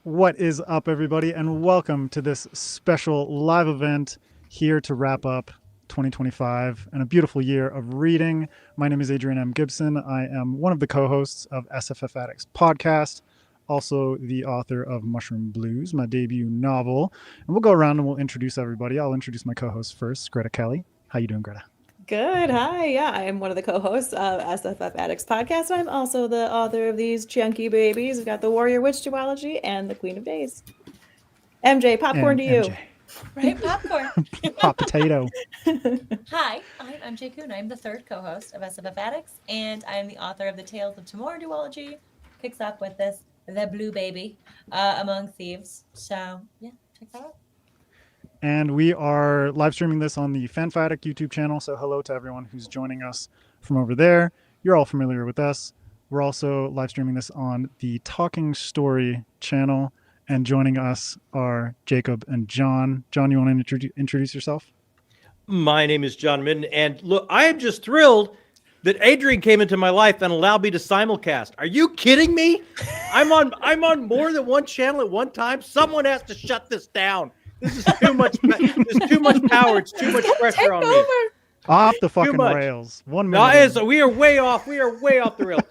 What is up, everybody, and welcome to this special live event here to wrap up 2025 and a beautiful year of reading. My name is Adrian M. Gibson. I am one of the co-hosts of SFF Addicts podcast, also the author of Mushroom Blues, my debut novel. And we'll go around and we'll introduce everybody. I'll introduce my co-host first, Greta Kelly. How you doing, Greta? Good. Hi. Yeah, I'm one of the co-hosts of SFF Addicts podcast. I'm also the author of these chunky babies. We've got the Warrior Witch duology and the Queen of Days. MJ, popcorn to you. MJ. Right, popcorn. Hot potato. Hi, I'm J.A.J. Kuhn. I'm the third co-host of SFF Addicts, and I'm the author of the Tales of Tomorrow duology. Kicks off with this, the blue baby, Among Thieves. So, yeah, check that out. And we are live streaming this on the Fanfatic YouTube channel. So hello to everyone who's joining us from over there. You're all familiar with us. We're also live streaming this on the Talking Story channel. And joining us are Jacob and John. John, you want to introduce yourself? My name is John Minton. And look, I am just thrilled that Adrian came into my life and allowed me to simulcast. Are you kidding me? I'm on more than one channel at one time. Someone has to shut this down. This is too much. There's too much power. It's too much pressure on me. Off the fucking rails. 1 minute. We are way off. We are way off the rails.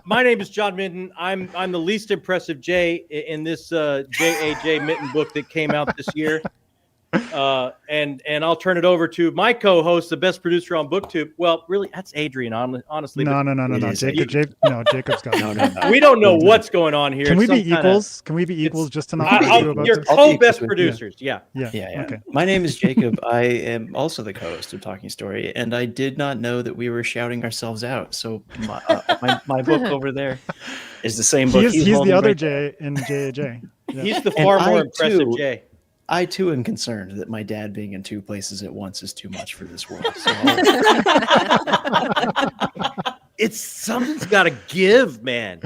My name is John Minton. I'm the least impressive J in this J.A.J. Minton book that came out this year. And I'll turn it over to my co-host, the best producer on BookTube. Well, really, that's Adrian. Honestly, No. Jacob's got no. We don't know what's going on here. Can we be equals? Can we be equals just to not? You're co-best producers. Yeah. Okay. My name is Jacob. I am also the co-host of Talking Story, and I did not know that we were shouting ourselves out. So my book over there is the same book. He's the other J in J.A.J. Yeah. He's the far more impressive J. I too am concerned that my dad being in two places at once is too much for this world. So it's something's got to give, man.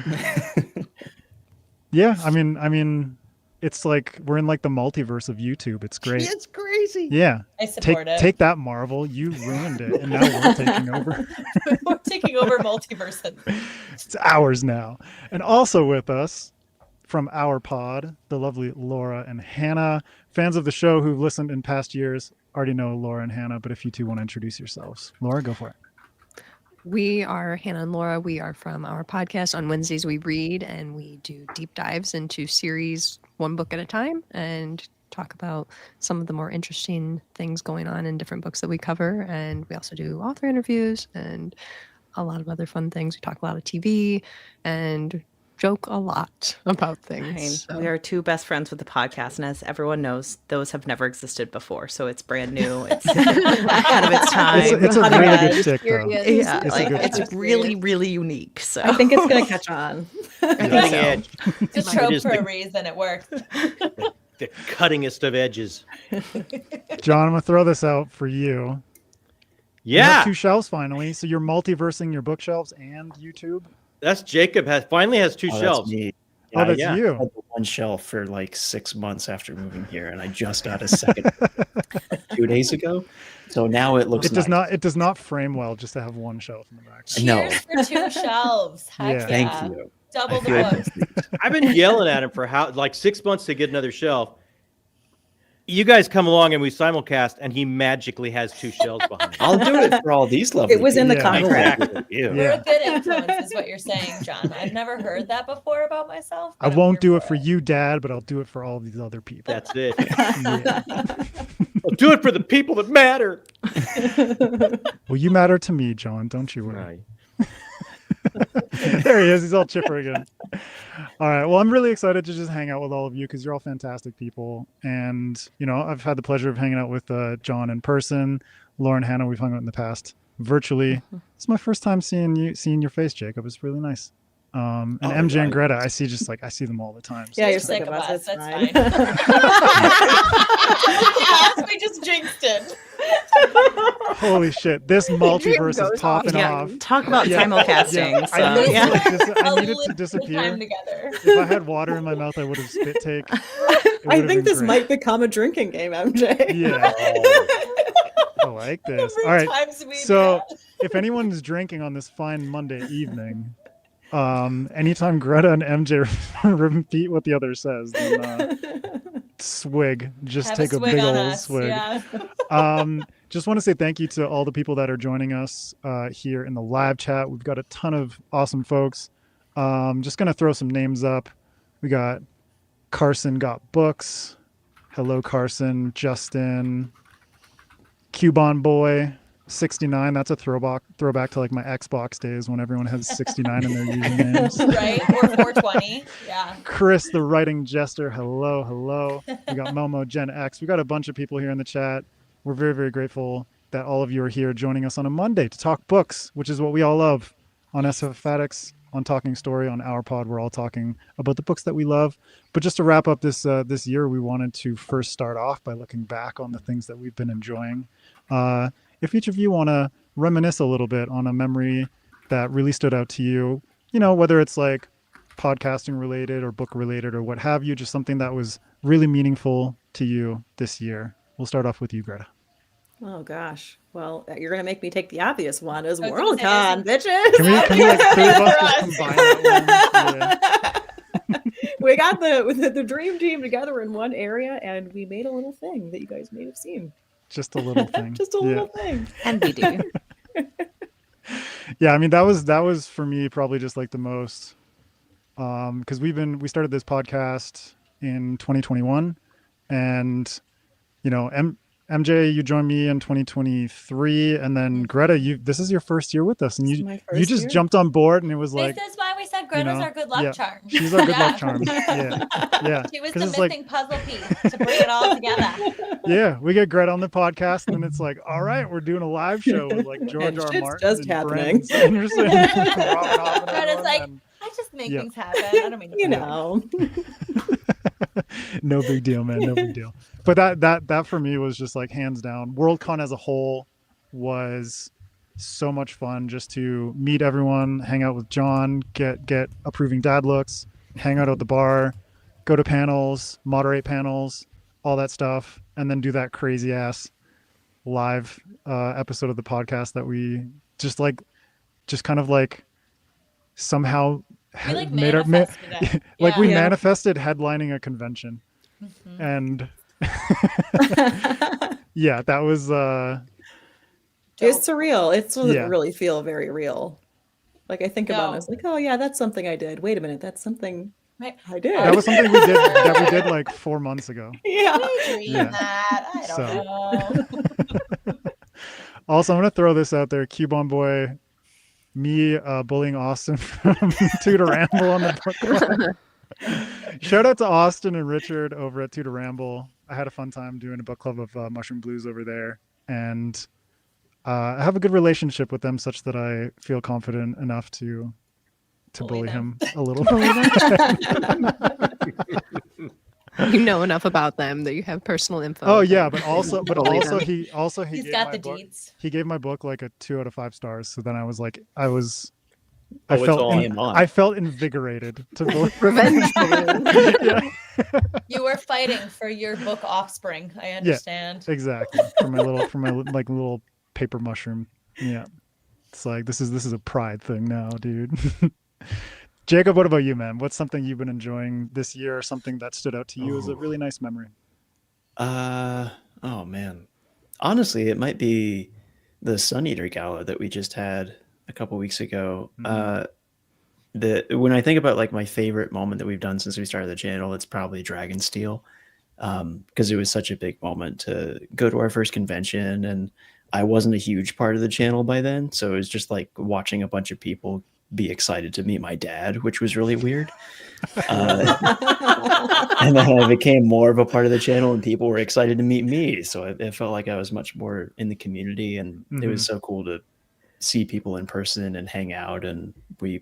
Yeah, I mean, it's like we're in like the multiverse of YouTube. It's great. It's crazy. Yeah, I support it. Take that, Marvel. You ruined it, and now we're taking over. We're taking over multiverse. It's ours now, and also with us from our pod, the lovely Laura and Hannah. Fans of the show who've listened in past years already know Laura and Hannah, but if you two want to introduce yourselves. Laura, go for it. We are Hannah and Laura. We are from our podcast. On Wednesdays, we read and we do deep dives into series one book at a time and talk about some of the more interesting things going on in different books that we cover. And we also do author interviews and a lot of other fun things. We talk a lot of TV and joke a lot about things. We are two best friends with the podcast, and as everyone knows, those have never existed before, so it's brand new. It's ahead of its time. It's a really good stick, though. Yeah, it's really, really unique. So I think it's going to catch on. It's a trope for a reason. It works. The cuttingest of edges. John, I'm going to throw this out for you. Yeah. You have two shelves finally, so you're multiversing your bookshelves and YouTube? That's Jacob finally has two shelves. That's me. Yeah, that's you. I had one shelf for like 6 months after moving here, and I just got a second 2 days ago. So now it looks. It does not frame well just to have one shelf in the back. Cheers for two shelves. Heck Thank you. Double the books. I've been yelling at him for 6 months to get another shelf. You guys come along and we simulcast, and he magically has two shelves behind him. I'll do it for all these lovely. It was in the contract. Exactly. We're a good influence, is what you're saying, John. I've never heard that before about myself. I won't do it for you, Dad, but I'll do it for all these other people. That's it. Yeah. I'll do it for the people that matter. Well, you matter to me, John. Don't you worry. Right. There he is. He's all chipper again. All right. Well, I'm really excited to just hang out with all of you because you're all fantastic people. And, I've had the pleasure of hanging out with John in person. Lauren, Hannah, we've hung out in the past virtually. It's my first time seeing your face, Jacob. It's really nice. And MJ and Greta, I see them all the time. So Yeah, you're sick of us. That's fine. Yes, we just jinxed it. Holy shit. This multiverse is popping off. Talk about simulcasting. Yeah. I needed to Time disappear. together. If I had water in my mouth, I would have spit take. I think this might become a drinking game, MJ. Yeah. I like this. All right. So if anyone is drinking on this fine Monday evening, Anytime Greta and MJ repeat what the other says, then swig. Just Have take a a swig big on old us. swig. Yeah. Just want to say thank you to all the people that are joining us here in the live chat. We've got a ton of awesome folks. Just gonna throw some names up. We got Carson got books. Hello, Carson. Justin. Cubon Boy. 69. That's a throwback to like my Xbox days when everyone has 69 in their usernames. Right? Or 420. Yeah. Chris, the writing jester. Hello. We got Momo, Gen X. We got a bunch of people here in the chat. We're very, very grateful that all of you are here joining us on a Monday to talk books, which is what we all love on SFF Addicts, on Talking Story, on Our Pod. We're all talking about the books that we love. But just to wrap up this year, we wanted to first start off by looking back on the things that we've been enjoying. If each of you want to reminisce a little bit on a memory that really stood out to you, whether it's like podcasting related or book related or what have you, just something that was really meaningful to you this year. We'll start off with you, Greta. Oh gosh. Well, you're gonna make me take the obvious one. Is I was gonna say, WorldCon, bitches. Can we like three of us just combine that one? Yeah. We got the dream team together in one area, and we made a little thing that you guys may have seen. Just a little thing. Just a little thing. And we do. Yeah, I mean that was for me probably just like the most because we started this podcast in 2021, and MJ, you joined me in 2023, and then Greta, this is your first year with us, and you just jumped on board, and it was like, this is why we said Greta's our good luck charm. She's our good luck charm. Yeah. She was the missing puzzle piece to bring it all together. Yeah, we get Greta on the podcast, and then it's like, all right, we're doing a live show with like George R. Shit's Martin just and happening. Brandon Sanderson, Robin Hoffman, Greta's like, and I just make Yeah. things happen. I don't mean to You brag. know. no big deal, man. No big deal. But that for me was just like hands down. Worldcon as a whole was so much fun just to meet everyone, hang out with John, get approving dad looks, hang out at the bar, go to panels, moderate panels, all that stuff, and then do that crazy ass live episode of the podcast that we just kind of like somehow We like made our manifested it. like we Yeah. manifested headlining a convention. Mhm. And yeah, that was It's surreal. It's Yeah. really feel very real. Like I think about it, No. it's like, oh yeah, that's something I did. Wait a minute, that's something Right. I did. that was something we did like 4 months ago. yeah. We dreamed Yeah. that. I don't know. Also, I'm gonna throw this out there. Cubon Boy, me bullying Austin from Tudor Ramble on the book club. Shout out to Austin and Richard over at Tudor Ramble. I had a fun time doing a book club of Mushroom Blues over there, and I have a good relationship with them, such that I feel confident enough to bully him a little. You know enough about them that you have personal info. Oh yeah, but also Bully them. he He's gave got my the book, deets. he gave my book like a 2 out of 5 stars. So then I was like, I it's all him on. I felt invigorated to bully. Revenge bullying. Yeah, You were fighting for your book offspring. I understand. exactly. For my like little paper mushroom. Yeah, it's like this is a pride thing now, dude. Jacob, what about you, man? What's something you've been enjoying this year, or something that stood out to you as a really nice memory? Oh man. Honestly, it might be the Sun Eater Gala that we just had a couple weeks ago. When I think about like my favorite moment that we've done since we started the channel, it's probably Dragonsteel. Because it was such a big moment to go to our first convention, and I wasn't a huge part of the channel by then, so it was just like watching a bunch of people be excited to meet my dad, which was really weird. And then I became more of a part of the channel, and people were excited to meet me, so it felt like I was much more in the community, and it was so cool to see people in person and hang out. And we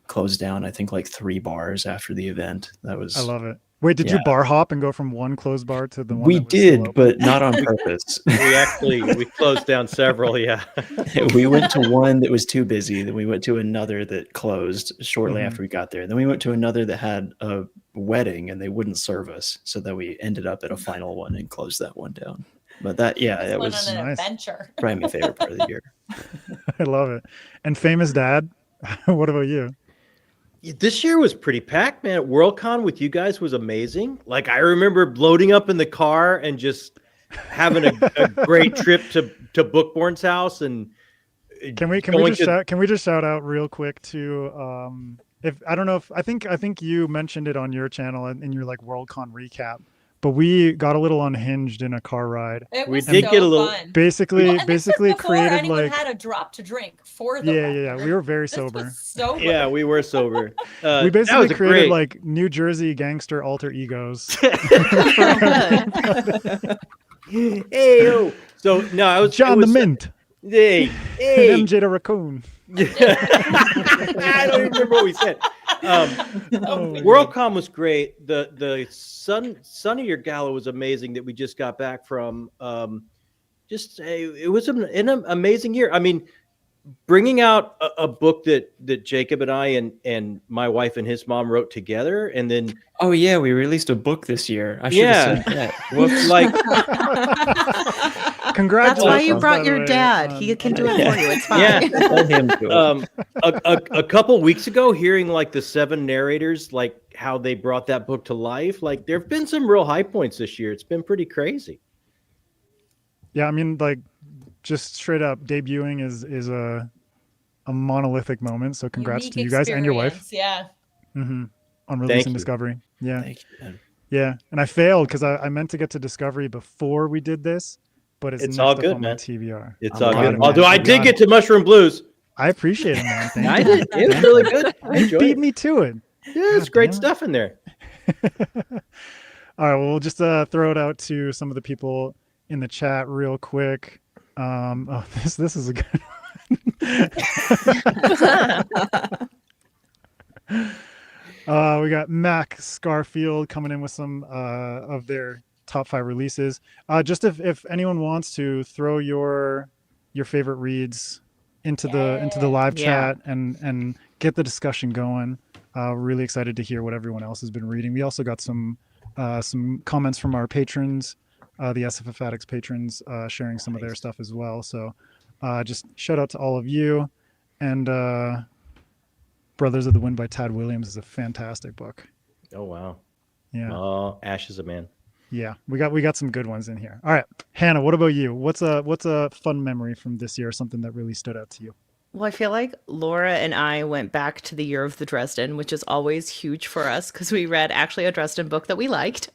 closed down, I think, like 3 bars after the event. That was I love it. Wait, did you bar hop and go from one closed bar to the one? we that was still did, open? but not on purpose. We closed down several. Yeah. We went to one that was too busy. Then we went to another that closed shortly Mhm. after we got there. Then we went to another that had a wedding and they wouldn't serve us. So then we ended up at a final one and closed that one down. But that, yeah, Just that went was on an nice. adventure. probably my favorite part of the year. I love it. And famous dad, what about you? This year was pretty packed, man. Worldcon with you guys was amazing. Like I remember loading up in the car and just having a great trip to Bookborn's house. And Can we just shout out real quick to if I don't know if I think you mentioned it on your channel in your like Worldcon recap, but we got a little unhinged in a car ride. It We was did so get a little- fun. Basically Well, and this was before created anyone like had a drop to drink for the yeah. record. We were very This sober. was sober. Yeah, we were sober. We That was basically a created great- like New Jersey gangster alter egos. Hey, so no, I was John the Mint Hey, and hey. MJ the Raccoon. I don't even remember what we said. Worldcon was great. The Sunnier Gala was amazing that we just got back from. It was an amazing year. I mean, bringing out a book that Jacob and I and my wife and his mom wrote together, and then Oh yeah, we released a book this year. I should have said that. Whoops. like Congratulations. That's why you by brought the your way, dad. on- He can do on- it for you. It's fine. Yeah. Let him do it. a couple weeks ago, hearing like the 7 narrators, like how they brought that book to life. Like there have been some real high points this year. It's been pretty crazy. Yeah, I mean, like, just straight up debuting is a monolithic moment. So congrats Unique to you guys and your wife experience, Yeah. on releasing you. Discovery. Yeah, Thank you, man. yeah. And I failed because I meant to get to Discovery before we did this, but it's It's next all up good, on my man. TBR. It's I'm all glad good. it Although I You did got get to Mushroom Blues. I appreciate it, man. Thank I you. did. It was really good. I You enjoyed beat it. me to it. Yeah, there's God great damn it. stuff in there. All right, well, we'll just throw it out to some of the people in the chat real quick. This is a good one. We got Mac Scarfield coming in with some of their top 5 releases. Just if anyone wants to throw your favorite reads into the live Yeah. chat and get the discussion going. Really excited to hear what everyone else has been reading. We also got some comments from our patrons, the SFF Addicts patrons, sharing some of their stuff as well. So just shout out to all of you. And Brothers of the Wind by Tad Williams is a fantastic book. Oh wow. Yeah. Oh, Ash is a man. Yeah. We got some good ones in here. All right. Hannah, what about you? What's a fun memory from this year? Something that really stood out to you? Well, I feel like Laura and I went back to the year of the Dresden, which is always huge for us because we read actually a Dresden book that we liked,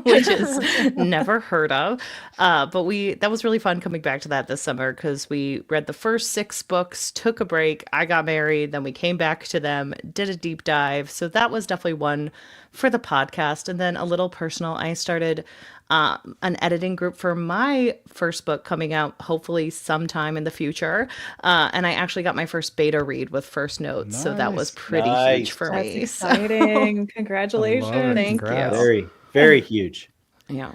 which is never heard of. But that was really fun coming back to that this summer because we read the first 6 books, took a break. I got married, then we came back to them, did a deep dive. So that was definitely one for the podcast. And then a little personal, I started an editing group for my first book coming out hopefully sometime in the future. And I actually got my first beta read with First Notes. So that was Nice. pretty Nice. huge for That's me. So, exciting. Congratulations. Thank Congrats. you. Very, very huge. yeah.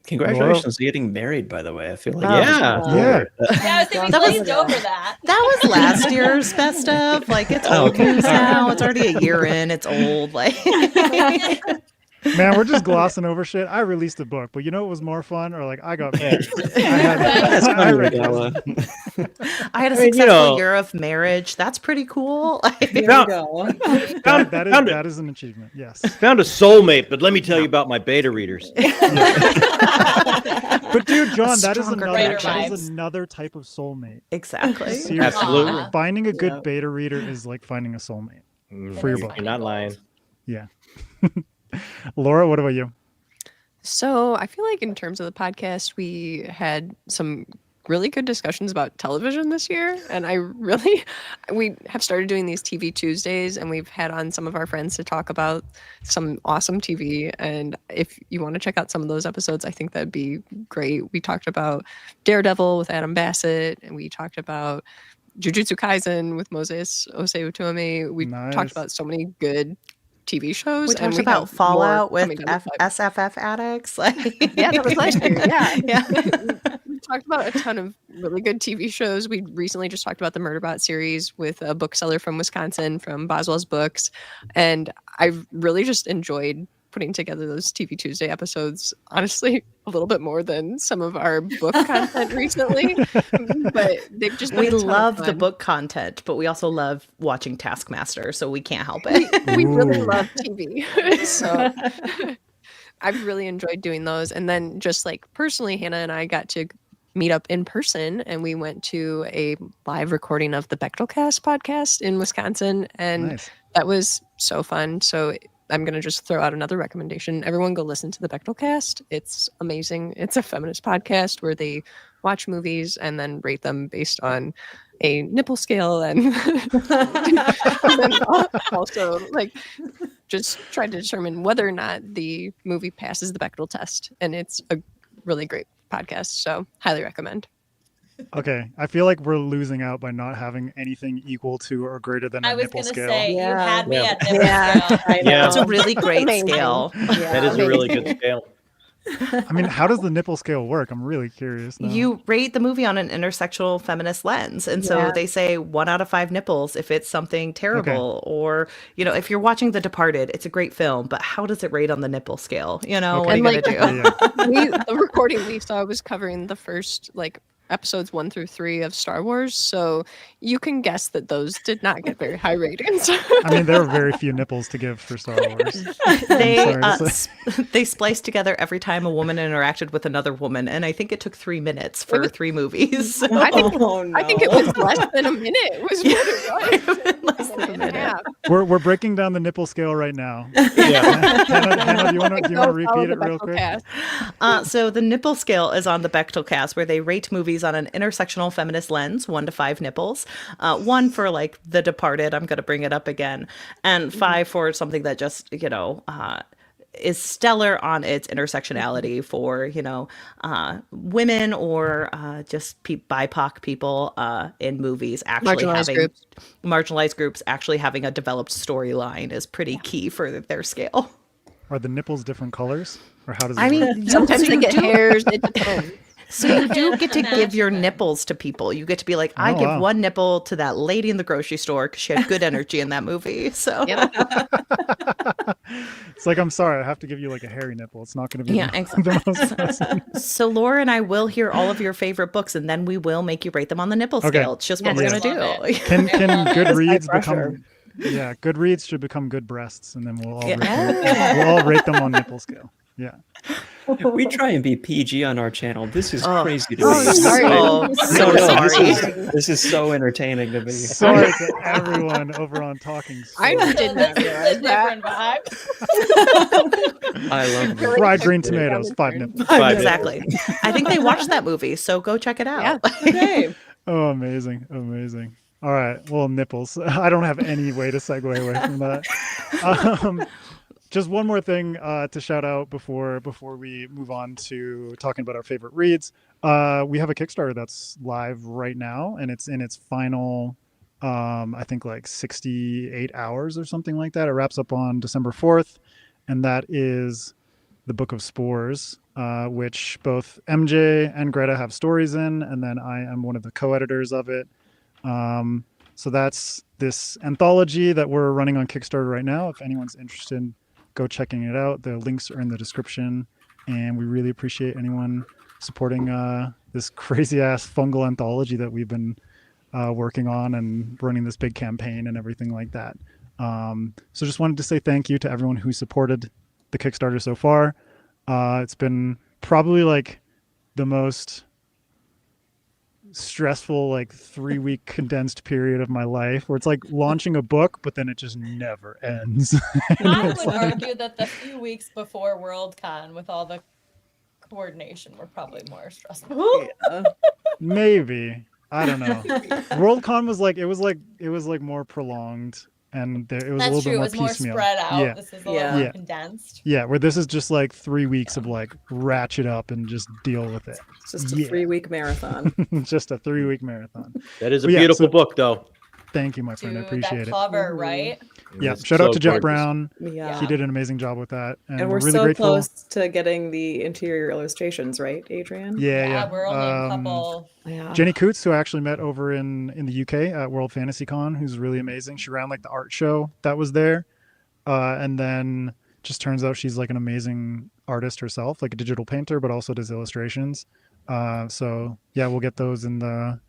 Congratulations on getting married, by the way. I feel like Yeah. Yeah. Yeah, I was thinking That was- glazed over that. That was last year's best of. Like it's Oh, old okay. news now. It's already a year in. It's old. Like Man, we're just glossing over shit. I released a book, but you know what was more fun? Or like I got married. That's I funny, read Gala. I had a I mean, you successful know- year of marriage. That's pretty cool. There you Found- go. that is an achievement. Yes. Found a soulmate, but let me tell you about my beta readers. But dude, John, that is Stronger another vibes. type of soulmate. Exactly. Seriously. Absolutely. Finding a good Yeah. beta reader is like finding a soulmate. For your you're book. not lying. Yeah. Laura, what about you? So I feel like in terms of the podcast, we had some really good discussions about television this year. And we have started doing these TV Tuesdays, and we've had on some of our friends to talk about some awesome TV. And if you want to check out some of those episodes, I think that'd be great. We talked about Daredevil with Adam Bassett, and we talked about Jujutsu Kaisen with Moses Osei Utuami. We Nice. talked about so many good TV shows. We and talked about have Fallout more with coming down the pipe. SFF addicts. Like Yeah, that was last year. Yeah. yeah. We talked about a ton of really good TV shows. We recently just talked about the Murderbot series with a bookseller from Wisconsin from Boswell's Books. And I've really just enjoyed putting together those TV Tuesday episodes, honestly, a little bit more than some of our book content recently. But they've just been We a ton of love the fun. book content, but we also love watching Taskmaster, so we can't help it. We really Ooh. love TV. So I've really enjoyed doing those. And then just like personally, Hannah and I got to meet up in person, and we went to a live recording of the Bechtelcast podcast in Wisconsin, and Nice. that was so fun. So I'm going to just throw out another recommendation. Everyone go listen to the Bechtelcast. It's amazing. It's a feminist podcast where they watch movies and then rate them based on a nipple scale and then also like just try to determine whether or not the movie passes the Bechdel test. And it's a really great podcast. So highly recommend. Okay, I feel like we're losing out by not having anything equal to or greater than a I was nipple going to scale. say, you Yeah. had me Yeah. at nipple Yeah, scale. I know. Yeah. It's a really great Amazing. scale. That is a really good scale. I mean, how does the nipple scale work? I'm really curious now. You rate the movie on an intersectional feminist lens. And so Yeah. they say 1 out of 5 nipples if it's something terrible. Or, if you're watching The Departed, it's a great film, but how does it rate on the nipple scale? What are Okay. you going to do? Yeah. The recording we saw was covering the first episodes 1 through 3 of Star Wars, so you can guess that those did not get very high ratings. I mean, there are very few nipples to give for Star Wars. They sorry to say. they spliced together every time a woman interacted with another woman, and I think it took 3 minutes for Was it- 3 movies. So I think Oh, no. I think it was less than a minute. Was what it was. less than a And a minute. half. We're breaking down the nipple scale right now. Yeah. Hannah, do you want to Go follow repeat the it real quick? Bechtelcast. So the nipple scale is on the Bechtelcast, where they rate movies on an intersectional feminist lens, 1 to 5 nipples. 1 for The Departed, I'm going to bring it up again, and 5 for something that just is stellar on its intersectionality for women or just BIPOC people in movies actually marginalized groups actually having a developed storyline is pretty key for their scale. Are the nipples different colors, or how does it I work? mean, Sometimes so they you get do- hairs. It depends. So you do get to give your nipples to people. You get to be like, I Oh, give wow. 1 nipple to that lady in the grocery store because she had good energy in that movie. So Yep. It's like, I'm sorry, I have to give you a hairy nipple. It's not going to be Yeah, the most pleasant. So Laura and I will hear all of your favorite books, and then we will make you rate them on the nipple Okay. scale. It's just what Yes. we're gonna Love do. it. Can Goodreads pressure. become? Yeah, Goodreads should become good breasts, and then we'll all Yeah. we'll all rate them on nipple scale. Yeah. We try and be PG on our channel. This is Oh. crazy to Oh, me. sorry. Oh, so No, sorry. This is so entertaining to me. Sorry to everyone over on Talking I Swords. did not This is realize a that. different vibe. I love Really it. Fried green interesting tomatoes, 5 commentary. nipples. 5 Exactly. I think they watched that movie, so go check it out. Yeah. Okay. Oh, amazing, amazing. All right, well, nipples. I don't have any way to segue away from that. Just one more thing to shout out before we move on to talking about our favorite reads. We have a Kickstarter that's live right now, and it's in its final, I think 68 hours or something like that. It wraps up on December 4th, and that is the Book of Spores, which both MJ and Greta have stories in, and then I am one of the co-editors of it. So that's this anthology that we're running on Kickstarter right now. If anyone's interested, go checking it out. The links are in the description, and we really appreciate anyone supporting this crazy ass fungal anthology that we've been working on and running this big campaign and everything like that. So just wanted to say thank you to everyone who supported the Kickstarter so far. It's been probably the most stressful 3-week condensed period of my life, where it's like launching a book, but then it just never ends. I would argue that the few weeks before WorldCon with all the coordination were probably more stressful. Maybe, I don't know. Worldcon was it was more prolonged, and it was a That's little true. bit It more was more piecemeal. spread out. Yeah. This is a little Yeah. more Yeah. condensed. Yeah, where this is just 3 weeks of ratchet up and just deal with it. It's just a Yeah. 3-week marathon. Just a 3-week marathon. That is a But yeah, beautiful so- book, though. Thank you, my friend. I Dude, appreciate that it. cover, Mhm. right? Yeah, It's shout out so to Jeff gorgeous. Brown. Yeah. He did an amazing job with that, and, And we're really so grateful. close to getting the interior illustrations, right, Adrian? Yeah. We're only a couple. Yeah. Jenny Coots, who I actually met over in the UK at World Fantasy Con, who's really amazing. She ran the art show that was there. And then just turns out she's like an amazing artist herself, like a digital painter, but also does illustrations. So yeah, we'll get those in the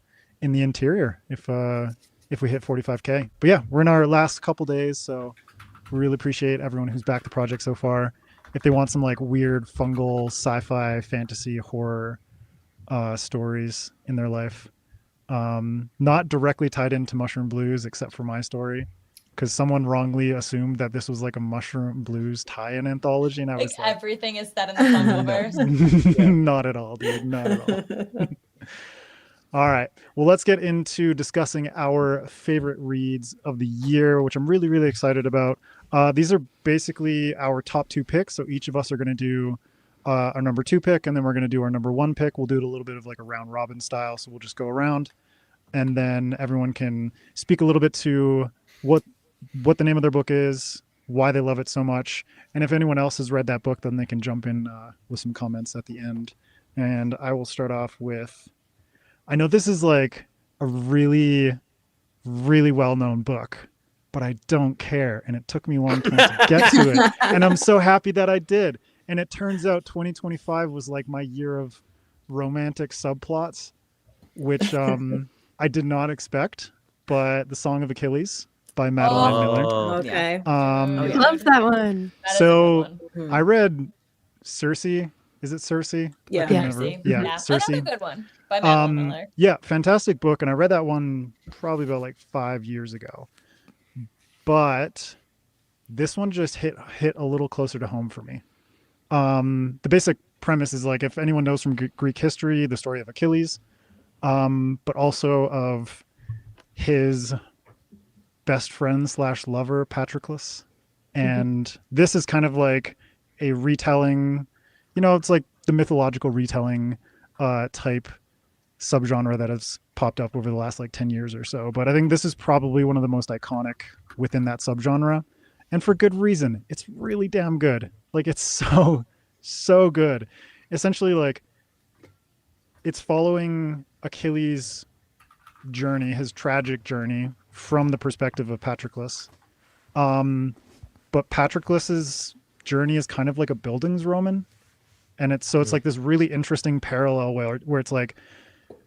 interior if we hit 45K. But yeah, we're in our last couple days, so we really appreciate everyone who's backed the project so far. If they want some like weird fungal sci-fi fantasy horror stories in their life, not directly tied into Mushroom Blues except for my story, because someone wrongly assumed that this was like a Mushroom Blues tie-in anthology, and I was like, everything is set in the Fungalverse. not at all, dude, not at all. All right, well, let's get into discussing our favorite reads of the year, which I'm really, really excited about. These are basically our top 2 picks, so each of us are going to do our number 2 pick, and then we're going to do our number 1 pick. We'll do it a little bit of like a round robin style, so we'll just go around, and then everyone can speak a little bit to what the name of their book is, why they love it so much, and if anyone else has read that book, then they can jump in with some comments at the end. And I will start off with, I know this is like a really, really well-known book, but I don't care, and it took me a long time to get to it, and I'm so happy that I did. And it turns out 2025 was like my year of romantic subplots, which I did not expect. But The Song of Achilles by Madeline Miller. Okay. I love that one. That is a So good one. I read Circe. Is it Circe? Yeah. I can Yeah. never- Circe. Yeah, Circe. Another good one by Madeline Miller. Yeah, fantastic book, and I read that one probably about like 5 years ago. But this one just hit a little closer to home for me. The basic premise is like, if anyone knows from Greek history, the story of Achilles, but also of his best friend / lover, Patroclus. And this is kind of like a retelling, it's like the mythological retelling type subgenre that has popped up over the last like 10 years or so. But I think this is probably one of the most iconic within that subgenre, and for good reason. It's really damn good. Like, it's so good. Essentially, like, it's following Achilles' journey, his tragic journey, from the perspective of Patroclus. But Patroclus's journey is kind of like a Bildungsroman, and it's like this really interesting parallel where it's like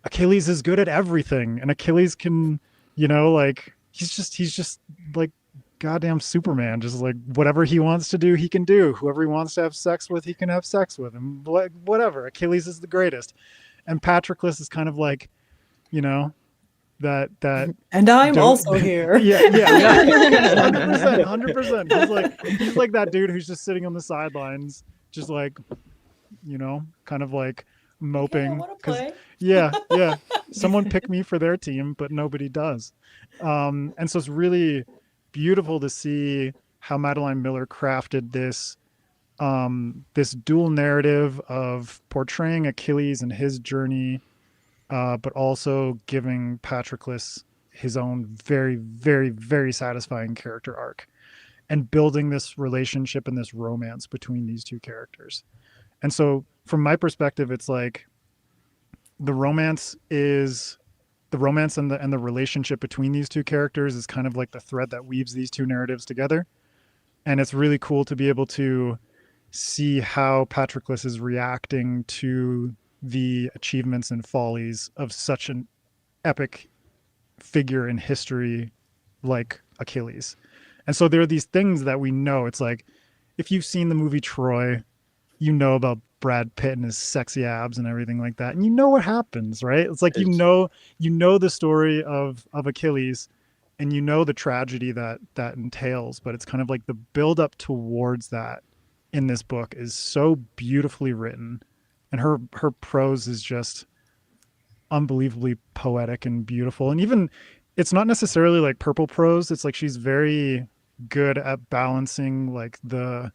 Achilles is good at everything, and Achilles can, like, he's just like goddamn Superman, just like whatever he wants to do, he can do. Whoever he wants to have sex with, he can have sex with, and whatever. Achilles is the greatest, and Patroclus is kind of like, that. And I'm also here. Yeah, 100%. He's like that dude who's just sitting on the sidelines, just like, kind of like moping. I want to play. Yeah. Someone pick me for their team, but nobody does. And so it's really beautiful to see how Madeline Miller crafted this dual narrative of portraying Achilles and his journey, but also giving Patroclus his own very, very, very satisfying character arc, and building this relationship and this romance between these two characters. And so from my perspective, it's like the romance and the relationship between these two characters is kind of like the thread that weaves these two narratives together. And it's really cool to be able to see how Patroclus is reacting to the achievements and follies of such an epic figure in history like Achilles. And so there are these things that we know. It's like, if you've seen the movie Troy, you know about Brad Pitt and his sexy abs and everything like that, and you know what happens, right? It's like, you know the story of Achilles, and you know the tragedy that entails, but it's kind of like the build up towards that in this book is so beautifully written, and her prose is just unbelievably poetic and beautiful. And even, it's not necessarily like purple prose, it's like she's very good at balancing like the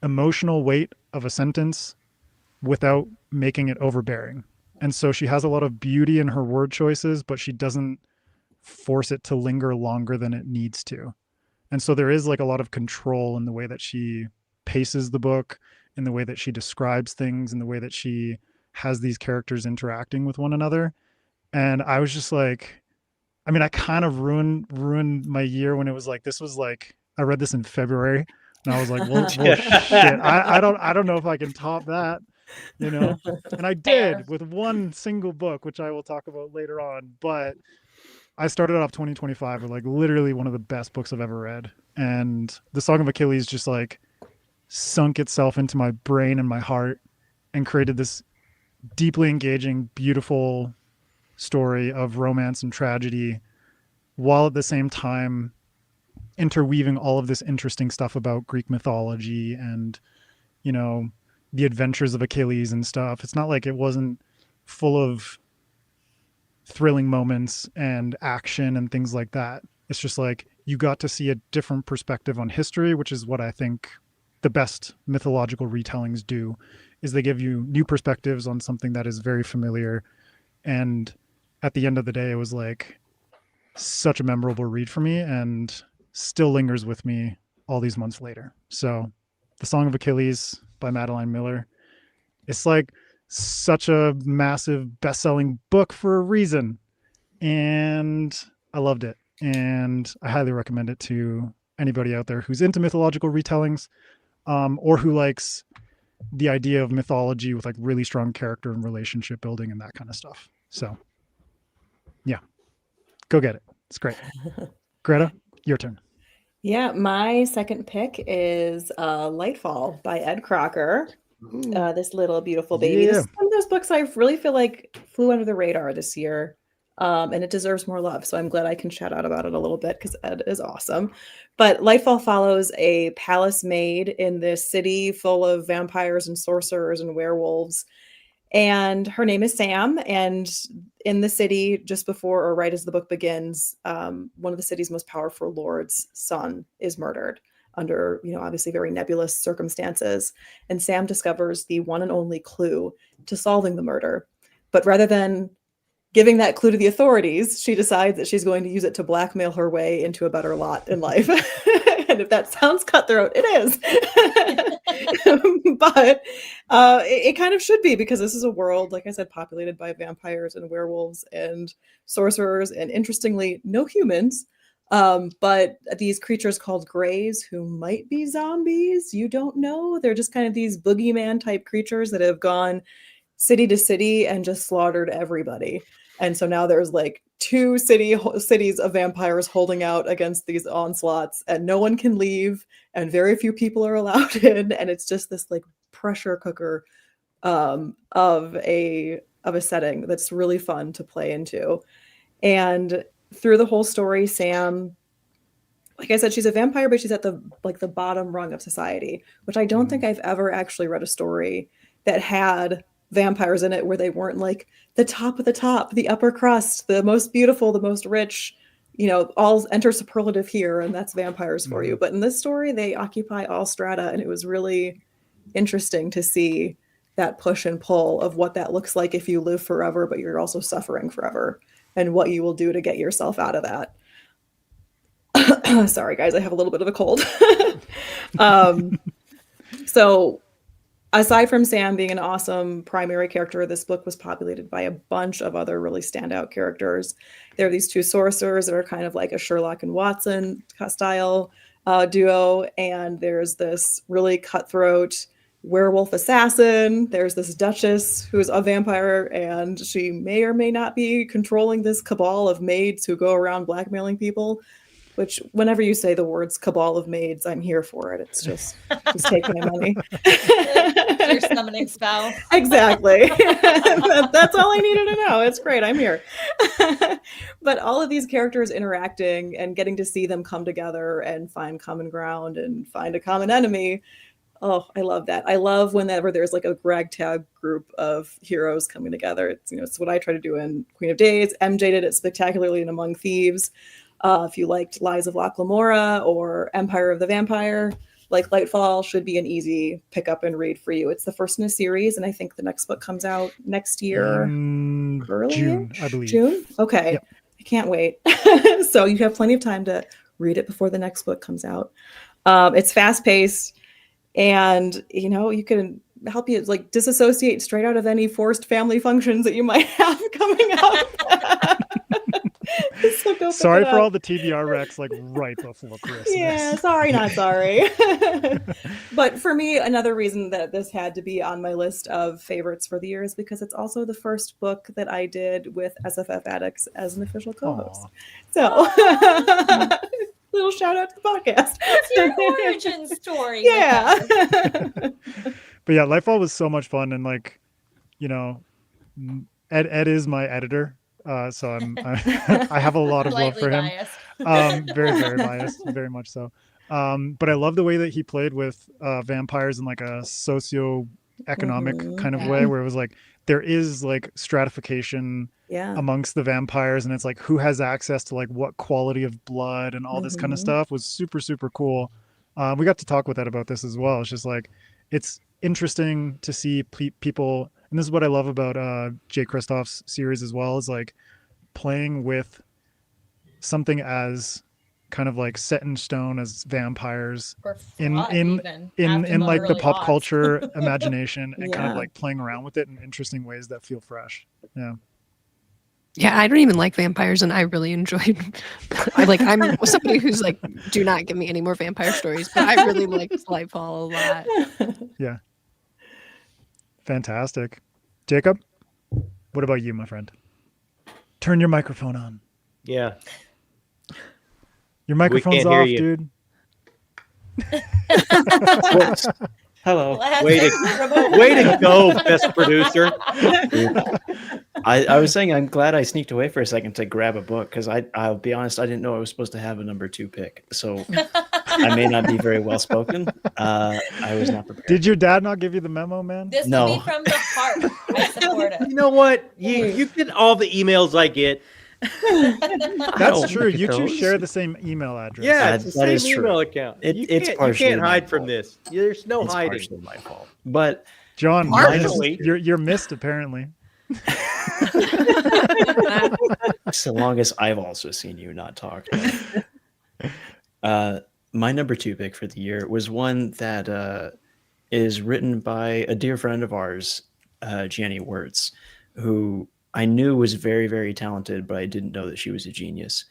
emotional weight of a sentence without making it overbearing. And so she has a lot of beauty in her word choices, but she doesn't force it to linger longer than it needs to. And so there is like a lot of control in the way that she paces the book, in the way that she describes things, in the way that she has these characters interacting with one another. And I was just like, I kind of ruined my year when it was like, this was like, I read this in February And I was like, well shit. I don't know if I can top that, you know. And I Fair. did with one single book, which I will talk about later on. But I started off 2025 with like literally one of the best books I've ever read. And The Song of Achilles just like sunk itself into my brain and my heart and created this deeply engaging, beautiful story of romance and tragedy, while at the same time interweaving all of this interesting stuff about Greek mythology and, you know, the adventures of Achilles and stuff. It's not like it wasn't full of thrilling moments and action and things like that. It's just like you got to see a different perspective on history, which is what I think the best mythological retellings do, is they give you new perspectives on something that is very familiar. And at the end of the day, it was like such a memorable read for me and still lingers with me all these months later. So The Song of Achilles by Madeline Miller, it's like such a massive best-selling book for a reason. And I loved it. And I highly recommend it to anybody out there who's into mythological retellings, or who likes the idea of mythology with like really strong character and relationship building and that kind of stuff. So yeah, go get it. It's great. Greta, your turn. Yeah, my second pick is Lightfall by Ed Crocker. This little beautiful baby. Yeah. This is one of those books I really feel like flew under the radar this year, and it deserves more love. So I'm glad I can shout out about it a little bit because Ed is awesome. But Lightfall follows a palace maid in this city full of vampires and sorcerers and werewolves. And her name is Sam. And in the city, just before or right as the book begins, one of the city's most powerful lords' son is murdered under, you know, obviously very nebulous circumstances. And Sam discovers the one and only clue to solving the murder. But rather than giving that clue to the authorities, she decides that she's going to use it to blackmail her way into a better lot in life. And if that sounds cutthroat, it is. But it kind of should be, because this is a world, like I said, populated by vampires and werewolves and sorcerers, and interestingly, no humans. But these creatures called Greys, who might be zombies, you don't know. They're just kind of these boogeyman type creatures that have gone city to city and just slaughtered everybody. And so now there's like two cities of vampires holding out against these onslaughts, and no one can leave, and very few people are allowed in. And it's just this like pressure cooker of a setting that's really fun to play into. And through the whole story, Sam, like I said, she's a vampire, but she's at the bottom rung of society, which I don't think I've ever actually read a story that had vampires in it where they weren't like the top of the top, the upper crust, the most beautiful, the most rich, you know, all enter superlative here, and that's vampires for you. But in this story, they occupy all strata, and it was really interesting to see that push and pull of what that looks like if you live forever, but you're also suffering forever, and what you will do to get yourself out of that. Sorry, guys, I have a little bit of a cold. So aside from Sam being an awesome primary character, this book was populated by a bunch of other really standout characters. There are these two sorcerers that are kind of like a Sherlock and Watson style duo, and there's this really cutthroat werewolf assassin. There's this Duchess who's a vampire, and she may or may not be controlling this cabal of maids who go around blackmailing people. Which, whenever you say the words cabal of maids, I'm here for it. It's just take my money. Your summoning spell. Exactly. That's all I needed to know. It's great. I'm here. But all of these characters interacting and getting to see them come together and find common ground and find a common enemy. Oh, I love that. I love whenever there's like a ragtag group of heroes coming together. It's, you know, it's what I try to do in Queen of Days. MJ did it spectacularly in Among Thieves. If you liked Lies of Locke Lamora or Empire of the Vampire, like Lightfall should be an easy pick up and read for you. It's the first in a series, and I think the next book comes out next year. Early June, I believe. June? Okay. Yep. I can't wait. So you have plenty of time to read it before the next book comes out. It's fast paced, and you know, you can help you like disassociate straight out of any forced family functions that you might have coming up. So go pick Sorry it for up. all the TBR Rex like right before Christmas. Yeah, sorry, not sorry. But for me, another reason that this had to be on my list of favorites for the year is because it's also the first book that I did with SFF Addicts as an official co-host. Aw. So, little shout out to the podcast. It's your origin story. with Yeah. us. But yeah, Lightfall was so much fun, and like, you know, Ed is my editor, so I have a lot of love Slightly for him. biased. Very biased, very much so. But I love the way that he played with vampires in like a socio-economic kind of Yeah. way, where it was like there is like stratification Yeah. amongst the vampires, and it's like who has access to like what quality of blood and all this kind of stuff was super cool. We got to talk with Ed about this as well. It's just like it's interesting to see people, and this is what I love about Jay Kristoff's series as well, is like playing with something as kind of like set in stone as vampires Or in fraud even, in after like the early pop aughts. culture imagination, and kind of Yeah. like playing around with it in interesting ways that feel fresh. Yeah. Yeah, I don't even like vampires, and I really enjoyed. I'm somebody who's like, do not give me any more vampire stories, but I really liked Lightfall a lot. Yeah. Fantastic. Jacob, what about you, my friend? Turn your microphone on. Yeah. Your microphone's can't hear off, you. dude. Whoops. Hello. Way to go, best producer. I was saying I'm glad I sneaked away for a second to grab a book, because I'll be honest, I didn't know I was supposed to have a number 2 pick. So I may not be very well spoken. I was not prepared. Did your dad not give you the memo, man? This No. will be from the heart. I support it. You know what? You get all the emails I get. That's don't true. look at You two those. share the same email address. Yeah, it's the that same is true. email account. It's you partially can't my hide from fault. this. There's no It's hiding. partially my fault. But John, Partially. you're missed apparently. so long as I've also seen you not talk. My number 2 pick for the year was one that is written by a dear friend of ours, Jenny Wirtz, who I knew was very talented, but I didn't know that she was a genius.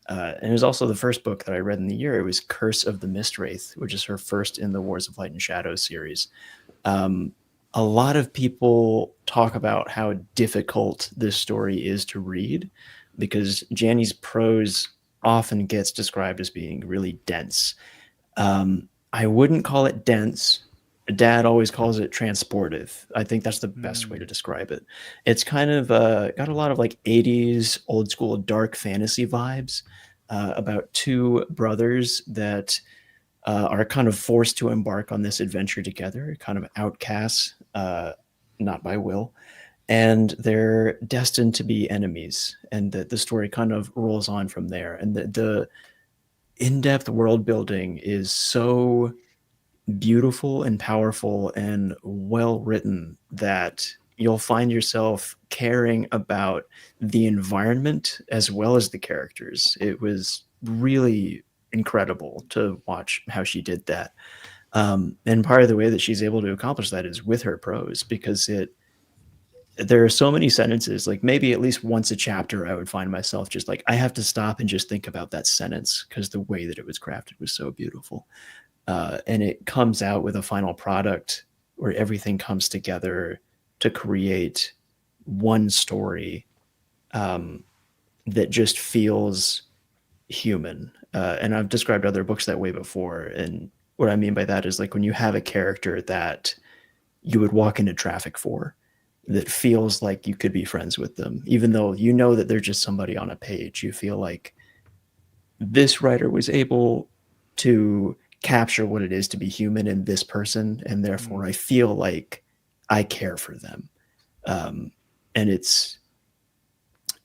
And it was also the first book that I read in the year. It was Curse of the Mistwraith, which is her first in the Wars of Light and Shadow series. A lot of people talk about how difficult this story is to read, because Janny's prose often gets described as being really dense. I wouldn't call it dense. Dad always calls it transportive. I think that's the best way to describe it. It's kind of got a lot of like 80s old school dark fantasy vibes about 2 brothers that are kind of forced to embark on this adventure together, kind of outcasts, not by will, and they're destined to be enemies. And the story kind of rolls on from there. And the in-depth world building is so beautiful and powerful and well written that you'll find yourself caring about the environment as well as the characters. It was really incredible to watch how she did that. And part of the way that she's able to accomplish that is with her prose, because there are so many sentences, like maybe at least once a chapter, I would find myself just like, I have to stop and just think about that sentence, because the way that it was crafted was so beautiful. And it comes out with a final product where everything comes together to create one story that just feels human. And I've described other books that way before. And what I mean by that is like when you have a character that you would walk into traffic for, that feels like you could be friends with them, even though you know that they're just somebody on a page. You feel like this writer was able to capture what it is to be human in this person, and therefore I feel like I care for them. And it's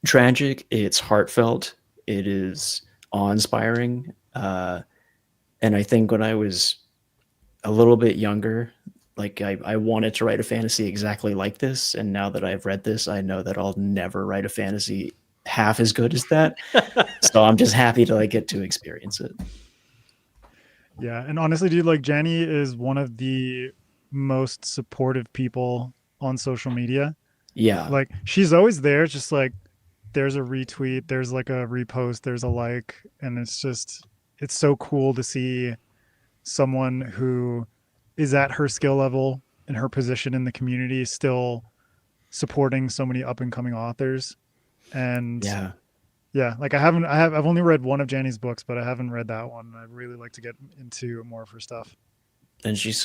tragic, it's heartfelt, it is awe-inspiring. And I think when I was a little bit younger, like I wanted to write a fantasy exactly like this, and now that I've read this, I know that I'll never write a fantasy half as good as that. So I'm just happy to like get to experience it. Yeah, and honestly, dude, like Jenny is one of the most supportive people on social media. Yeah. Like she's always there, just like there's a retweet, there's like a repost, there's a like, and it's so cool to see someone who is at her skill level and her position in the community still supporting so many up and coming authors. And yeah, like I've only read one of Janny's books, but I haven't read that one. I'd really like to get into more of her stuff. And she's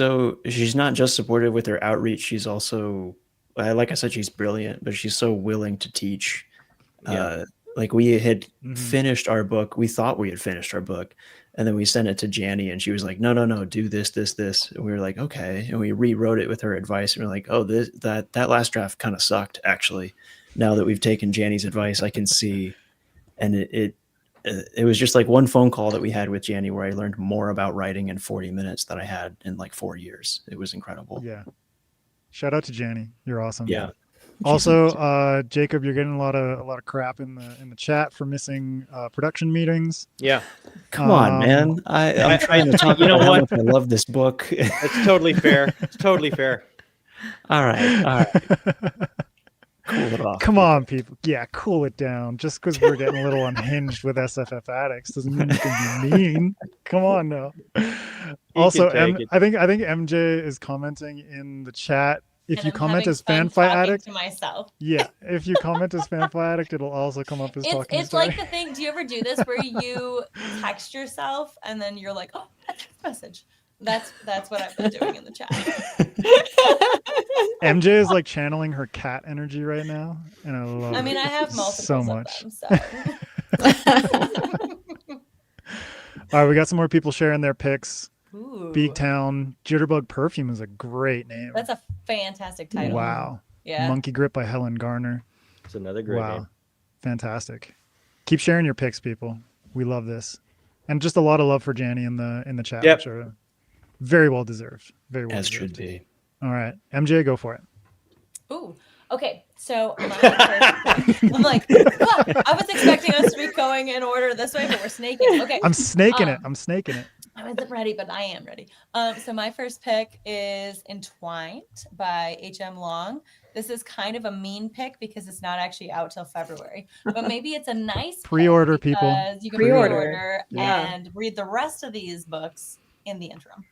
not just supportive with her outreach. She's also, like I said, she's brilliant, but she's so willing to teach. Like we had finished our book. We thought we had finished our book, and then we sent it to Janny, and she was like, no, do this. And we were like, okay. And we rewrote it with her advice. And we're like, oh, that last draft kind of sucked, actually. Now that we've taken Janny's advice, I can see. And it was just like one phone call that we had with Janny where I learned more about writing in 40 minutes than I had in like 4 years. It was incredible. Yeah. Shout out to Janny. You're awesome. Yeah. Also, Jacob, you're getting a lot of crap in the chat for missing production meetings. Yeah. Come on, man. I'm trying to talk about how much I love this book. It's totally fair. It's totally fair. All right. Cool it off. Come on, people. Yeah, cool it down. Just because we're getting a little unhinged with SFF Addicts doesn't mean you can be mean. Come on now. Also, I think MJ is commenting in the chat. If you comment as Fanfi Addict, to myself. Yeah, if you comment as Fanfi Addict, it'll also come up as talking. It's like the thing. Do you ever do this where you text yourself and then you're like, oh, a text message? That's what I've been doing in the chat. MJ is like channeling her cat energy right now, and I love it. I mean, I have multiple so much. Of them, so. All right, we got some more people sharing their picks. Ooh. Beaktown Jitterbug Perfume is a great name. That's a fantastic title. Wow. Yeah. Monkey Grip by Helen Garner. It's another great name. Fantastic. Keep sharing your picks, people. We love this. And just a lot of love for Janny in the chat, which are very well deserved. Very well As deserved. should be. All right. MJ, go for it. Ooh. Okay. So my first pick, I'm like, I was expecting us to be going in order this way, but we're snaking. Okay. I'm snaking it. I wasn't ready, but I am ready. So my first pick is Entwined by H.M. Long. This is kind of a mean pick because it's not actually out till February, but maybe it's a nice pre-order, people. You can pre-order and read the rest of these books in the interim.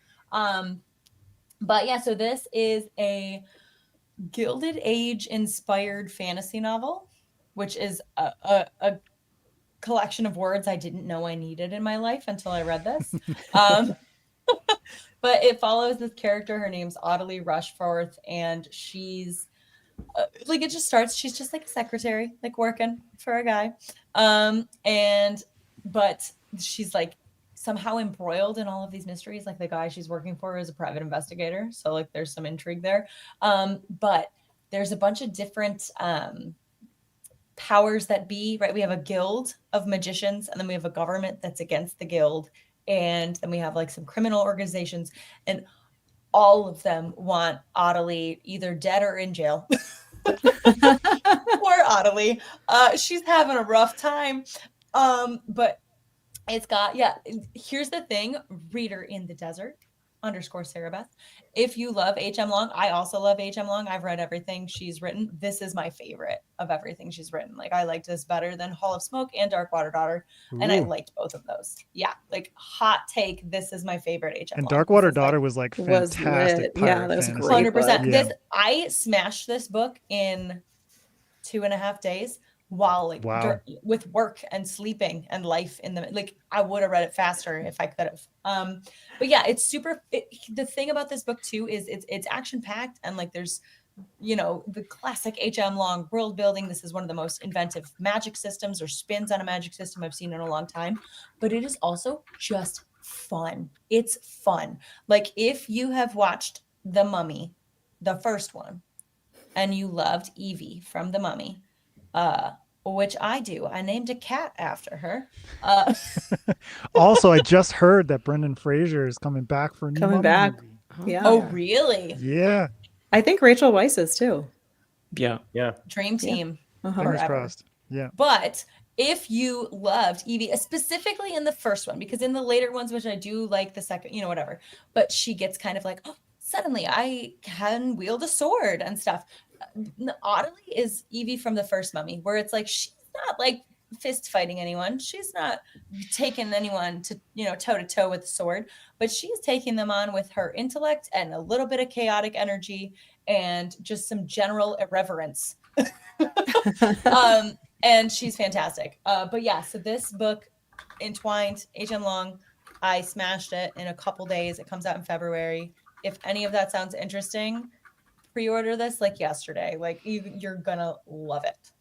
But yeah, so this is a Gilded Age inspired fantasy novel, which is a collection of words I didn't know I needed in my life until I read this. But it follows this character. Her name's Ottilie Rushforth, and she's like, it just starts, she's just like a secretary, like working for a guy. But she's like somehow embroiled in all of these mysteries. Like the guy she's working for is a private investigator. So like there's some intrigue there. But there's a bunch of different powers that be, right? We have a guild of magicians, and then we have a government that's against the guild. And then we have like some criminal organizations, and all of them want Ottilie either dead or in jail. Poor Ottilie. She's having a rough time. But it's got, here's the thing, Reader in the Desert _ Sarah Beth. If you love H.M. Long, I also love H.M. Long. I've read everything she's written. This is my favorite of everything she's written. Like, I liked this better than Hall of Smoke and Darkwater Daughter. Ooh. And I liked both of those. Yeah, like hot take. This is my favorite H.M. And Long. Darkwater Daughter was like fantastic. Yeah, that was great. 100%. This, I smashed this book in 2.5 days. While like with work and sleeping and life in the, like, I would have read it faster if I could have. But yeah, it's super. The thing about this book too is it's action packed, and like there's, you know, the classic H.M. Long world building. This is one of the most inventive magic systems or spins on a magic system I've seen in a long time. But it is also just fun. It's fun. Like if you have watched The Mummy, the first one, and you loved Evie from The Mummy, which I do. I named a cat after her. Also, I just heard that Brendan Fraser is coming back for a new movie. Yeah. Oh, really? Yeah. I think Rachel Weisz is too. Yeah. Dream team. Yeah. Fingers crossed. Yeah. But if you loved Evie, specifically in the first one, because in the later ones, which I do like the second, you know, whatever, but she gets kind of like, oh, suddenly I can wield a sword and stuff. Ottilie is Evie from the first Mummy, where it's like she's not like fist fighting anyone. She's not taking anyone to, toe to toe with a sword, but she's taking them on with her intellect and a little bit of chaotic energy and just some general irreverence. And she's fantastic. But yeah, so this book, Entwined, H.M. Long, I smashed it in a couple days. It comes out in February. If any of that sounds interesting, pre-order this like yesterday. Like you're gonna love it.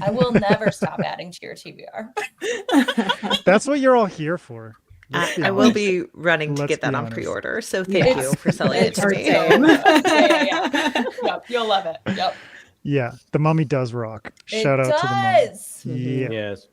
I will never stop adding to your TBR. That's what you're all here for. I will be running to Let's get that be on honest. pre-order. So thank you for selling it to me. Yeah. Yep, you'll love it. Yep. Yeah, The Mummy does rock. Shout out to The Mummy. Yeah. Yes.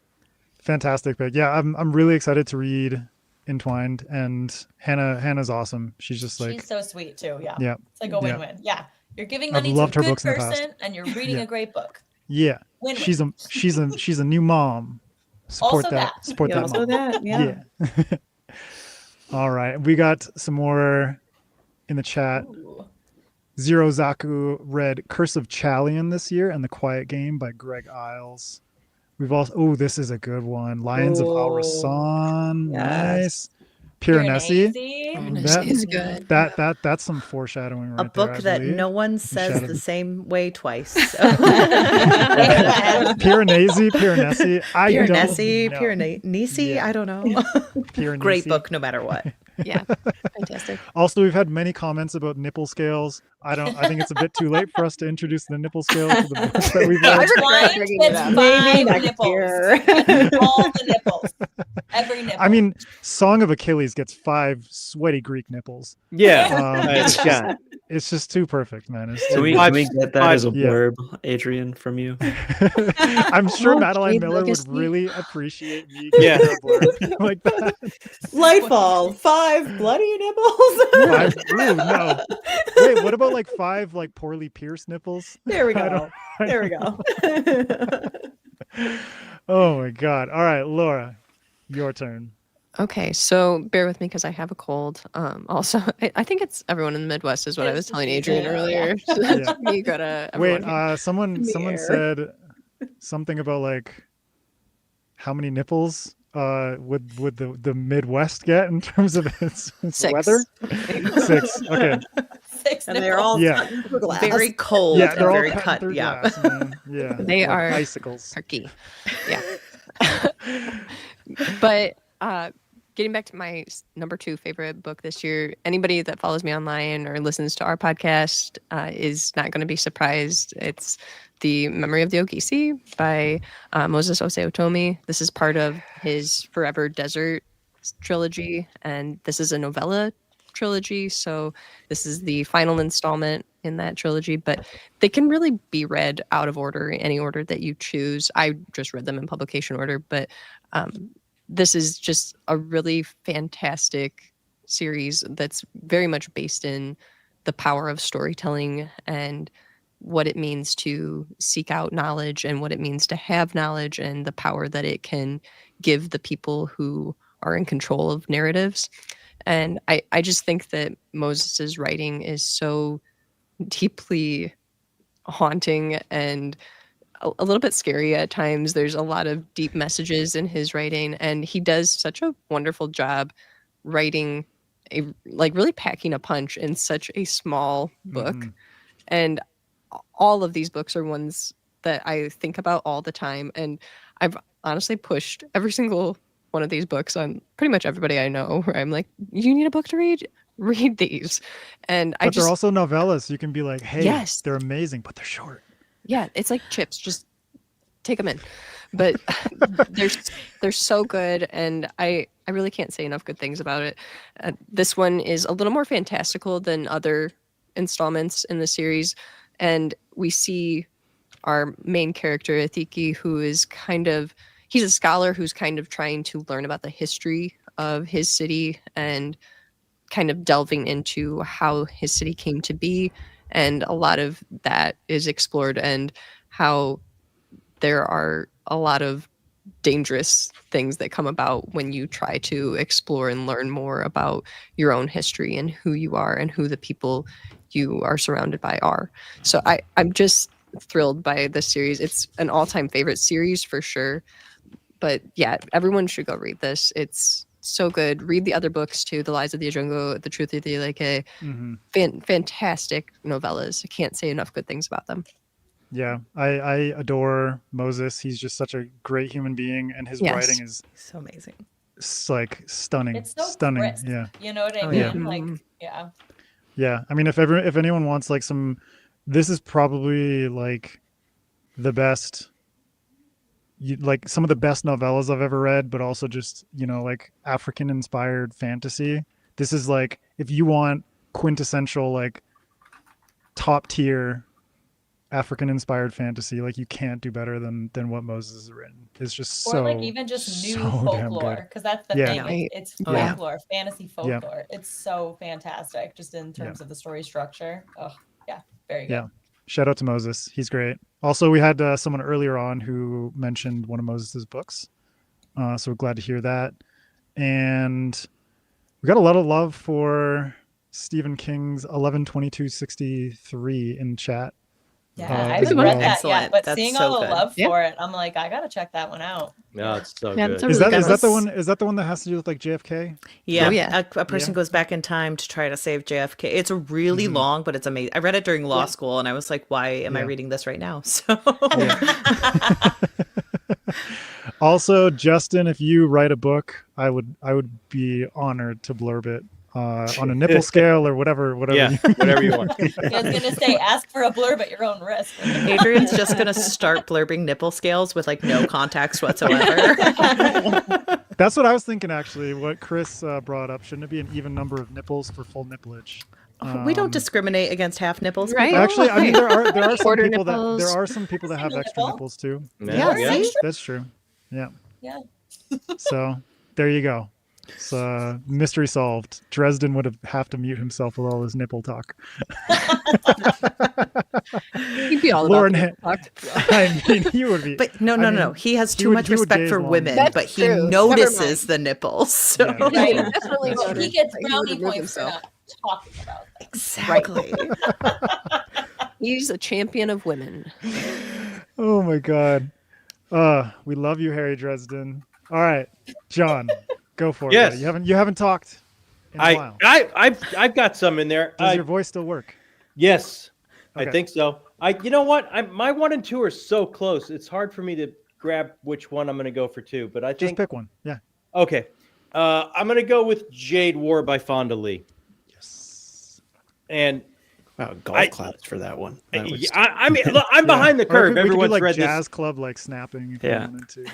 Fantastic pick. Yeah, I'm really excited to read Entwined, and Hannah's awesome. She's just like she's so sweet too. Yeah. Yeah. It's like a win-win. Yeah. You're giving I've money to a loved her good books in the past. person and you're reading Yeah. a great book. Yeah. Win-win. She's a new mom. Support Also that. that. Support that Also mom. that, yeah. All right. We got some more in the chat. Ooh. Zero Zaku read Curse of Chalion this year and The Quiet Game by Greg Iles. We've also this is a good one. Lions of Al-Rasan. Yes. Nice. Piranesi. Piranesi is good. That's some foreshadowing right A book there, I that believe. no one says Shadow. the same way twice. So. Piranesi. I Piranesi, don't know. Piranesi, Yeah. I don't know. Piranesi. Great book, no matter what. Yeah, fantastic. Also, we've had many comments about nipple scales. I think it's a bit too late for us to introduce the nipple scale to the books that we've read. Entwined bringing it gets up. 5 Maybe next nipples. year. All the nipples. Every nipple. I mean, Song of Achilles gets 5 sweaty Greek nipples. Yeah. Um, it's just too perfect, man. It's Can too we, perfect. can we get that as a Yeah. blurb, Adrian, from you? I'm sure Oh, Madeline Jade Miller would Legacy. really appreciate me Yeah. giving her a blurb like that. Lightfall, 5 bloody nipples. 5, ooh, no. Wait, what about like 5 like poorly pierced nipples? There we I go. don't- There we go. Oh my god. All right, Laura, your turn. Okay, so bear with me because I have a cold. Also, I think it's everyone in the Midwest is what I was telling Adrian Yeah. earlier. Yeah. Me, Greta, Wait, everyone. someone In the air. said something about like how many nipples would the Midwest get in terms of its 6. weather? 6. Okay. 6 And they're nipples. all Yeah. cut into glass. Very cold Yeah, and they're all very cut cut. through Yeah. glass, man. Yeah. They like are- icicles. Turkey. Yeah. But getting back to my number 2 favorite book this year, anybody that follows me online or listens to our podcast is not going to be surprised. It's The Memory of the Ogiesi by Moses Ose Otomi. This is part of his Forever Desert trilogy, and this is a novella trilogy, so this is the final installment in that trilogy, but they can really be read out of order, any order that you choose. I just read them in publication order, but this is just a really fantastic series that's very much based in the power of storytelling and what it means to seek out knowledge and what it means to have knowledge and the power that it can give the people who are in control of narratives. And I just think that Moses's writing is so deeply haunting and a little bit scary at times. There's a lot of deep messages in his writing, and he does such a wonderful job writing really packing a punch in such a small book. Mhm. And all of these books are ones that I think about all the time, and I've honestly pushed every single one of these books on pretty much everybody I know, where I'm like, you need a book to read these. And But I just they're also novellas. You can be like, hey, Yes. they're amazing, but they're short. yeah, it's like chips, just take them in. But they're so good, and I really can't say enough good things about it. This one is a little more fantastical than other installments in the series, and we see our main character Athiki, who is he's a scholar who's kind of trying to learn about the history of his city and kind of delving into how his city came to be, and a lot of that is explored, and how there are a lot of dangerous things that come about when you try to explore and learn more about your own history and who you are and who the people you are surrounded by are. So I'm just thrilled by this series. It's an all-time favorite series for sure. But yeah, everyone should go read this. It's so good. Read the other books too, The Lies of the Ajungo, The Truth of the Ilike. Fantastic novellas. I can't say enough good things about them. Yeah, I adore Moses. He's just such a great human being, and his writing is so amazing. Like stunning. It's so stunning. crisp, Yeah. You know what I Oh, mean? yeah. Like, yeah. Yeah. I mean, if anyone wants like this is probably like the best, like some of the best novellas I've ever read, but also just, like African inspired fantasy. This is like, if you want quintessential, like top tier African inspired fantasy, like you can't do better than what Moses has written. It's just Or like even just new folklore, because that's the thing. It's folklore, fantasy folklore. It's so fantastic just in terms of the story structure. Oh, yeah, very good. Yeah. Shout out to Moses. He's great. Also, we had someone earlier on who mentioned one of Moses's books. So we're glad to hear that. And we got a lot of love for Stephen King's 11/22/63 in chat. Yeah, I haven't read that yet, but seeing so all the good. love for it, I'm like, I gotta check that one out. Yeah, it's so Yeah, good. it's a Is really that good is that the one? Is that the one that has to do with like JFK? Yeah, Oh, yeah. A person goes back in time to try to save JFK. It's really long, but it's amazing. I read it during law school, and I was like, "Why am I reading this right now?" So, Also, Justin, if you write a book, I would be honored to blurb it on a nipple scale or whatever. Yeah, whatever you want. I was gonna say, ask for a blurb at your own risk. Adrian's just gonna start blurbing nipple scales with like no context whatsoever. That's what I was thinking, actually. What Chris brought up, shouldn't it be an even number of nipples for full nipplage? We don't discriminate against half nipples, Right? Actually, I mean, there are some Quarter people nipples. there are some people that have extra nipples too. Yeah, see? That's true. Yeah. Yeah. So there you go. So mystery solved. Dresden would have to mute himself with all his nipple talk. He'd be all Lauren, about I mean, he would be. But no. He has too much respect for women, That's but he true. notices the nipples. So. Yeah. Right. Definitely Well, he noticed gets that he brownie would remove points for himself. not talking about that. Exactly. He's a champion of women. Oh my God. We love you, Harry Dresden. All right, John, go for it. Yes. buddy. You haven't talked in a while. I've got some in there. Does your voice still work? Yes, Okay. I think so. You know what? My 1 and 2 are so close. It's hard for me to grab which one I'm going to go for 2. But I Just think pick one. Yeah. okay. I'm going to go with Jade War by Fonda Lee. Yes. And Wow, golf claps for that one. That was- I mean, look, I'm behind the Or curve. we could do Everyone's like read jazz this. club, like snapping. If Yeah. you wanted to.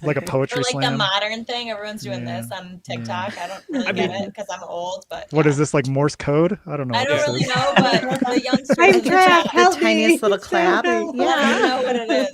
Like a poetry Or like slam. the modern thing, everyone's doing Yeah. this on TikTok. I don't really get it because I'm old, but What is this, like Morse code? I don't know. I what don't this really is. know, but the youngsters I'm in the trapped. chat, Help The tiniest me. little clap. let me know what it is.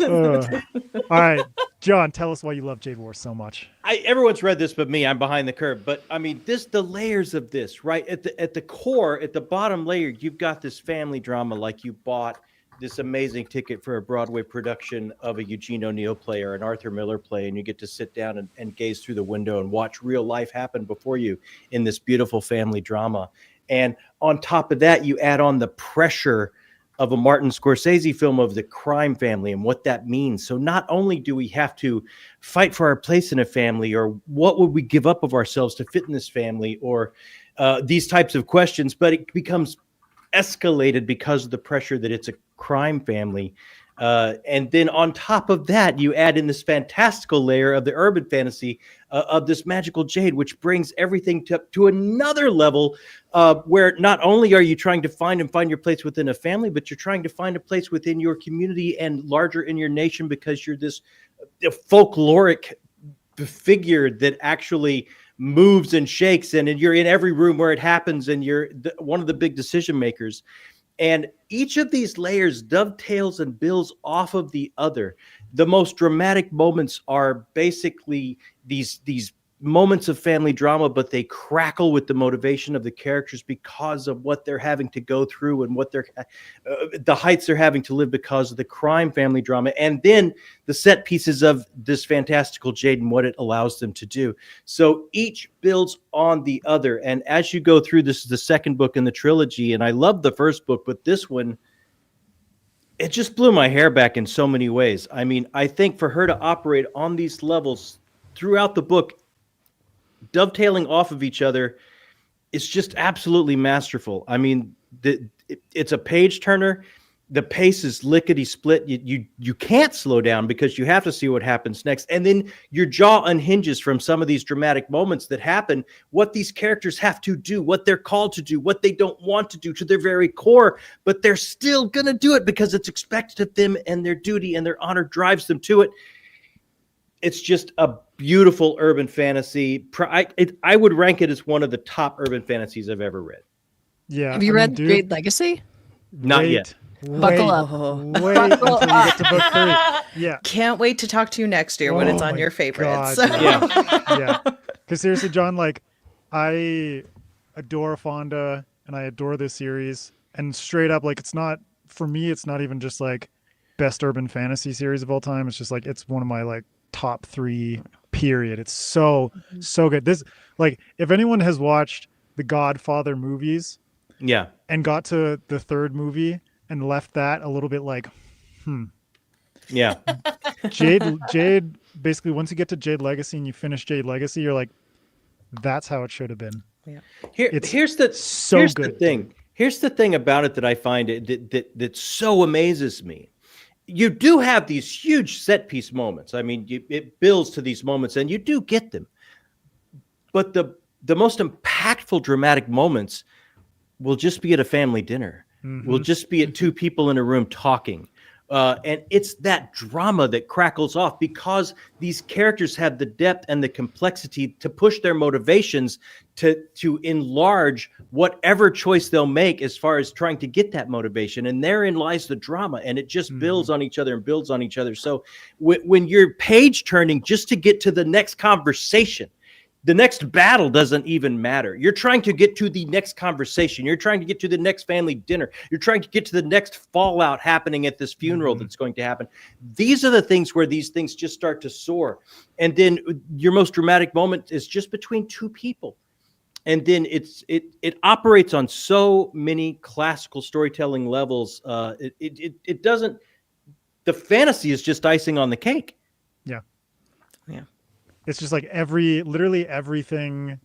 All right, John, tell us why you love Jade War so much. Everyone's read this but me. I'm behind the curve. But I mean, the layers of this, right? At the core, at the bottom layer, you've got this family drama, like you bought this amazing ticket for a Broadway production of a Eugene O'Neill play or an Arthur Miller play, and you get to sit down and gaze through the window and watch real life happen before you in this beautiful family drama. And on top of that, you add on the pressure of a Martin Scorsese film of the crime family and what that means. So not only do we have to fight for our place in a family, or what would we give up of ourselves to fit in this family, or these types of questions, but it becomes escalated because of the pressure that it's a crime family. And then on top of that, you add in this fantastical layer of the urban fantasy of this magical jade, which brings everything to another level, where not only are you trying to find your place within a family, but you're trying to find a place within your community and larger in your nation, because you're this folkloric figure that actually moves and shakes, and you're in every room where it happens, and you're one of the big decision makers. And each of these layers dovetails and builds off of the other. The most dramatic moments are basically these moments of family drama, but they crackle with the motivation of the characters because of what they're having to go through and what they're the heights they're having to live because of the crime family drama, and then the set pieces of this fantastical jade and what it allows them to do. So each builds on the other, and as you go through, this is the second book in the trilogy, and I love the first book, but this one it just blew my hair back in so many ways. I mean, I think for her to operate on these levels throughout the book, dovetailing off of each other, is just absolutely masterful. I mean, it's a page turner. The pace is lickety split. You can't slow down because you have to see what happens next. And then your jaw unhinges from some of these dramatic moments that happen, what these characters have to do, what they're called to do, what they don't want to do to their very core, but they're still going to do it because it's expected of them, and their duty and their honor drives them to it. It's just a beautiful urban fantasy. I would rank it as one of the top urban fantasies I've ever read. Yeah. Have you read Jade Legacy? Not yet. Buckle up. Wait until you get to book 3. Yeah. Can't wait to talk to you next year when it's on your favorites. Yeah. Because seriously, John, like, I adore Fonda and I adore this series. And straight up, like, it's not, for me, it's not even just like best urban fantasy series of all time. It's just like, it's one of my like top 3, period. It's so good. This, like, if anyone has watched the Godfather movies, yeah, and got to the 3rd movie and left that a little bit like, yeah. Jade, basically, once you get to Jade Legacy and you finish Jade Legacy, you're like, that's how it should have been. Yeah. Here's the thing. Here's the thing about it that I find that so amazes me. You do have these huge set piece moments. I mean, it builds to these moments, and you do get them. But the most impactful dramatic moments will just be at a family dinner. Will just be at 2 people in a room talking. And it's that drama that crackles off because these characters have the depth and the complexity to push their motivations to enlarge whatever choice they'll make as far as trying to get that motivation. And therein lies the drama, and it just builds on each other and builds on each other. So when you're page turning just to get to the next conversation, the next battle doesn't even matter. You're trying to get to the next conversation. You're trying to get to the next family dinner. You're trying to get to the next fallout happening at this funeral that's going to happen. These are the things where these things just start to soar. And then your most dramatic moment is just between 2 people. And then it operates on so many classical storytelling levels. It doesn't, the fantasy is just icing on the cake. Yeah. Yeah. It's just like literally everything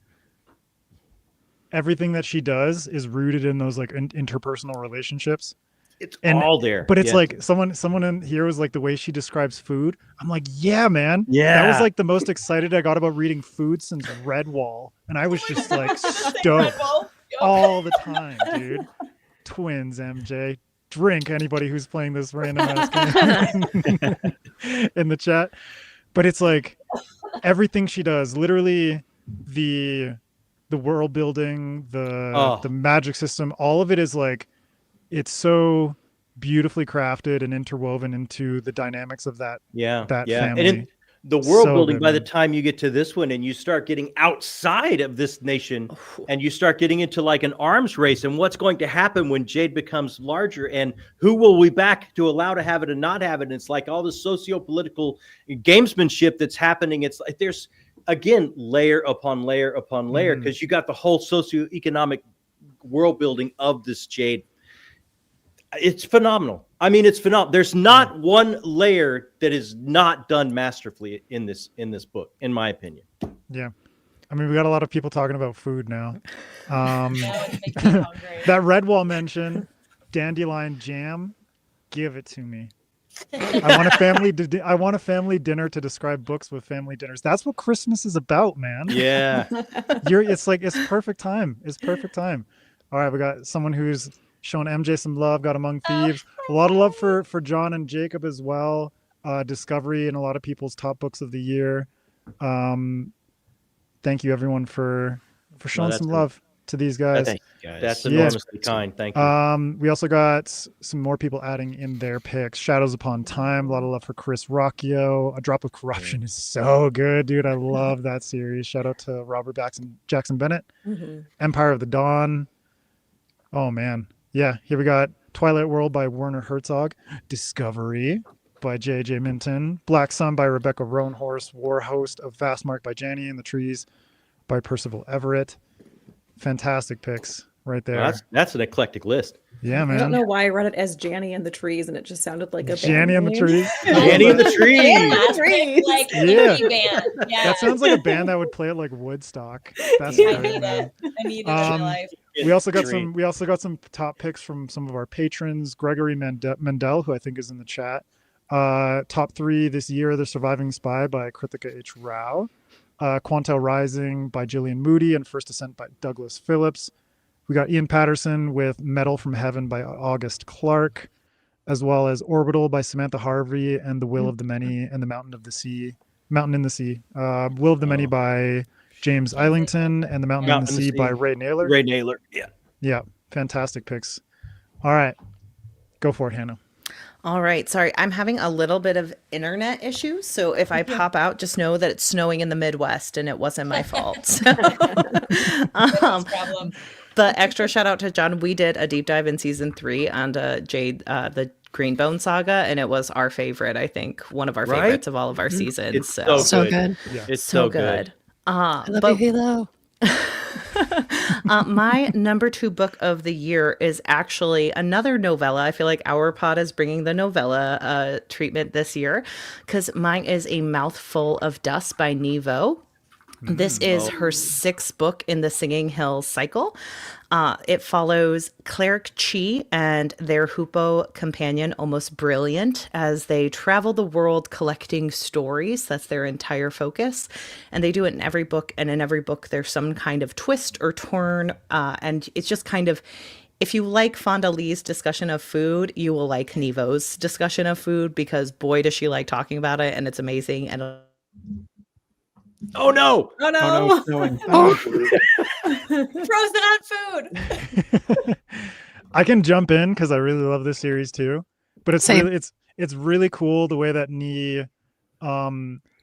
that she does is rooted in those like interpersonal relationships. It's all there. But it's like someone in here was like, the way she describes food. I'm like, yeah, man. Yeah. That was like the most excited I got about reading food since Redwall. And I was just like stoked all the time, dude. Twins, MJ. Drink, anybody who's playing this random ass game in the chat. But it's like everything she does, literally the world building, the magic system, all of it is like, it's so beautifully crafted and interwoven into the dynamics of that family. And the world building, by the time you get to this one and you start getting outside of this nation and you start getting into like an arms race and what's going to happen when Jade becomes larger and who will we back to allow to have it and not have it. And it's like all the socio-political gamesmanship that's happening. It's like there's, again, layer upon layer upon layer, because you got the whole socioeconomic world building of this Jade. It's phenomenal. I mean, it's phenomenal. There's not one layer that is not done masterfully in this book, in my opinion. Yeah. I mean, we got a lot of people talking about food now. That makes me hungry. That Redwall mention, dandelion jam, give it to me. I want a family dinner to describe books with family dinners. That's what Christmas is about, man. Yeah. It's perfect time. It's perfect time. All right, we got someone who's showing MJ some love, got Among Thieves. A lot of love for John and Jacob as well. Discovery and a lot of people's top books of the year. Thank you everyone for showing some love to these guys. Thank you guys. That's enormously kind. Thank you. We also got some more people adding in their picks. Shadows Upon Time. A lot of love for Chris Rocchio. A Drop of Corruption is so good, dude. I love that series. Shout out to Robert Jackson Bennett. Empire of the Dawn. Oh man. Yeah, here we got Twilight World by Werner Herzog, Discovery by J.A.J. Minton, Black Sun by Rebecca Roanhorse, War Host of Vastmark by Janie and the Trees by Percival Everett. Fantastic picks right there. Well, that's an eclectic list. Yeah, man. I don't know why I read it as Janny and the Trees, and it just sounded like a Janny band and the name. Trees. Danny and the Trees. Trees. Like Yeah. indie band. Yeah. That sounds like a band that would play at like Woodstock. That's I great, need man. it. I need it in my life. We also got some top picks from some of our patrons. Gregory Mendel, who I think is in the chat. Top 3 this year: The Surviving Spy by Kritika H. Rao, Quantel Rising by Gillian Moody, and First Ascent by Douglas Phillips. We got Ian Patterson with Metal from Heaven by August Clark, as well as Orbital by Samantha Harvey, and The Will of the Many and the Mountain in the Sea. Will of the Many by James Islington, and The Mountain in the Sea by Ray Naylor. Ray Naylor, yeah. Yeah, fantastic picks. All right, go for it, Hannah. All right. Sorry, I'm having a little bit of internet issues. So if I pop out, just know that it's snowing in the Midwest and it wasn't my fault. So, Problem. but extra shout out to John. We did a deep dive in season 3 on the Greenbone saga, and it was our favorite. I think one of our favorites of all of our seasons. It's So good. Yeah. It's so good. I love you, Halo. My number 2 book of the year is actually another novella. I feel like Our Pod is bringing the novella treatment this year, because mine is A Mouthful of Dust by Nevo. This is her 6th book in the Singing Hills cycle. It follows Cleric Chi and their Hoopoe companion, Almost Brilliant, as they travel the world collecting stories. That's their entire focus. And they do it in every book. And in every book, there's some kind of twist or turn. And it's just kind of, if you like Fonda Lee's discussion of food, you will like Nevo's discussion of food, because boy, does she like talking about it. And it's amazing. And Oh no! Oh no! Oh, no, it's snowing. Frozen on food. I can jump in because I really love this series too. But it's Same. really it's really cool the way that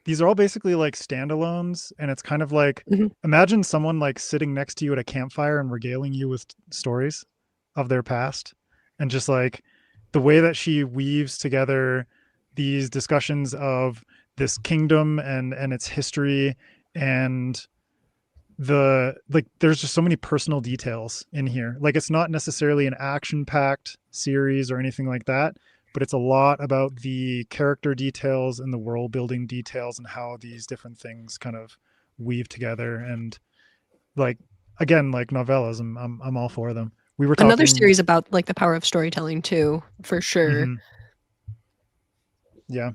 these are all basically like standalones, and it's kind of like imagine someone like sitting next to you at a campfire and regaling you with stories of their past, and just like the way that she weaves together these discussions of this kingdom and its history, and there's just so many personal details in here. Like, it's not necessarily an action-packed series or anything like that, but it's a lot about the character details and the world building details and how these different things kind of weave together. And like, again, like novellas, I'm all for them. We were Another talking, series about like the power of storytelling too, for sure. Mhm. Yeah.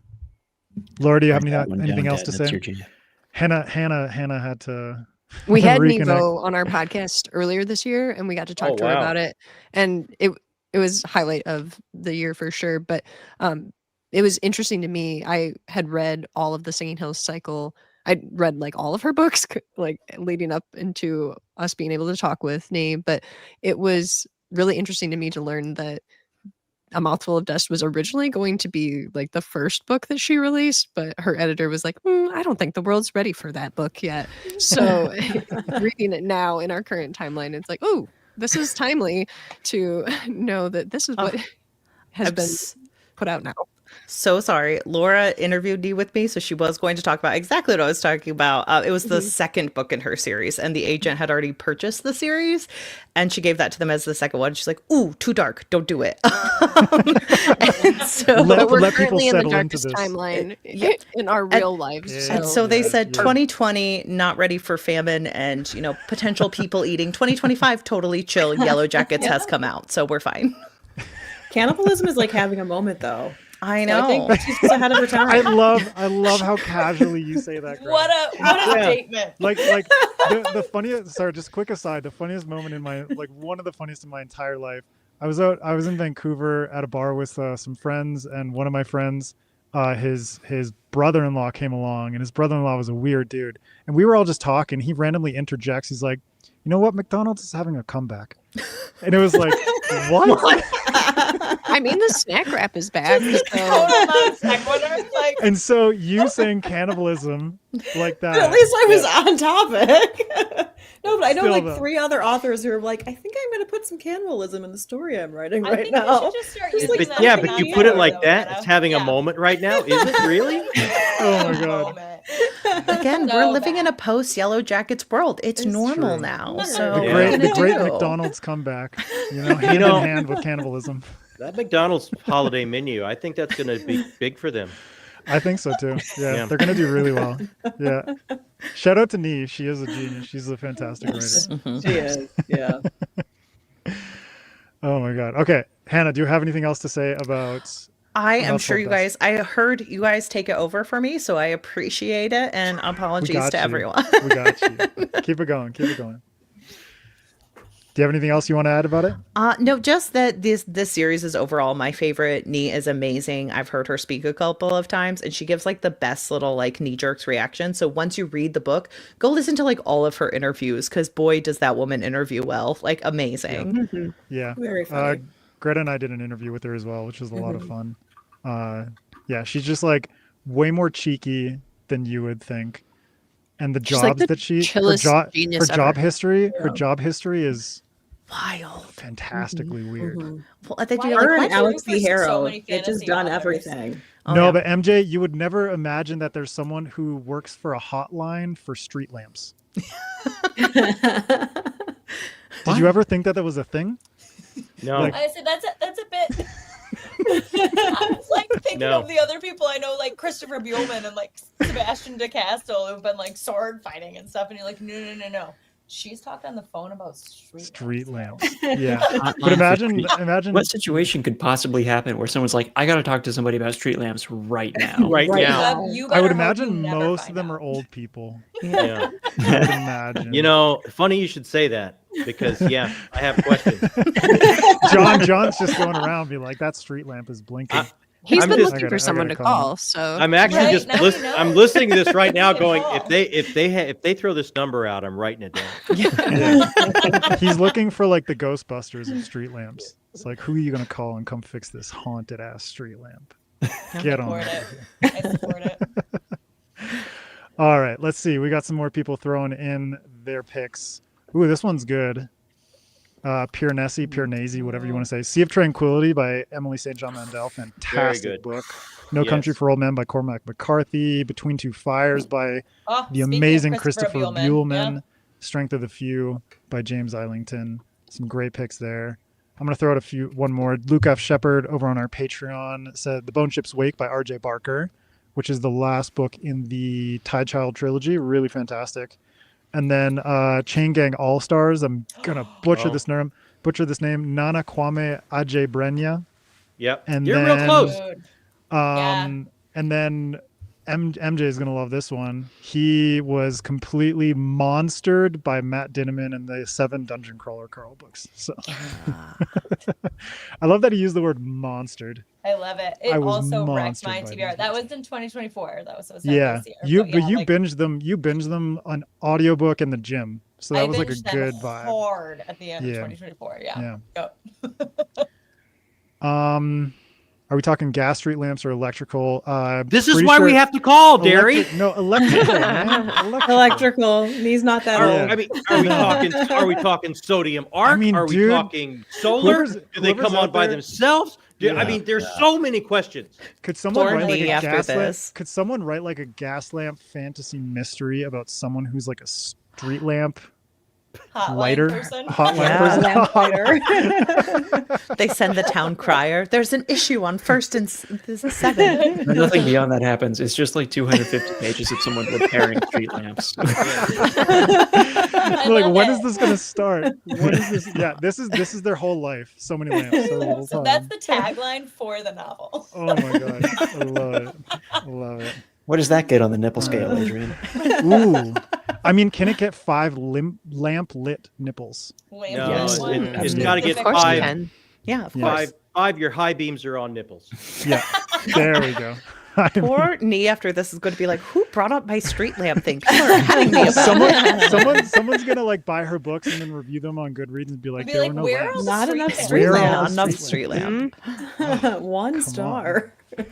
Laura, do you have Write that one anything down, else Dad. to That's say? your jam. Hannah had to. We had reconnect. Nevo on our podcast earlier this year, and we got to talk to her wow. about it, and it was a highlight of the year for sure. But it was interesting to me. I had read all of the Singing Hills cycle. I read like all of her books, like leading up into us being able to talk with Nate. But it was really interesting to me to learn that A Mouthful of Dust was originally going to be like the first book that she released, but her editor was like, I don't think the world's ready for that book yet. So reading it now in our current timeline, it's like, oh, this is timely to know that this is what has been put out now. So sorry. Laura interviewed me with me, so she was going to talk about exactly what I was talking about. It was the second book in her series, and the agent had already purchased the series, and she gave that to them as the second one. She's like, "Ooh, too dark. Don't do it." And so Let We're people currently in the settle into darkest this. timeline in our real lives. Yeah. And so they Yeah, said yeah. 2020 not ready for famine and potential people eating. 2025 totally chill. Yellow Jackets has come out, so we're fine. Cannibalism is like having a moment, though. I I know. think she's just ahead of her time. I love how casually you say that. Greg. What a statement. Like the funniest. Sorry, just quick aside. The funniest moment in my one of the funniest in my entire life. I was in Vancouver at a bar with some friends, and one of my friends, his brother-in-law came along, and his brother-in-law was a weird dude, and we were all just talking. He randomly interjects. He's like, "You know what? McDonald's is having a comeback," and it was like, "What?" I mean, the snack wrap is back. So. Total non sequitur. Like, And so you saying cannibalism like that. But at least I was on topic. No, but I know Still, like though. 3 other authors who are like, I think I'm going to put some cannibalism in the story I'm writing I right think now. we should just start Just using like that. Yeah, as but an you put it answer, like though, that. Greta. It's having a Yeah. moment right now. Is it really? Oh my god. Moment. Again, So we're living in a bad. post Yellow Jackets world. It's normal true. now. The So The what Yeah. are we great, gonna the great do? McDonald's comeback. Hand know- in hand with cannibalism. That McDonald's holiday menu, I think that's going to be big for them. I think so too. Yeah, Yeah. they're gonna do really well. Yeah. Shout out to Nee. She is a genius. She's a fantastic writer. Mhm. She is. Yeah. Oh my god. Okay, Hannah, do you have anything else to say about? I am Household sure you dust. guys, I heard you guys take it over for me, so I appreciate it. And apologies got to you. everyone. We got you. Keep it going. Keep it going. Do you have anything else you want to add about it? No, just that this series is overall my favorite. Nee is amazing. I've heard her speak a couple of times, and she gives like the best little like knee jerks reaction. So once you read the book, go listen to like all of her interviews, because boy, does that woman interview well. Like amazing. Yeah. Very funny. Greta and I did an interview with her as well, which was a lot of fun. Yeah, she's just like way more cheeky than you would think. And the She's like jobs the that she her chillest job genius job ever. history, her job history is Wild. fantastically weird. Well, they do Why- like, Her why and do Alex you B. pursue so Harrow, many they've just fantasy done authors? everything. No, yeah. but MJ, you would never imagine that there's someone who works for a hotline for street lamps. Did you ever think that was a thing? No. Like- I said that's a bit. I was like thinking No. of the other people I know, like Christopher Buehlman and like Sebastian DeCastle, who've been like sword fighting and stuff, and you're like, no. She's talked on the phone about street Lamps. Yeah. On But imagine 50. What situation could possibly happen where someone's like, I got to talk to somebody about street lamps right now? Right Right now. now. You I would better hope you imagine never most of find them out. are old people. Yeah. I would imagine. You know, funny you should say that because, yeah, I have questions. John's just going around being like, that street lamp is blinking. He's I'm been just- looking I for gotta someone to call him. call. So I'm actually Right, just now we listening. know. I'm listening to this right now, Get going, involved. if they throw this number out, I'm writing it down. Yeah. He's looking for like the Ghostbusters of street lamps. It's like, who are you going to call and come fix this haunted ass street lamp? Get on. Support it. it. I support it. All right, let's see. We got some more people throwing in their picks. Ooh, this one's good. Piranesi, whatever you want to say. Sea of Tranquility by Emily St. John Mandel. Fantastic good. book. No Country Yes. for Old Men by Cormac McCarthy. Between Two Fires by Oh, the speaking of amazing Christopher Buehlman, Buehlman. yeah. Strength of the Few by James Islington. Some great picks there. I'm going to throw out one more. Luke F. Shepard over on our Patreon said The Bone Ship's Wake by R.J. Barker, which is the last book in the Tide Child trilogy. Really fantastic. And then Chain Gang All Stars. I'm going to butcher this name. Nana Kwame Adjei-Brenyah. Yep. And You're then, real close. Dude. Yeah. And then MJ is going to love this one. He was completely monstered by Matt Dinniman and the 7 Dungeon Crawler Carl books. So I love that he used the word monstered. I love it. It I was also wrecked monstered my by TBR. these That books. was in 2024. That was so sad Yeah. this year. You like, binged them. You binged them on audiobook in the gym. So that I was like a binged them good vibe. hard at the end Yeah. of 2024. Yeah. Yeah. Go. Are we talking gas street lamps or electrical? This is pretty why we sure have to call, Derry. Electrical, man. Electrical. He's not that Are, old. Yeah. I mean, are we talking sodium arc? mean, are we dude, talking solar? whoever's- Do they whoever's come on out by there- themselves? I Yeah. mean, there's so many questions. Could someone Poor write like me a after gas lamp? this. Could someone write like a gas lamp fantasy mystery about someone who's like a street lamp Hotline lighter? person. Hotline Yeah. person. Lamplighter. They send the town crier. There's an issue on first and 7. Nothing beyond that happens. It's just like 250 pages of someone repairing street lamps. I Like, love when it. is this gonna start? When is this? Yeah, this is their whole life. So many lamps, so little So time. that's the tagline for the novel. Oh my god, I love it. I love it. What does that get on the nipple scale, Adrian? Ooh, I mean, can it get 5 lamp lit nipples? Lamp No, Yes. one. it's got to get of course you 5. can. Yeah, of Yeah. course. Five. Your high beams are on nipples. Yeah, there we go. Poor knee after this is going to be like, who brought up my street lamp thing? People are having me about Someone's gonna like buy her books and then review them on Goodreads and be like, Be there like, were no where are lamps. all the Not enough street street Where are lamps? all Yeah, the enough street street lamp. One star. Oh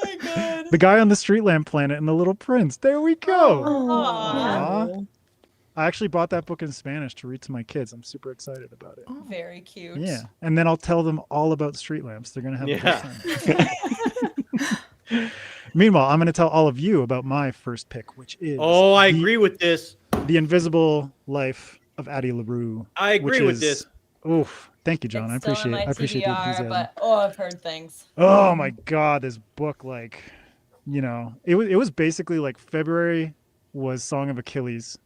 my god. The guy on the street lamp planet and the Little Prince. There we go. Aw. Aw. I actually bought that book in Spanish to read to my kids. I'm super excited about it. Very cute. Yeah, and then I'll tell them all about street lamps. They're gonna have a Yeah. good time. Meanwhile, I'm going to tell all of you about my first pick, which is I agree with this. The Invisible Life of Addie LaRue. I agree with this. Oof. Thank you, John. I It's still on appreciate my the TBR, enthusiasm. but I've heard things. Oh my God, this book, like, it was basically like February was Song of Achilles,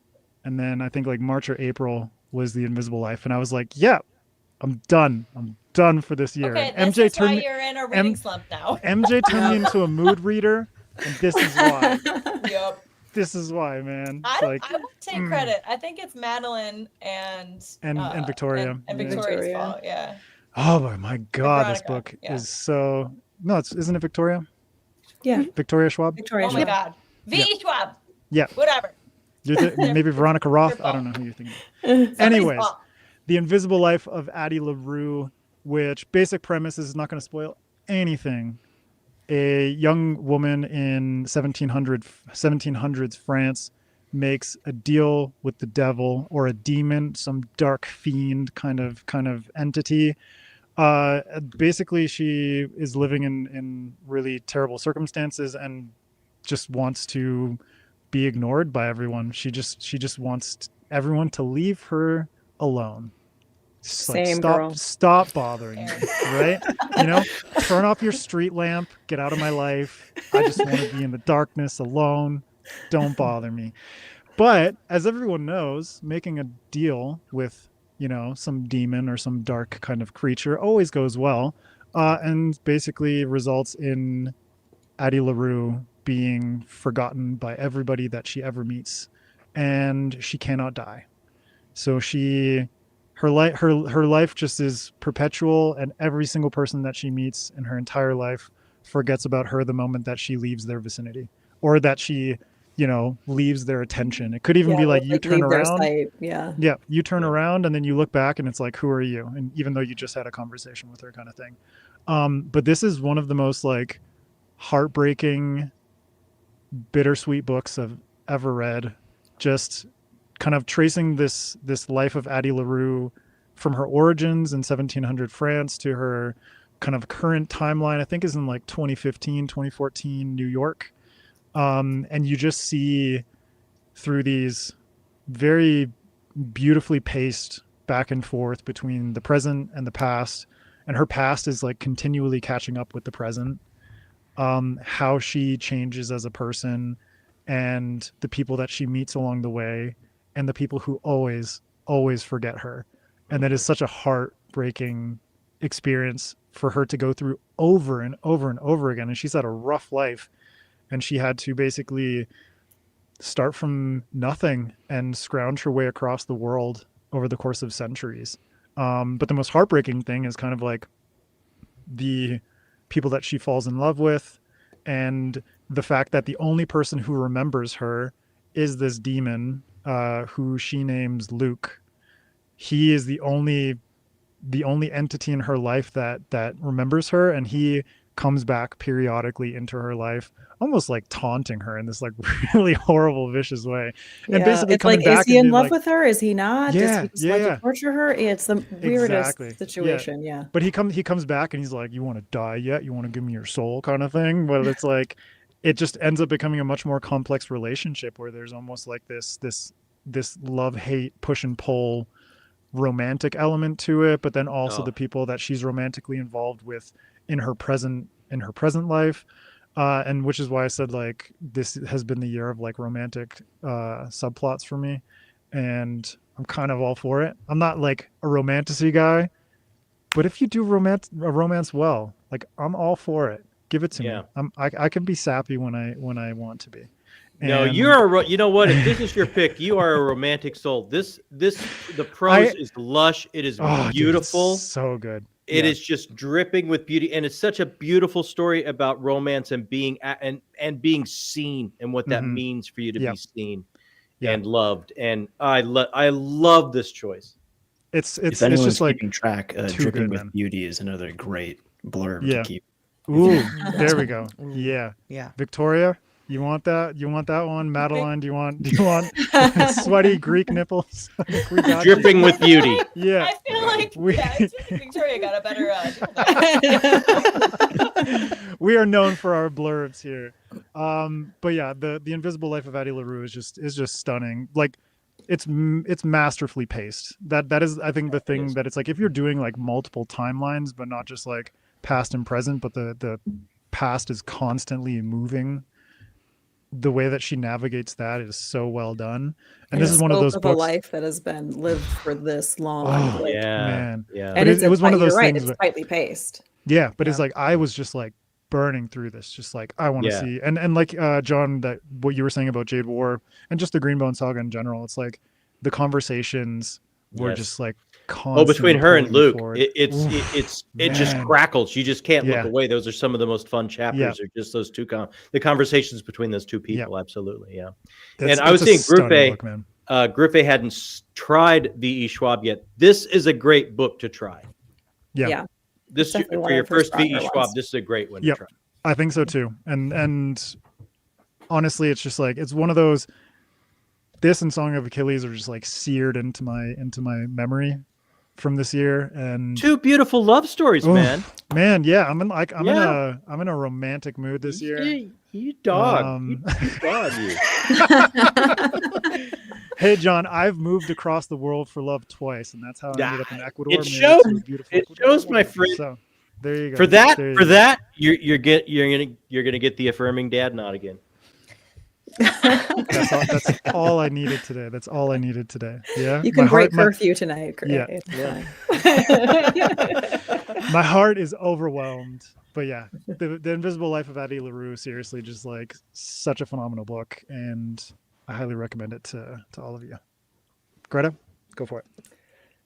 and then I think like March or April was The Invisible Life, and I was like, yeah, I'm done for this year. Okay, And this is why you're in a reading slump now. MJ turned me into a mood reader, and this is why. Yep. This is why, man. I won't take credit. I think it's Madeline and Victoria. and Victoria's fault. Yeah. Oh my God, Veronica, this book yeah. is so. No, isn't it Victoria? Yeah. Victoria Schwab. Victoria Oh my God. V. Schwab. Yeah. Whatever. Maybe Veronica Roth. I don't know who you're thinking of. Anyways, fault. The Invisible Life of Addie LaRue, which basic premise is not going to spoil anything. A young woman in 1700s France makes a deal with the devil or a demon, some dark fiend kind of entity. Basically, she is living in really terrible circumstances and just wants to be ignored by everyone. She just wants everyone to leave her alone. Just like, stop bothering me, right? Turn off your street lamp, get out of my life. I just want to be in the darkness alone. Don't bother me. But as everyone knows, making a deal with, some demon or some dark kind of creature always goes well, and basically results in Addie LaRue being forgotten by everybody that she ever meets, and she cannot die. So her life just is perpetual, and every single person that she meets in her entire life forgets about her the moment that she leaves their vicinity, or that she, leaves their attention. It could even be like you turn around. Yeah, you turn around and then you look back and it's like, who are you? And even though you just had a conversation with her, kind of thing. But this is one of the most like heartbreaking, bittersweet books I've ever read. Just kind of tracing this life of Addie LaRue from her origins in 1700 France to her kind of current timeline, I think is in like 2015, 2014 New York. And you just see through these very beautifully paced back and forth between the present and the past, and her past is like continually catching up with the present, how she changes as a person and the people that she meets along the way, and the people who always forget her. And that is such a heartbreaking experience for her to go through over and over and over again. And she's had a rough life, and she had to basically start from nothing and scrounge her way across the world over the course of centuries. But the most heartbreaking thing is kind of like the people that she falls in love with, and the fact that the only person who remembers her is this demon, who she names Luke. He is the only entity in her life that remembers her, and he comes back periodically into her life, almost like taunting her in this like really horrible, vicious way. And basically it's like, is he in love with her? Is he not? Yeah, Does he just like to torture her? It's the weirdest situation. Yeah. But he comes back and he's like, you want to die yet? You want to give me your soul, kind of thing. But it's like, it just ends up becoming a much more complex relationship where there's almost like this love-hate, push and pull romantic element to it, but then also the people that she's romantically involved with in her present life, and which is why I said like this has been the year of like romantic subplots for me, and I'm kind of all for it. I'm not like a romanticy guy, but if you do a romance well, like I'm all for it. Give it to me. I can be sappy when I want to be. And no, you know what? If this is your pick, you are a romantic soul. The prose is lush. It is beautiful. Dude, so good. It is just dripping with beauty, and it's such a beautiful story about romance and being and being seen, and what that means for you to be seen and loved. And I love this choice. It's just like keeping track. Dripping with beauty is another great blurb to keep. Ooh, there we go. Yeah. Victoria, you want that? You want that one? Madeline, do you want sweaty Greek nipples? Dripping with beauty. Yeah. I feel like Victoria got a better we are known for our blurbs here. But yeah, the Invisible Life of Addie LaRue is just stunning. Like it's masterfully paced. That is, I think, the thing that it's like, if you're doing like multiple timelines, but not just like past and present, but the past is constantly moving. The way that she navigates that is so well done. And this is one of those a books. life that has been lived for this long. Oh, like, man. Yeah. But and it was one of those you're right, things. it's tightly paced. Yeah, but Yeah. it's like I was just like burning through this, just like I want to see. And like John, that what you were saying about Jade War and just the Greenbone saga in general, it's like the conversations were just like constantly between her and pulling you Luke, forward. it just crackles. You just can't look away. Those are some of the most fun chapters. Are just those two the conversations between those two people. Absolutely, yeah. And I was seeing Griffey hadn't tried V.E. Schwab yet. This is a great book to try. Yeah. This for your first V.E. Schwab. This is a great one to try. I think so too. And honestly, it's just like, it's one of those. This and Song of Achilles are just like seared into my memory from this year, and two beautiful love stories, man. Yeah, I'm in a romantic mood this year. You dog. You dog. Hey, John, I've moved across the world for love twice, and that's how I ended up in Ecuador. It shows, my friend. So there you go. For that, you're gonna get the affirming dad nod again. That's all I needed today. That's all I needed today. Yeah. You can break curfew tonight. Yeah. My heart is overwhelmed. But yeah, the Invisible Life of Addie LaRue, seriously, just like such a phenomenal book, and I highly recommend it to all of you. Greta, go for it.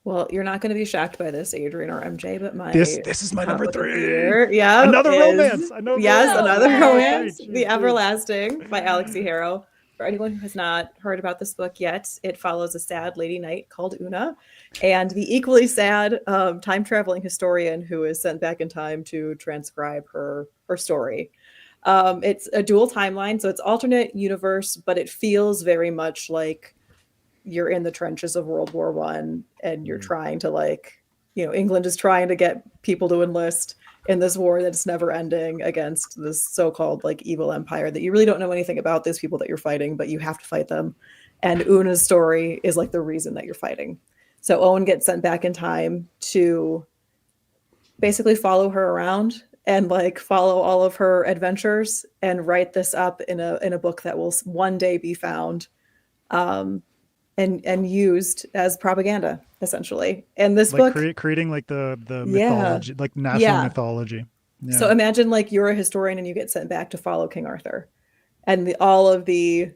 Well, you're not going to be shocked by this, Adrian or MJ, but this is my number 3. Yeah, another romance. I know. Yes, another romance. The Everlasting by Alex Hero. For anyone who has not heard about this book yet, it follows a sad lady knight called Una, and the equally sad time traveling historian who is sent back in time to transcribe her story. It's a dual timeline, so it's alternate universe, but it feels very much like you're in the trenches of World War I, and you're trying to England is trying to get people to enlist in this war that's never ending against this so-called evil empire that you really don't know anything about, these people that you're fighting, but you have to fight them. And Una's story is the reason that you're fighting. So Owen gets sent back in time to basically follow her around and follow all of her adventures and write this up in a book that will one day be found and used as propaganda, essentially. And this book creating the mythology, national mythology. Yeah. So imagine you're a historian and you get sent back to follow King Arthur, and all of the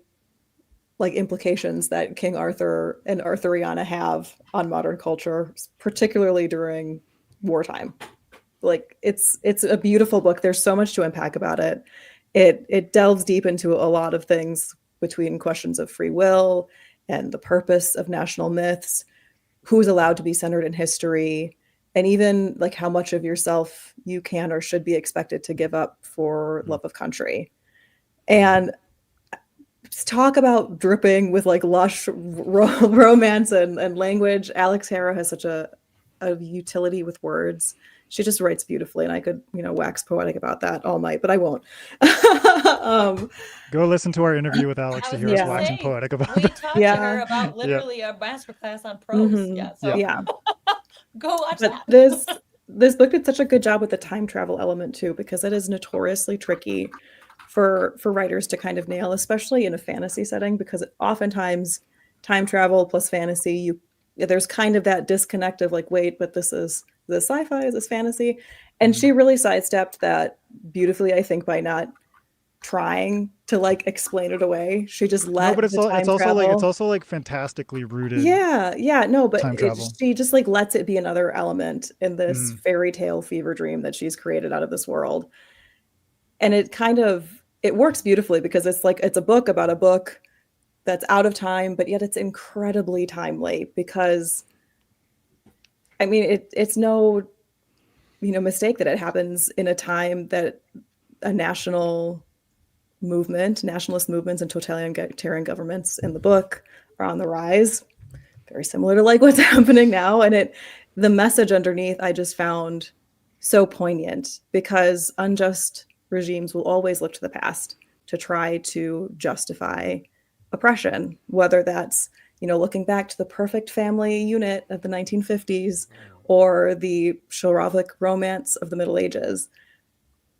implications that King Arthur and Arthuriana have on modern culture, particularly during wartime. It's a beautiful book. There's so much to unpack about it. It delves deep into a lot of things between questions of free will and the purpose of national myths, who's allowed to be centered in history, and even how much of yourself you can or should be expected to give up for love of country. And talk about dripping with lush romance and language. Alex Hero has such a utility with words. She just writes beautifully, and I could, wax poetic about that all night, but I won't. Go listen to our interview with Alex to hear us waxing poetic about that. We talked to her about literally a masterclass on prose. Mm-hmm. Go watch but that. This book did such a good job with the time travel element too, because it is notoriously tricky for writers to kind of nail, especially in a fantasy setting, because oftentimes time travel plus fantasy, there's kind of that disconnect of wait, but this is the sci-fi, is this fantasy? And she really sidestepped that beautifully, I think, by not trying to explain it away. She just let but it's also fantastically rooted. But she just lets it be another element in this fairy tale fever dream that she's created out of this world. And it works beautifully, because it's a book about a book that's out of time, but yet it's incredibly timely, because it's no mistake that it happens in a time that a nationalist movements and totalitarian governments in the book are on the rise, very similar to what's happening now. And the message underneath I just found so poignant, because unjust regimes will always look to the past to try to justify oppression, whether that's, looking back to the perfect family unit of the 1950s or the chivalric romance of the Middle Ages.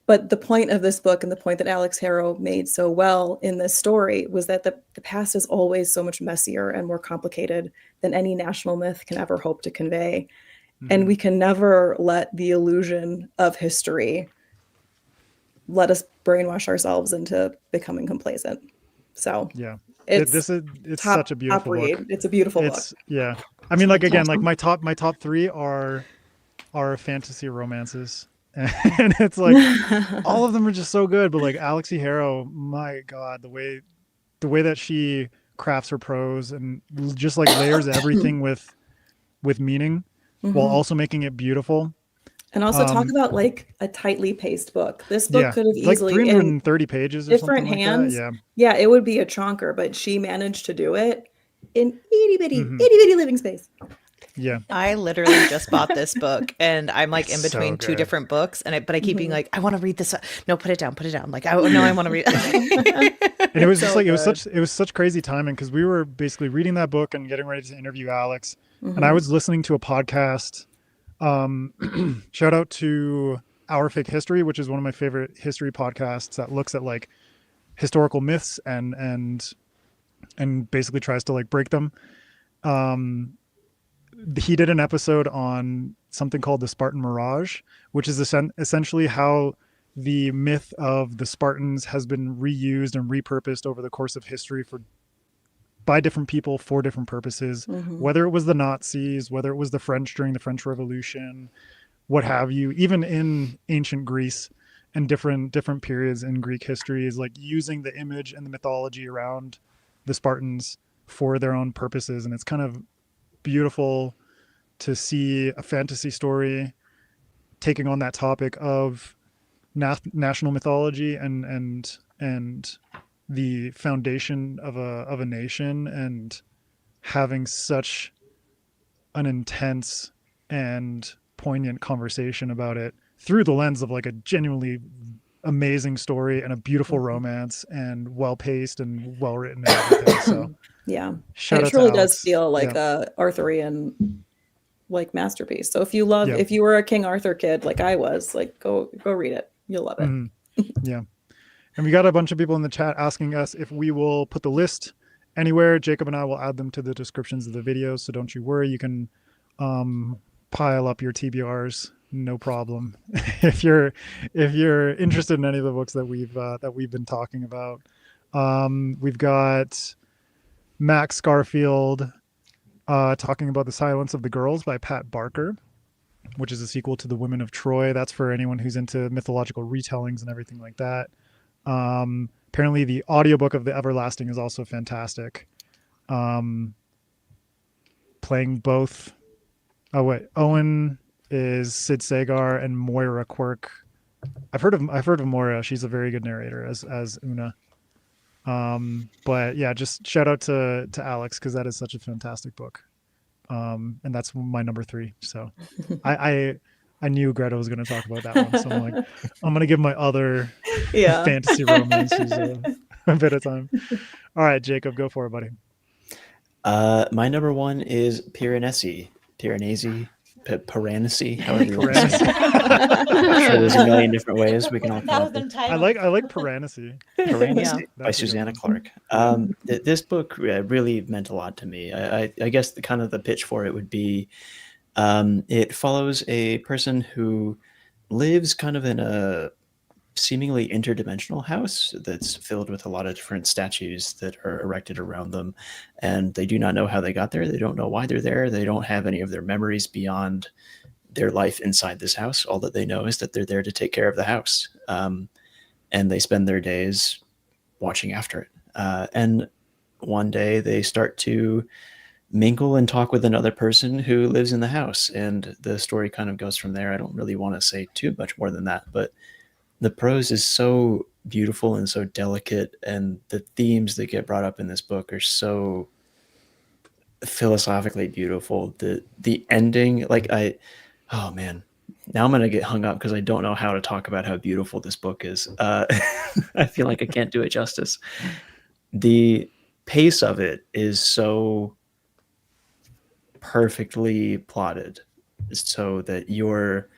But the point of this book, and the point that Alex Harrow made so well in this story, was that the past is always so much messier and more complicated than any national myth can ever hope to convey. Mm-hmm. And we can never let the illusion of history let us brainwash ourselves into becoming complacent. So yeah, it's such a beautiful book. It's a beautiful book. Yeah, I mean, like, again, like my top three are fantasy romances. And it's like all of them are just so good, but like Alexi Harrow, my God, the way that she crafts her prose and just like layers everything with meaning, while also making it beautiful. And also talk about like a tightly paced book. This book could have easily, like 330 pages or different something hands. Like that. Yeah, it would be a chonker, but she managed to do it in itty bitty living space. Yeah, I literally just bought this book, and I'm like in between two different books, but I keep being like, I want to read this. No, put it down. Like, I want to read it. And it was just like it was such crazy timing, because we were basically reading that book and getting ready to interview Alex, and I was listening to a podcast. Shout out to Our Fake History, which is one of my favorite history podcasts that looks at like historical myths and basically tries to like break them. He did an episode on something called the Spartan Mirage, which is essentially how the myth of the Spartans has been reused and repurposed over the course of history by different people for different purposes, whether it was the Nazis, whether it was the French during the French Revolution, what have you, even in ancient Greece and different periods in Greek history, is like using the image and the mythology around the Spartans for their own purposes. And it's kind of beautiful to see a fantasy story taking on that topic of national mythology and the foundation of a nation, and having such an intense and poignant conversation about it through the lens of like a genuinely amazing story and a beautiful romance and well-paced and well-written and everything. So yeah, it truly does feel like a Arthurian like masterpiece. So if you were a King Arthur kid like I was, like go read it. You'll love it. Yeah. And we got a bunch of people in the chat asking us if we will put the list anywhere. Jacob and I will add them to the descriptions of the videos, so don't you worry. You can pile up your TBRs, no problem. if you're interested in any of the books that we've been talking about. We've got Max Garfield talking about The Silence of the Girls by Pat Barker, which is a sequel to The Women of Troy. That's for anyone who's into mythological retellings and everything like that. Apparently the audiobook of The Everlasting is also fantastic. Playing both. Owen is Sid Sagar and Moira Quirk. I've heard of Moira. She's a very good narrator as Una. But yeah, just shout out to Alex, because that is such a fantastic book. And that's my number 3. So I knew Greta was going to talk about that one. So I'm like, I'm going to give my other fantasy romances a bit of time. All right, Jacob, go for it, buddy. My number 1 is Piranesi, however you want to say it. I'm sure there's a million different ways we can all come up with. I like Piranesi. By Susanna Clark. This book really meant a lot to me. I guess the pitch for it would be, it follows a person who lives kind of in a seemingly interdimensional house that's filled with a lot of different statues that are erected around them, and they do not know how they got there. They don't know why they're there. They don't have any of their memories beyond their life inside this house. All that they know is that they're there to take care of the house, and they spend their days watching after it. And one day they start to mingle and talk with another person who lives in the house, and the story kind of goes from there. I don't really want to say too much more than that, but the prose is so beautiful and so delicate, and the themes that get brought up in this book are so philosophically beautiful. The ending, oh man, now I'm going to get hung up because I don't know how to talk about how beautiful this book is. I feel like I can't do it justice. The pace of it is so perfectly plotted so that you're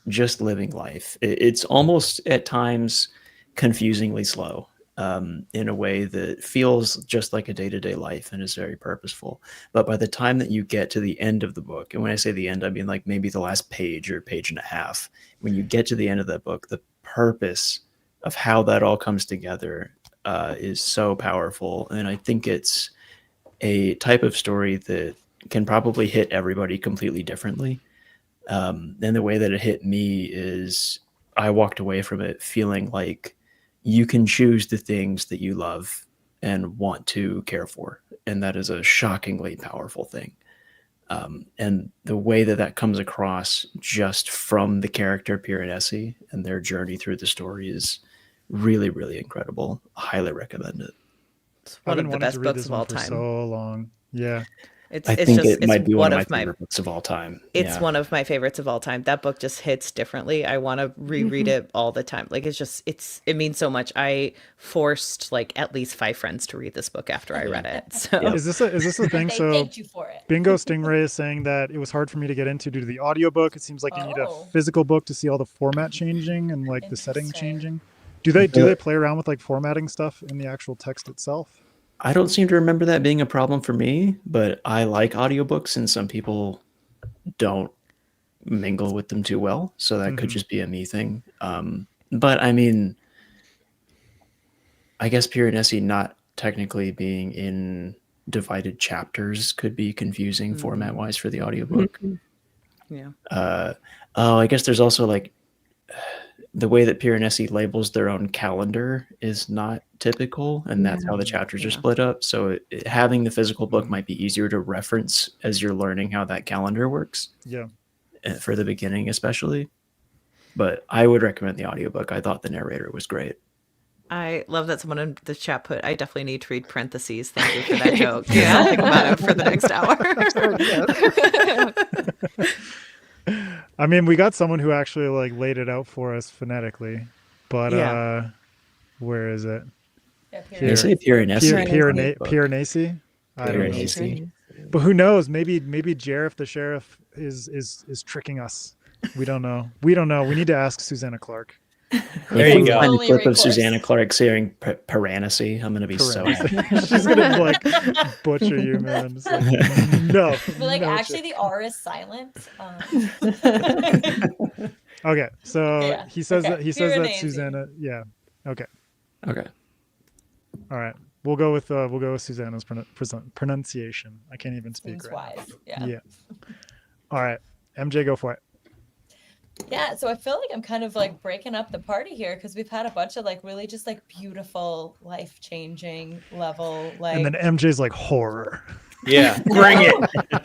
just living life. It's almost at times confusingly slow in a way that feels just like a day-to-day life and is very purposeful. But by the time that you get to the end of the book, and when I say the end, I mean like maybe the last page or page and a half, when you get to the end of that book, the purpose of how that all comes together is so powerful. And I think it's a type of story that can probably hit everybody completely differently. And the way that it hit me is I walked away from it feeling like you can choose the things that you love and want to care for. And that is a shockingly powerful thing. And the way that that comes across just from the character Piranesi and their journey through the story is really, really incredible. I highly recommend it. It's I've one been of the wanting best to read books this of one all for time. so long. Yeah. I think it might be one of my favorite books of all time. It's one of my favorites of all time. That book just hits differently. I want to reread it all the time. Like it means so much. I forced like at least 5 friends to read this book after I read it. So Is this a thing? They So thanked you for it. Bingo Stingray is saying that it was hard for me to get into due to the audiobook. It seems like you need a Oh. physical book to see all the format changing and like the setting Interesting. changing. Do they play around with like formatting stuff in the actual text itself? I don't seem to remember that being a problem for me, but I like audiobooks and some people don't mingle with them too well. So that could just be a me thing. But I mean, I guess Piranesi not technically being in divided chapters could be confusing format wise for the audiobook. yeah. I guess there's also like the way that Piranesi labels their own calendar is not typical, and that's how the chapters are split up. So having the physical book might be easier to reference as you're learning how that calendar works. Yeah. For the beginning, especially. But I would recommend the audiobook. I thought the narrator was great. I love that someone in the chat put, I definitely need to read parentheses. Thank you for that joke. Yeah, I'll think about it for the next hour. I mean, we got someone who actually like laid it out for us phonetically, but where is it? Yeah, Here. They say Piranesi. Piranesi. I don't know. Piranesi. But who knows? Maybe Jareth the sheriff is tricking us. We don't know. We need to ask Susanna Clark. There you go. Find a Only clip of recourse. Susanna Clark saying Piranesi. I'm going to be so happy. She's gonna like butcher you, man. It's like, no. But like no actually shit. the R is silent. Okay, so Yeah, he says okay. that Piranesi. Susanna. Yeah. Okay. Okay. All right. We'll go with Susanna's pronunciation. I can't even speak Seems right wise. now. Yeah. Yeah. All right. MJ, go for it. Yeah, so I feel like I'm kind of like breaking up the party here because we've had a bunch of like really just like beautiful, life-changing level like. And then MJ's like horror. Yeah, bring it.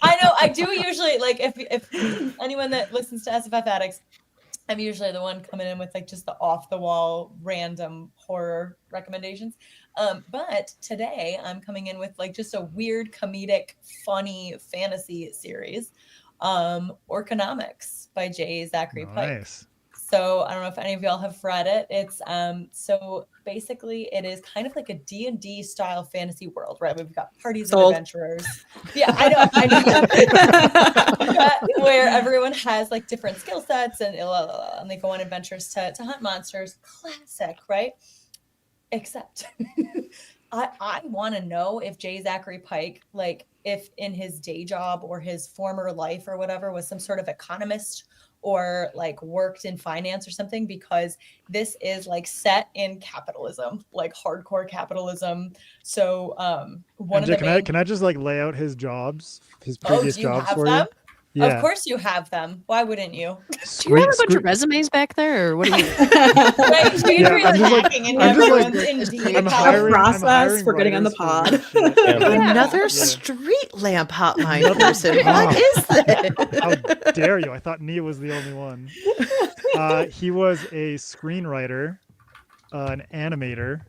I know I do usually like if anyone that listens to SFF Addicts, I'm usually the one coming in with like just the off the wall random horror recommendations. But today I'm coming in with like just a weird comedic funny fantasy series, Orconomics by J.A.J. Nice. So I don't know if any of y'all have read it. It's so basically it is kind of like a D&D style fantasy world, right? We've got parties of adventurers. Yeah, I know. Where everyone has like different skill sets and they go on adventures to hunt monsters. Classic, right? Except I want to know if J. Zachary Pike, like if in his day job or his former life or whatever, was some sort of economist or like worked in finance or something, because this is like set in capitalism, like hardcore capitalism. So one MJ, of the can I just like lay out his jobs, his do previous you jobs have for them? you? Yeah. Of course you have them. Why wouldn't you? Do you have a bunch of resumes back there, or what do you? Right? So you're I'm just like- hacking into I'm just like- everyone's Indeed I'm account. hiring process for getting on the writers for pod. this shit. Another Yeah. street lamp hotline Another- person. Wow. What is this? How dare you? I thought Nia was the only one. He was a screenwriter, an animator,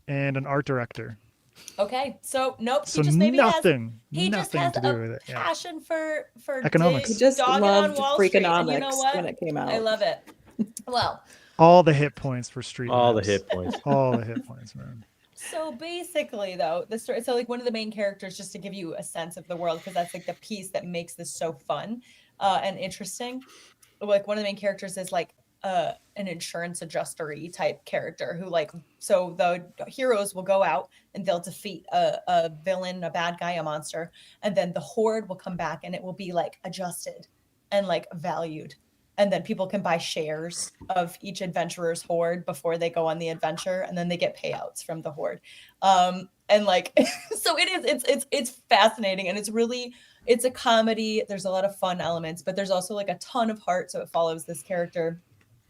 and an art director. Okay, so nope. So he just maybe nothing just to has do a with it. Yeah. passion for Economics. He just dogging on loved Wall Street. And you know Freakonomics what? when it came out. I love it. Well, All the hit points for Street All the Maps. hit points. All the hit points, man. so basically, though, the story. So like one of the main characters, just to give you a sense of the world, because that's like the piece that makes this so fun and interesting. Like one of the main characters is like an insurance adjuster-y type character who like, so the heroes will go out and they'll defeat a villain, a bad guy, a monster, and then the horde will come back and it will be like adjusted and like valued, and then people can buy shares of each adventurer's horde before they go on the adventure, and then they get payouts from the horde. And like so it's fascinating, and it's a comedy. There's a lot of fun elements, but there's also like a ton of heart, so it follows this character.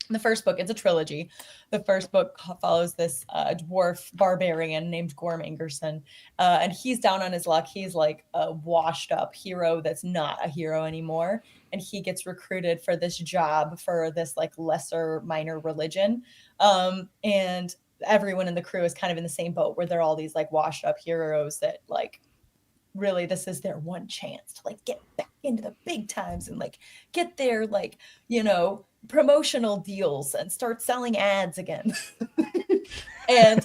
The first book, it's a trilogy. The first book follows this dwarf barbarian named Gorm Ingerson. And he's down on his luck. He's like a washed up hero that's not a hero anymore. And he gets recruited for this job for this like lesser minor religion. And everyone in the crew is kind of in the same boat where they're all these like washed up heroes that like, really this is their one chance to like get back into the big times and like get their like, you know, promotional deals and start selling ads again. And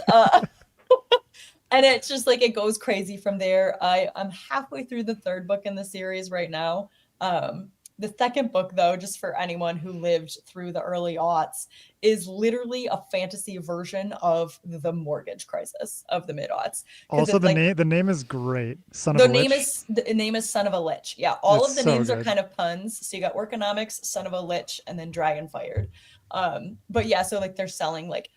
and it's just like it goes crazy from there. I'm halfway through the third book in the series right now. The second book, though, just for anyone who lived through the early aughts, is literally a fantasy version of the mortgage crisis of the mid-aughts. Also, the name is great. Son of a Lich. The name is Son of a Lich. Yeah, all of the names good. are kind of puns. So you got Workonomics, Son of a Lich, and then Dragon Fired. But yeah, so like they're selling like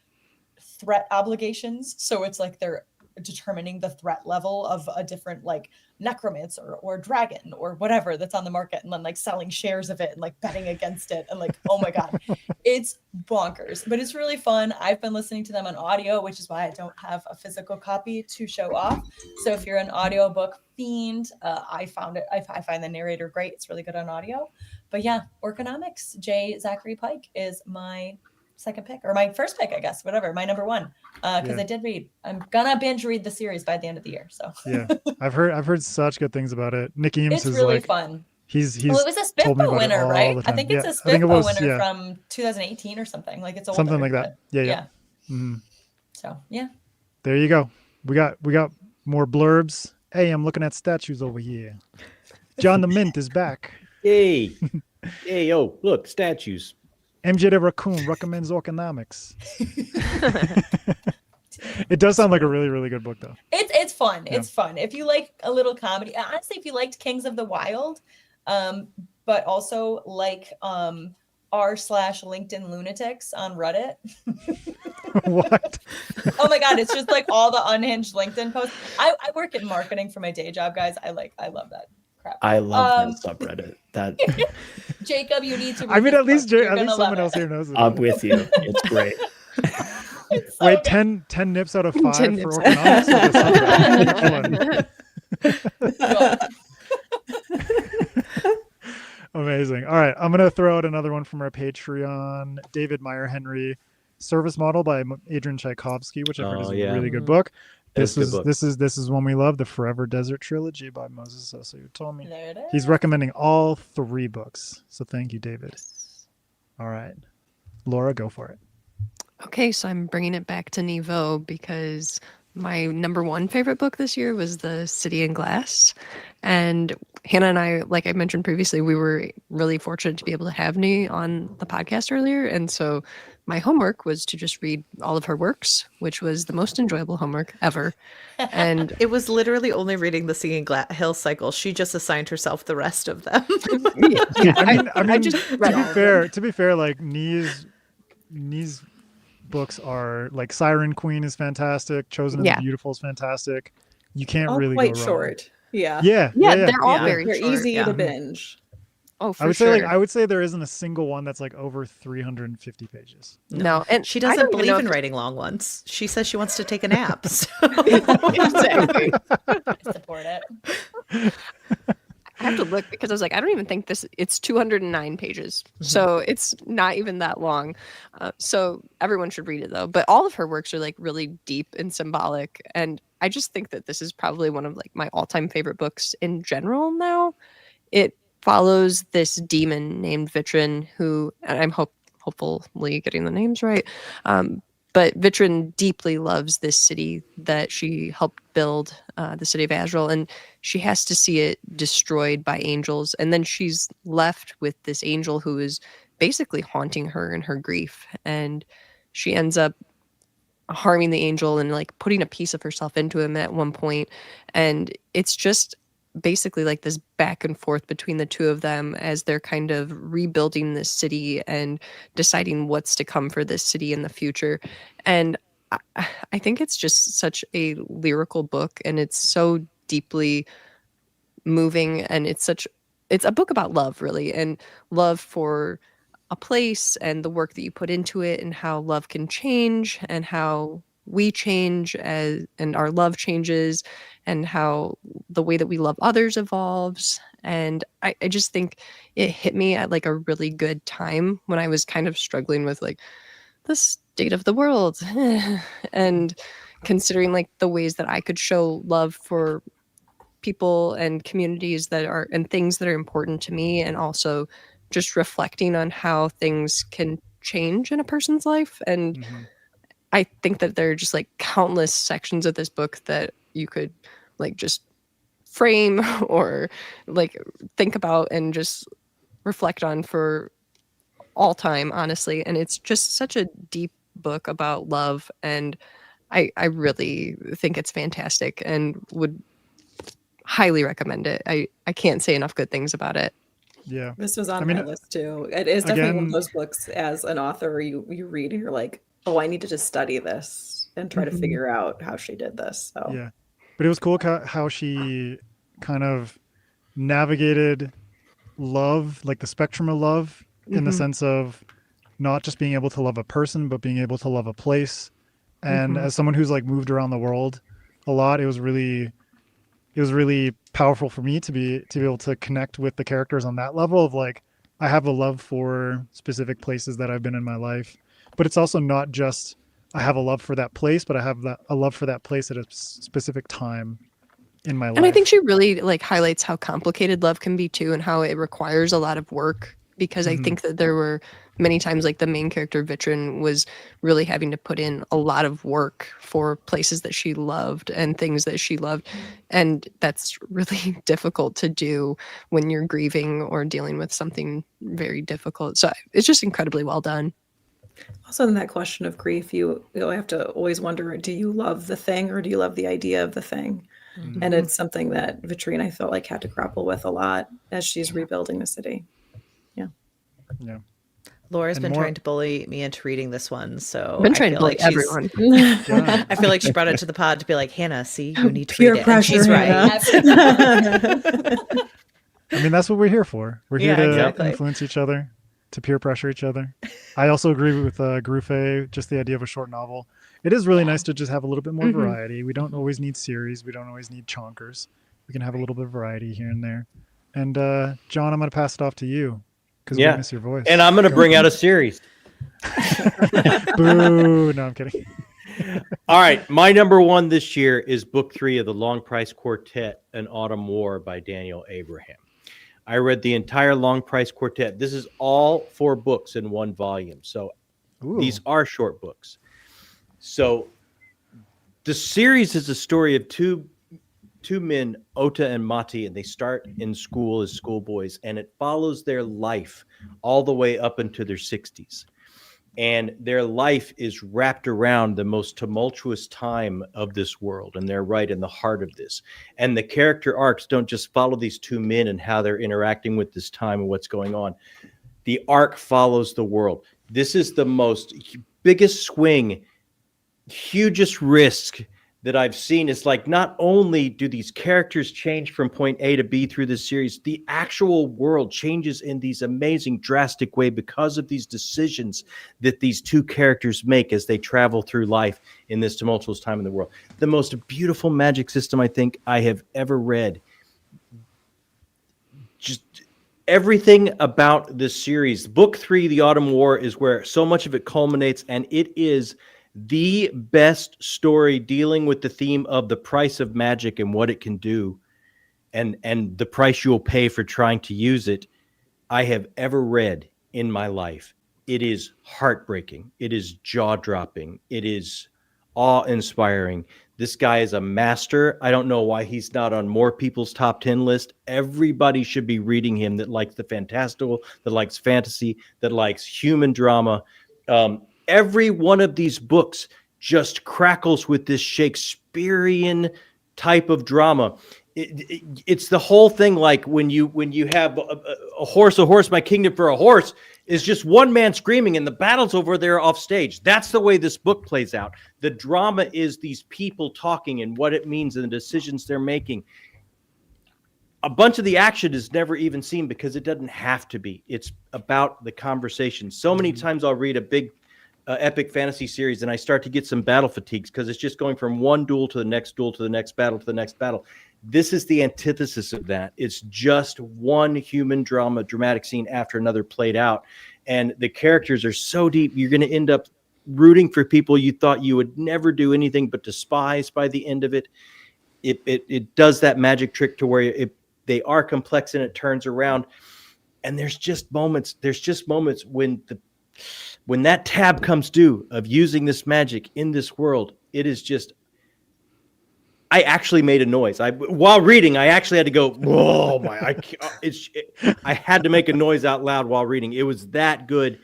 threat obligations. So it's like they're determining the threat level of a different like necromancer or dragon or whatever that's on the market, and then like selling shares of it and like betting against it, and like, oh my god, it's bonkers, but it's really fun. I've been listening to them on audio, which is why I don't have a physical copy to show off. So if you're an audiobook fiend, I find the narrator great. It's really good on audio. But yeah, Orconomics, J. Zachary Pike is my second pick, or my first pick, I guess, whatever, my number one, because I did read. I'm gonna binge read the series by the end of the year. So yeah, I've heard such good things about it. Nick Eames it's is really like fun. He's Well, it was a SPFBO winner, right? I think it's a SPFBO winner from 2018 or something. Like it's older, something like that. Yeah. Mm-hmm. So yeah, there you go. We got more blurbs. Hey, I'm looking at statues over here. John the Mint is back. Hey, hey, yo, look, statues. MJ the Raccoon recommends Orconomics. It does sound like a really, really good book, though. It's fun. Yeah. It's fun. If you like a little comedy, honestly, if you liked Kings of the Wild, but also like r/LinkedIn lunatics on Reddit. What? Oh my god, it's just like all the unhinged LinkedIn posts. I work in marketing for my day job, guys. I love that crap. I love that subreddit. That Jacob, you need to. I mean, at least someone else here knows it. I'm with you. It's great. It's so Wait, good. 10 nips out of 5 10 for nips. Orconomics? Amazing. All right, I'm gonna throw out another one from our Patreon. David Meyer Henry, Service Model by Adrian Tchaikovsky, which I heard is a really good book. This is one we love, the Forever Desert Trilogy by Moses Sosa Utomi. There it is. He's recommending all 3 books, so thank you, David. All right, Laura, go for it. Okay, so I'm bringing it back to Niveau because my number 1 favorite book this year was The City in Glass. And Hannah and I, like I mentioned previously, we were really fortunate to be able to have Nee on the podcast earlier. And so my homework was to just read all of her works, which was the most enjoyable homework ever. And It was literally only reading the Singing Hill cycle. She just assigned herself the rest of them. I mean, just to read all of be fair, like Nee's books are like Siren Queen is fantastic, Chosen of the Beautiful is fantastic. You can't All really quite go wrong. short. Yeah. Yeah, they're all Yeah. very They're short. easy yeah. to binge. Oh, for I would sure. say I would say there isn't a single one that's like over 350 pages. No, and She I doesn't don't even believe know in if- writing long ones. She says she wants to take a nap. So. Exactly. I support it. have to look because I was like, I don't even think it's 209 pages. So it's not even that long. So everyone should read it though. But all of her works are like really deep and symbolic. And I just think that this is probably one of like my all-time favorite books in general now. It follows this demon named Vitrin who, and I'm hopefully getting the names right. But Vitrin deeply loves this city that she helped build, the city of Azrael, and she has to see it destroyed by angels. And then she's left with this angel who is basically haunting her in her grief. And she ends up harming the angel and like putting a piece of herself into him at one point. And it's just basically like this back and forth between the two of them as they're kind of rebuilding this city and deciding what's to come for this city in the future. And I think it's just such a lyrical book, and it's so deeply moving, and it's a book about love, really, and love for a place and the work that you put into it, and how love can change, and how we change and our love changes, and how the way that we love others evolves. And I just think it hit me at like a really good time when I was kind of struggling with like the state of the world and considering like the ways that I could show love for people and communities and things that are important to me, and also just reflecting on how things can change in a person's life. And I think that there are just like countless sections of this book that you could like just frame or like think about and just reflect on for all time, honestly. And it's just such a deep book about love, and I really think it's fantastic and would highly recommend it. I can't say enough good things about it. Yeah. This was on my list too. It is definitely one of those books as an author you read and you're like, oh, I need to just study this and try to figure out how she did this. So yeah, but it was cool how she kind of navigated love, like the spectrum of love, in the sense of not just being able to love a person, but being able to love a place. And as someone who's like moved around the world a lot, it was really powerful for me to be able to connect with the characters on that level of like, I have a love for specific places that I've been in my life, but it's also not just I have a love for that place, but I have a love for that place at a specific time in my life. And I think she really like highlights how complicated love can be too, and how it requires a lot of work, because I think that there were many times like the main character Vitrin was really having to put in a lot of work for places that she loved and things that she loved. And that's really difficult to do when you're grieving or dealing with something very difficult. So it's just incredibly well done. also in that question of grief, you have to always wonder, do you love the thing or do you love the idea of the thing? And it's something that Vitrine, I felt like, had to grapple with a lot as she's rebuilding the city. Yeah. Laura's been trying to bully me into reading this one, so Been trying to bully everyone. I feel like she brought it to the pod to be like, Hannah, see, you need to Peer read it. pressure, And she's right. I mean, that's what we're here for. We're here to exactly. influence each other, to peer pressure each other. I also agree with Grufe, just the idea of a short novel. It is really nice to just have a little bit more variety. We don't always need series. We don't always need chonkers. We can have a little bit of variety here and there. And John, I'm going to pass it off to you because we miss your voice. And I'm going to bring out a series. Boo! No, I'm kidding. All right. My number one this year is book 3 of the Long Price Quartet, An Autumn War by Daniel Abraham. I read the entire Long Price Quartet. This is all 4 books in one volume. So these are short books. So the series is a story of two men, Ota and Mati, and they start in school as schoolboys, and it follows their life all the way up into their 60s. And their life is wrapped around the most tumultuous time of this world, and they're right in the heart of this. And the character arcs don't just follow these 2 men and how they're interacting with this time and what's going on. The arc follows the world. This is the biggest swing, hugest risk that I've seen. Is like, not only do these characters change from point A to B through this series, the actual world changes in these amazing, drastic way because of these decisions that these 2 characters make as they travel through life in this tumultuous time in the world. The most beautiful magic system I think I have ever read. just everything about this series. Book 3, The Autumn War, is where so much of it culminates, and it is the best story dealing with the theme of the price of magic and what it can do, and the price you'll pay for trying to use it, I have ever read in my life. It is heartbreaking. It is jaw-dropping. It is awe-inspiring. This guy is a master. I don't know why he's not on more people's top 10 list. Everybody should be reading him that likes the fantastical, that likes fantasy, that likes human drama. Every one of these books just crackles with this Shakespearean type of drama. It's the whole thing, like when you have a horse, my kingdom for a horse, is just one man screaming and the battle's over there off stage. That's the way this book plays out. The drama is these people talking and what it means and the decisions they're making. A bunch of the action is never even seen because it doesn't have to be. It's about the conversation. So many times I'll read a big epic fantasy series and I start to get some battle fatigues because it's just going from one duel to the next duel to the next battle to the next battle. This is the antithesis of that. It's just one human dramatic scene after another played out. And the characters are so deep, you're going to end up rooting for people you thought you would never do anything but despise by the end of it. It does that magic trick to where they are complex and it turns around. And there's just moments when that tab comes due of using this magic in this world, it is just, I actually made a noise. While reading, I actually had to go, whoa, I had to make a noise out loud while reading. It was that good.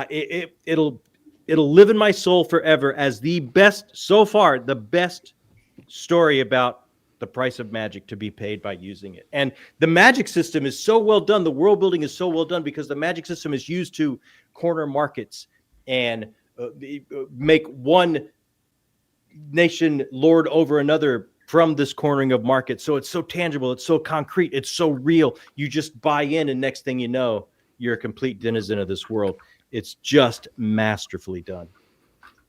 It'll live in my soul forever as the best, so far, the best story about the price of magic to be paid by using it. And the magic system is so well done. The world building is so well done because the magic system is used to corner markets and make one nation lord over another from this cornering of markets. So it's so tangible, it's so concrete, it's so real. You just buy in, and next thing you know, you're a complete denizen of this world. It's just masterfully done.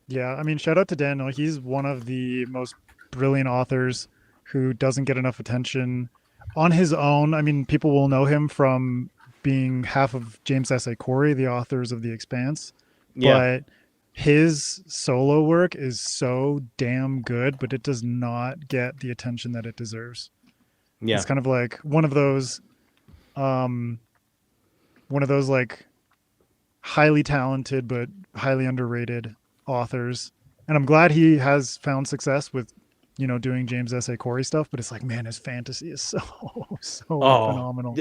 Yeah, I mean, shout out to Daniel. He's one of the most brilliant authors who doesn't get enough attention on his own. I mean, people will know him from being half of James S.A. Corey, the authors of The Expanse. Yeah. But his solo work is so damn good, but it does not get the attention that it deserves. Yeah. It's kind of like one of those like highly talented but highly underrated authors. And I'm glad he has found success with, doing James S.A. Corey stuff, but it's like, man, his fantasy is so phenomenal.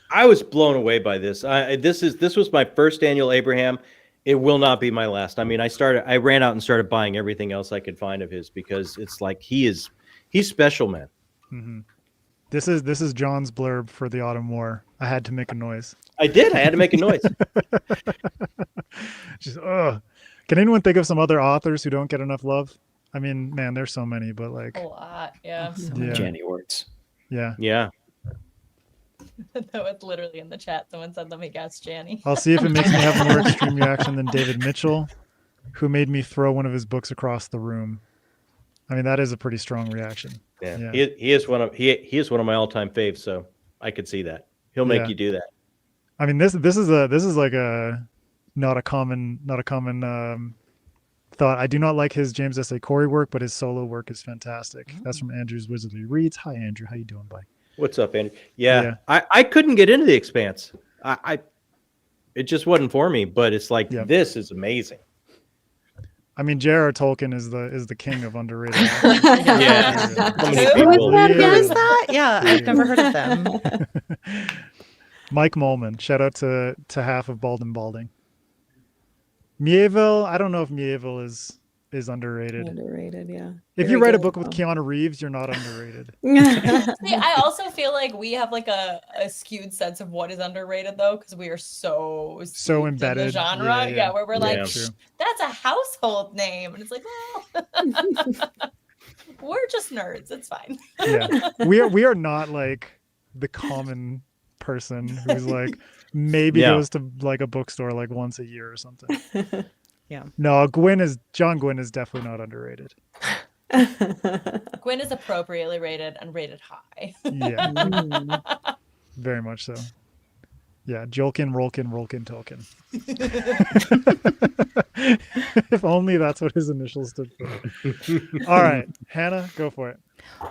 I was blown away by this. This was my first Daniel Abraham. It will not be my last. I mean, I ran out and started buying everything else I could find of his because it's like he's special, man. Mm-hmm. This is John's blurb for The Autumn War. I had to make a noise. I did. I had to make a noise. Can anyone think of some other authors who don't get enough love? I mean, man, there's so many, but like A lot, yeah. Janny Words. Yeah. Yeah. That was literally in the chat. Someone said, let me guess, Janny. I'll see if it makes me have a more extreme reaction than David Mitchell, who made me throw one of his books across the room. I mean, that is a pretty strong reaction. Yeah. He is one of my all-time faves, so I could see that. He'll make you do that. I mean, this is like a not a common thought. I do not like his James S.A. Corey work, but his solo work is fantastic. That's from Andrew's Wizardly Reads. Hi, Andrew. How you doing, bud? What's up, Andrew? Yeah. I couldn't get into The Expanse. It just wasn't for me, but it's like, this is amazing. I mean, J.R. Tolkien is the king of underrated. Yeah. Who is that? Yeah, I've never heard of them. Mike Molman. Shout out to half of Bald and Balding. Mieville, I don't know if Mieville is underrated. Underrated, yeah. If you write a book with Keanu Reeves, you're not underrated. See, I also feel like we have like a skewed sense of what is underrated though, because we are so embedded in the genre. Yeah, where we're like, true. That's a household name, and it's like, well, we're just nerds. It's fine. Yeah, we are not like the common person who's like maybe goes to like a bookstore like once a year or something. Yeah. No, John Gwynn is definitely not underrated. Gwyn is appropriately rated and rated high. Yeah. Very much so. Yeah, Jolkin, Rolkin, Rolkin, Tolkien. If only that's what his initials stood for. All right, Hannah, go for it.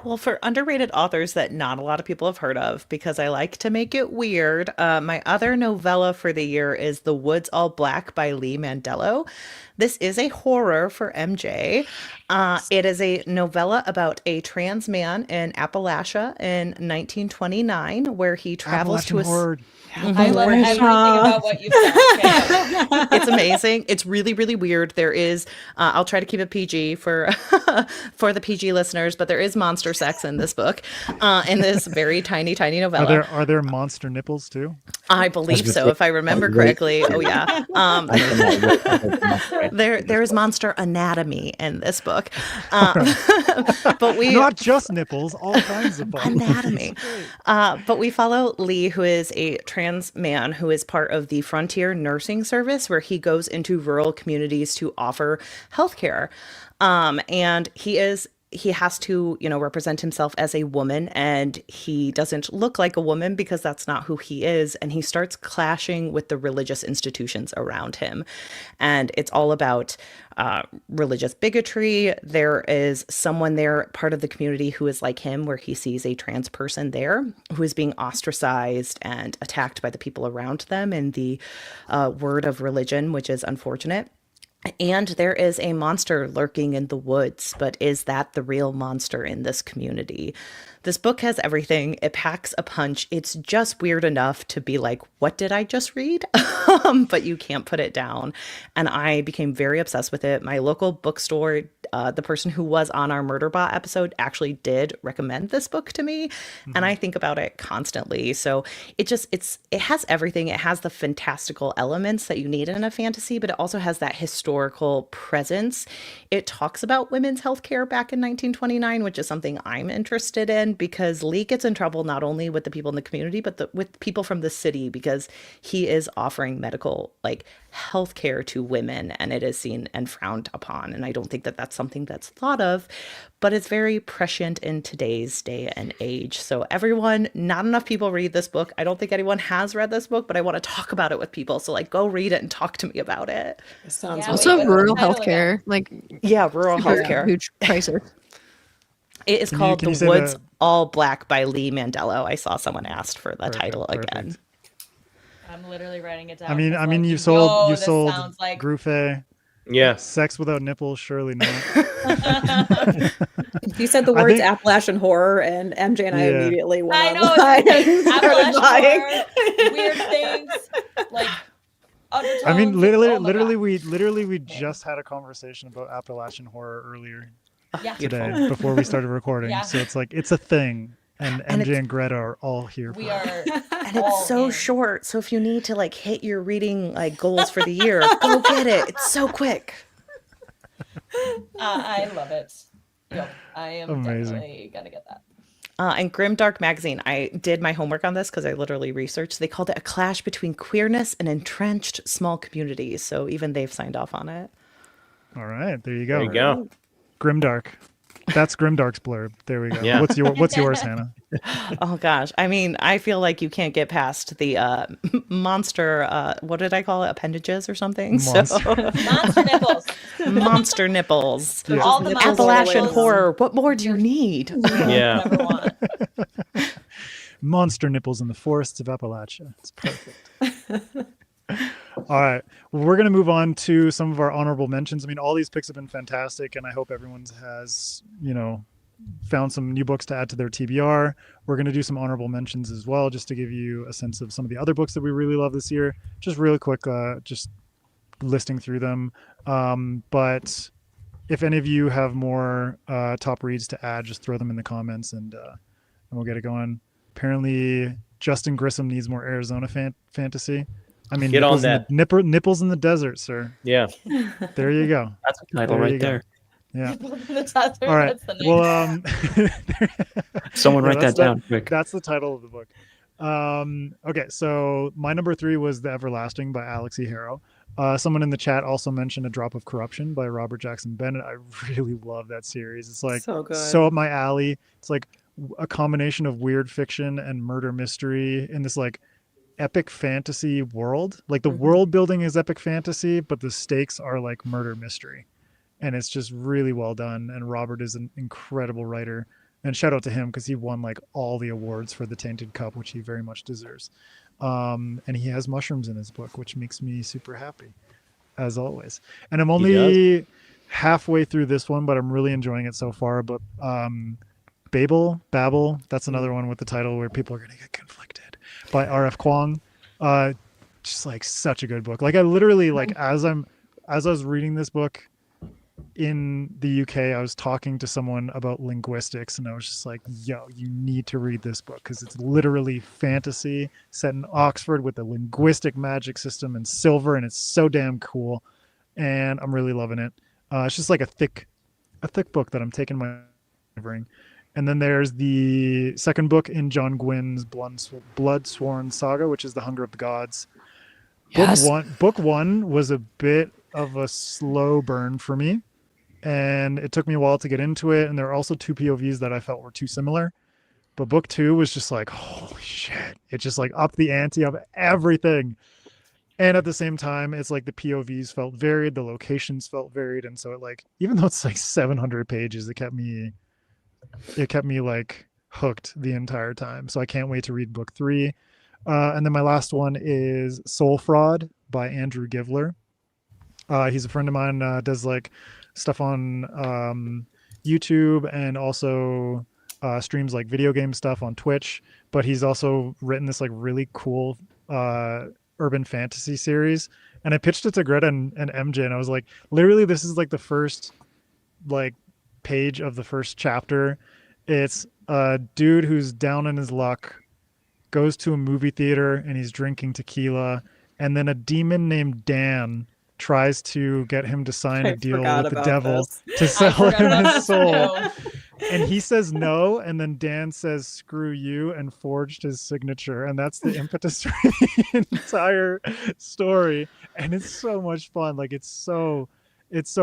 Well, for underrated authors that not a lot of people have heard of, because I like to make it weird, my other novella for the year is The Woods All Black by Lee Mandello. This is a horror for MJ. It is a novella about a trans man in Appalachia in 1929, where he travels to a... horror. I love everything about what you've said. It's amazing. It's really, really weird. There is, I'll try to keep it PG for for the PG listeners, but there is monster sex in this book, in this very tiny, tiny novella. Are there monster nipples too? I believe so, if I remember correctly. Oh yeah. There is monster anatomy in this book, but we not just nipples, all kinds of anatomy. But we follow Lee, who is a trans man who is part of the Frontier Nursing Service, where he goes into rural communities to offer healthcare. And he has to, represent himself as a woman, and he doesn't look like a woman because that's not who he is. And he starts clashing with the religious institutions around him. And it's all about religious bigotry. There is someone there, part of the community, who is like him, where he sees a trans person there who is being ostracized and attacked by the people around them in the word of religion, which is unfortunate. And there is a monster lurking in the woods, but is that the real monster in this community? This book has everything. It packs a punch. It's just weird enough to be like, what did I just read? But you can't put it down. And I became very obsessed with it. My local bookstore, the person who was on our Murderbot episode, actually did recommend this book to me. And I think about it constantly. So it has everything. It has the fantastical elements that you need in a fantasy, but it also has that historical presence. It talks about women's healthcare back in 1929, which is something I'm interested in, because Lee gets in trouble not only with the people in the community, but with people from the city, because he is offering medical, healthcare to women, and it is seen and frowned upon. And I don't think that that's something that's thought of, but it's very prescient in today's day and age. So everyone, not enough people read this book. I don't think anyone has read this book, but I want to talk about it with people. So go read it and talk to me about it. It sounds also rural healthcare, rural healthcare, huge crisis. It is called The Woods All Black by Lee Mandello. I saw someone asked for the title again. I'm literally writing it down. I mean, you sold like Grufe. Yeah. Sex without nipples, surely not. You said the words Appalachian horror, and MJ and I immediately went I know, online and started buying. Horror, weird things, undertones. I mean, literally, we just had a conversation about Appalachian horror earlier today before we started recording. Yeah. So it's a thing, and MJ and Greta are all here. We are, and it's so short. So if you need to hit your reading goals for the year, go get it. It's so quick. I love it. Yep, I am amazing. Definitely gonna get that. And Grimdark Magazine, I did my homework on this because I literally researched. They called it a clash between queerness and entrenched small communities. So even they've signed off on it. All right, there you go. There you go. Grimdark. That's Grimdark's blurb. There we go. Yeah. What's yours, Hannah? Oh gosh, I mean, I feel like you can't get past the monster. What did I call it? Appendages or something? Monster nipples. Monster nipples. Yeah. All the Appalachian nipples. horror. What more do you need? Yeah. Never want. Monster nipples in the forests of Appalachia. It's perfect. All right. Well, we're going to move on to some of our honorable mentions. I mean, all these picks have been fantastic, and I hope everyone has, found some new books to add to their TBR. We're going to do some honorable mentions as well, just to give you a sense of some of the other books that we really love this year. Just really quick, just listing through them. But if any of you have more top reads to add, just throw them in the comments, and we'll get it going. Apparently, Justin Grissom needs more Arizona fantasy. I mean, Get on that. Nipples in the desert, sir. Yeah. There you go. That's a title right there. Yeah. All All right. Well, Someone write that down quick. That's the title of the book. Okay, so my number 3 was The Everlasting by Alex E. Harrow. Someone in the chat also mentioned A Drop of Corruption by Robert Jackson Bennett. I really love that series. It's so good. so up my alley. It's a combination of weird fiction and murder mystery in this like epic fantasy world. Like the world building is epic fantasy, but the stakes are like murder mystery. And it's just really well done. And Robert is an incredible writer. And shout out to him because he won like all the awards for the Tainted Cup, which he very much deserves. And he has mushrooms in his book, which makes me super happy, as always. And I'm only halfway through this one, but I'm really enjoying it so far. But Babel, that's another one with the title where people are going to get conflicted, by R.F. Kuang. Just like such a good book. Like I literally like as I was reading this book in the UK, I was talking to someone about linguistics, and I was just like, yo, you need to read this book because it's literally fantasy set in Oxford with a linguistic magic system and silver, and it's so damn cool. And I'm really loving it. It's just like a thick book that I'm taking my ring. And then there's the second book in John Gwynn's Bloodsworn Saga, which is The Hunger of the Gods. Yes. Book one was a bit of a slow burn for me, and it took me a while to get into it. And there are also two POVs that I felt were too similar. But book two was just like, holy shit! It just like upped the ante of everything. And at the same time, it's like the POVs felt varied, the locations felt varied, and so it like, even though it's like 700 pages, it kept me like hooked the entire time. So I can't wait to read book three. And then my last one is Soul Fraud by Andrew Givler. He's a friend of mine, does like stuff on YouTube and also streams like video game stuff on Twitch. But he's also written this like really cool urban fantasy series. And I pitched it to Greta and MJ, and I was like, literally, this is like the first like page of the first chapter. It's a dude who's down in his luck, goes to a movie theater, and he's drinking tequila, and then a demon named Dan tries to get him to sign a deal with the devil to sell him his soul. And he says no, and then Dan says screw you and forged his signature, and that's the impetus for the entire story. And it's so much fun. Like it's so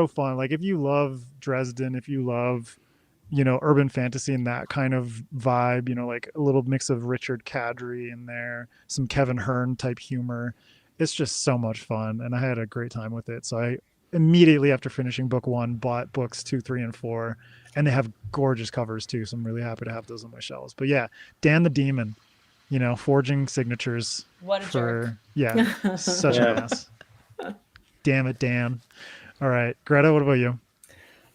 fun. Like if you love Dresden, if you love, you know, urban fantasy and that kind of vibe, you know, like a little mix of Richard Kadri in there, some Kevin Hearn type humor, it's just so much fun. And I had a great time with it. So I immediately after finishing book one bought books 2, 3, and 4, and they have gorgeous covers too, so I'm really happy to have those on my shelves. But yeah, Dan the Demon, you know, forging signatures. What a jerk. Yeah, such an ass. Damn it, Dan. All right, Greta, what about you?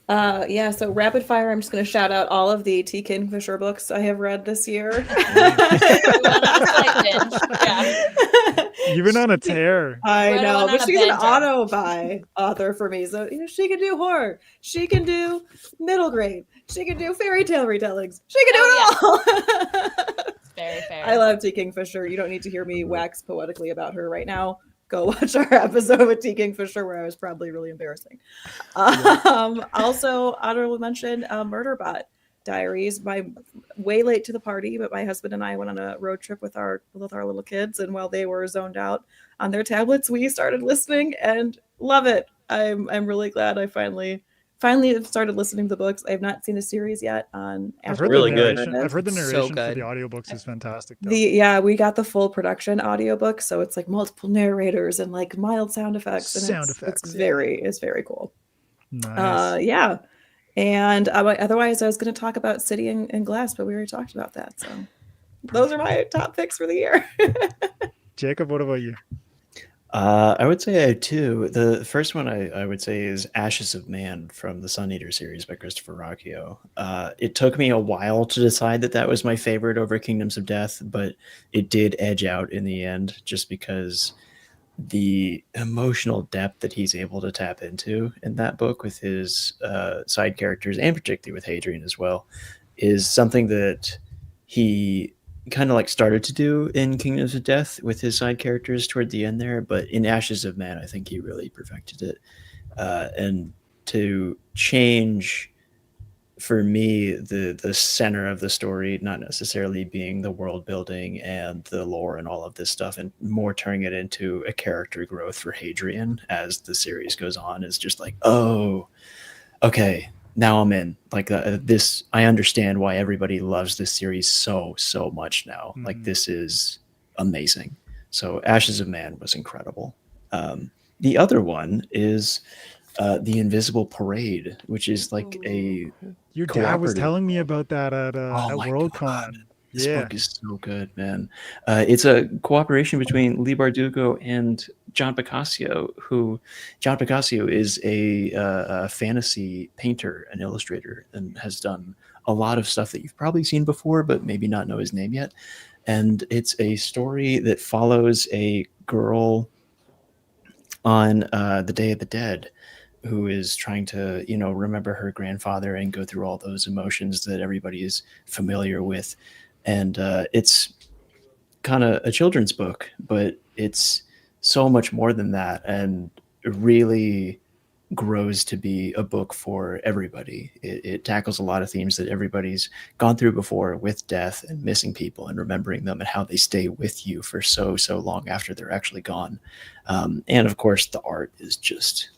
Yeah, so rapid fire, I'm just going to shout out all of the T. Kingfisher books I have read this year. You've been on a tear. I know, but she's an auto-buy author for me. So, you know, she can do horror. She can do middle grade. She can do fairy tale retellings. She can do it all. It's very fair. I love T. Kingfisher. You don't need to hear me wax poetically about her right now. Go watch our episode with T. Kingfisher where I was probably really embarrassing. Also, honorable mention, Murderbot Diaries. Way late to the party, but my husband and I went on a road trip with our little kids, and while they were zoned out on their tablets, we started listening and love it. I'm really glad I finally have started listening to the books. I have not seen the series yet on I've heard really good. I've heard the narration for good. the audiobooks is fantastic. Though. We got the full production audiobook, so it's like multiple narrators and like mild sound effects. And it's very cool. Nice. Yeah. And otherwise I was going to talk about City and Glass, but we already talked about that. So those are my top picks for the year. Jacob, what about you? I would say I have two. The first one I would say is Ashes of Man from the Sun Eater series by Christopher Rocchio. It took me a while to decide that was my favorite over Kingdoms of Death, but it did edge out in the end just because the emotional depth that he's able to tap into in that book with his side characters, and particularly with Adrian as well, is something that he kind of like started to do in Kingdoms of Death with his side characters toward the end there, but in Ashes of Man I think he really perfected it. And to change for me the center of the story, not necessarily being the world building and the lore and all of this stuff, and more turning it into a character growth for Hadrian as the series goes on, is just like, oh, okay, now I'm in. Like this, I understand why everybody loves this series so much now. Like this is amazing. So Ashes of Man was incredible. The other one is The Invisible Parade, which is like a Your dad was cooperative. telling me about that at Oh my Worldcon. God. This Yeah. book is so good, man. It's a cooperation between Lee Bardugo and John Picasso, who John Picasso is a fantasy painter and illustrator and has done a lot of stuff that you've probably seen before, but maybe not know his name yet. And it's a story that follows a girl on the Day of the Dead who is trying to, you know, remember her grandfather and go through all those emotions that everybody is familiar with. And it's kind of a children's book, but it's so much more than that, and it really grows to be a book for everybody. It tackles a lot of themes that everybody's gone through before, with death and missing people and remembering them and how they stay with you for so long after they're actually gone. And of course, the art is just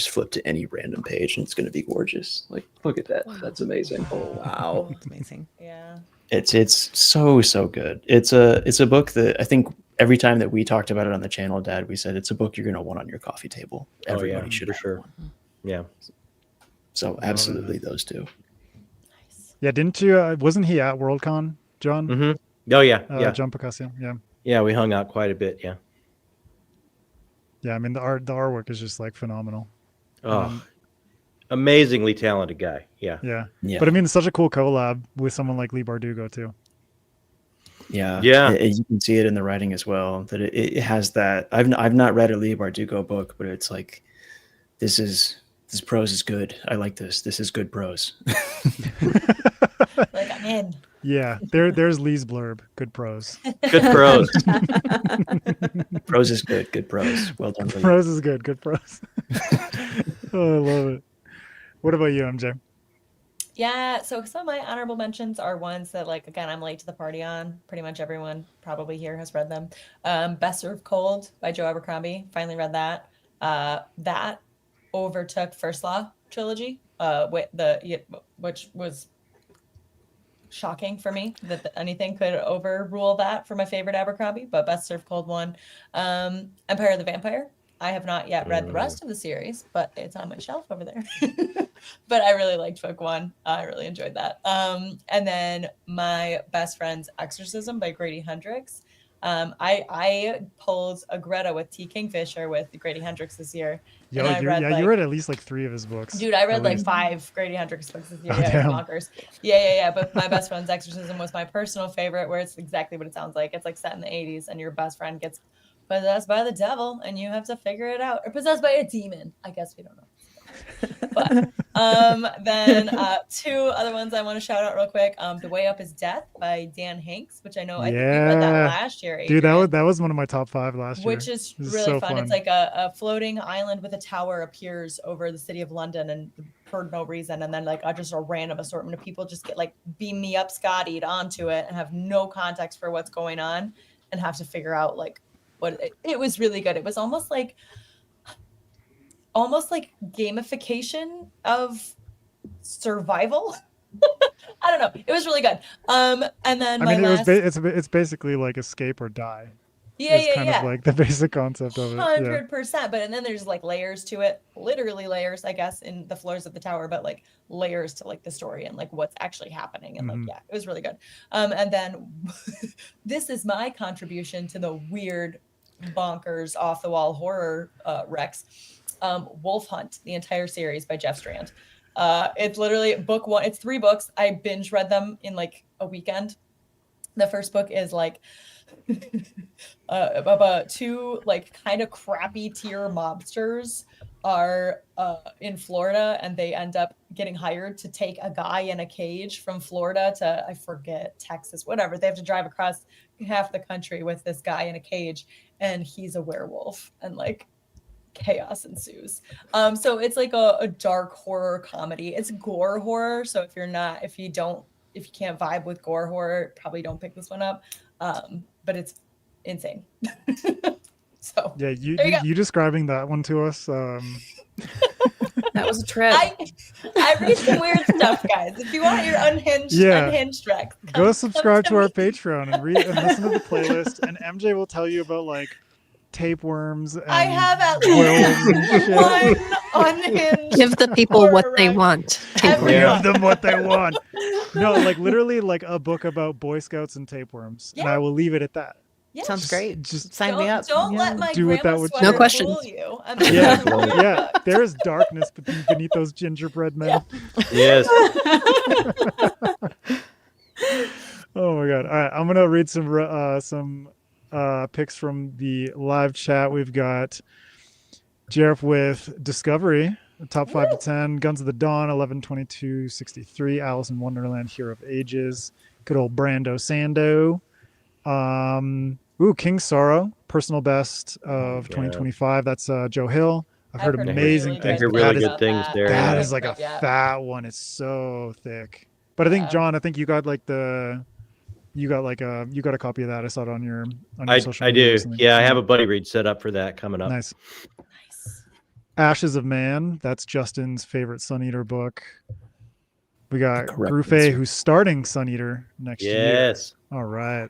flip to any random page and it's going to be gorgeous. Like, look at that. Wow. That's amazing. Oh, wow. That's amazing. Yeah. It's so good. It's a book that I think every time that we talked about it on the channel, Dad, we said it's a book you're going to want on your coffee table. Everybody should have sure. one. Yeah. So absolutely those two. Nice. Yeah, didn't you? Wasn't he at Worldcon, John? Mm-hmm. Oh yeah. John Picasso. Yeah. Yeah, we hung out quite a bit. Yeah. Yeah, I mean the artwork is just like phenomenal. Oh, amazingly talented guy. Yeah. Yeah. Yeah. But I mean, it's such a cool collab with someone like Lee Bardugo too. Yeah. Yeah. You can see it in the writing as well, that it has that. I've not read a Lee Bardugo book, but it's like, this prose is good. I like this. This is good prose. Like, I'm in. Yeah, there's Lee's blurb. Good prose. Good prose. Prose is good. Good prose. Well done. Lee. Prose is good. Good prose. Oh, I love it. What about you, MJ? Yeah, so some of my honorable mentions are ones that, like, again, I'm late to the party on. Pretty much everyone probably here has read them. Best Served Cold by Joe Abercrombie. Finally read that. That overtook First Law trilogy, which was shocking for me that anything could overrule that for my favorite Abercrombie, but Best Served Cold won. Empire of the Vampire. I have not yet read the rest of the series, but it's on my shelf over there. But I really liked book one. I really enjoyed that. And then my best friend's Exorcism by Grady Hendrix. I pulled a Greta with T. Kingfisher with Grady Hendrix this year. Yo, and you read at least like 3 of his books. Dude, I read like least. 5 Grady Hendrix books this year. Oh, Yeah, damn. bonkers. Yeah. But my best friend's Exorcism was my personal favorite, where it's exactly what it sounds like. It's like set in the 80s, and your best friend gets possessed by the devil, and you have to figure it out. Or possessed by a demon. I guess we don't know. But then 2 other ones I want to shout out real quick. The Way Up is Death by Dan Hanks, which I know I think you read that last year, Adrian. Dude, that was one of my top 5 last year. Which is really so fun. It's like a floating island with a tower appears over the city of London, and for no reason, and then like just a random assortment of people just get like beam me up Scottied onto it and have no context for what's going on and have to figure out like what it was really good. It was almost like gamification of survival. I don't know. It was really good. And then it's basically like escape or die. It's kind of like the basic concept of it. 100%. But and then there's like layers to it, literally layers, I guess, in the floors of the tower, but like layers to like the story and like what's actually happening. And like, it was really good. And then this is my contribution to the weird, bonkers, off the wall horror Rex. Wolf Hunt, the entire series by Jeff Strand. It's literally book 1. It's 3 books. I binge read them in like a weekend. The first book is like about 2 like kind of crappy tier mobsters are in Florida, and they end up getting hired to take a guy in a cage from Florida to, I forget, Texas, whatever. They have to drive across half the country with this guy in a cage, and he's a werewolf, and like chaos ensues. So it's like a dark horror comedy. It's gore horror. So if you can't vibe with gore horror, probably don't pick this one up. But it's insane. So yeah, you describing that one to us. That was a trip. I read some weird stuff, guys. If you want your unhinged Rex, Go subscribe to our me. Patreon and read and listen to the playlist. And MJ will tell you about like tapeworms. And I have at worms and least shit. one unhinged. Give the people horror what they wreck. want. Every Give them what they want. No, like literally like a book about Boy Scouts and tapeworms. And I will leave it at that. Yeah. Sounds great. Just Sign me up. Don't let my Do with that grandma what you sweater No questions. fool you. I'm yeah, really yeah. There is darkness beneath those gingerbread men. Yes. Oh my god! All right, I'm gonna read some picks from the live chat. We've got Jareth with Discovery, top 5 to 10, Guns of the Dawn, 11, 22, 63, Alice in Wonderland, Hero of Ages, good old Brando Sando. King Sorrow, personal best of 2025. That's Joe Hill. I've heard amazing really things. I hear but really that is- good things there. That yeah. is like a fat one. It's so thick. But I think John, I think you got like you got a copy of that. I saw it on your social I media do. recently. Yeah, I have a buddy read set up for that coming up. Nice. Ashes of Man. That's Justin's favorite Sun Eater book. We got Correct Grufe, answer. who's starting Sun Eater next year. Yes. All right.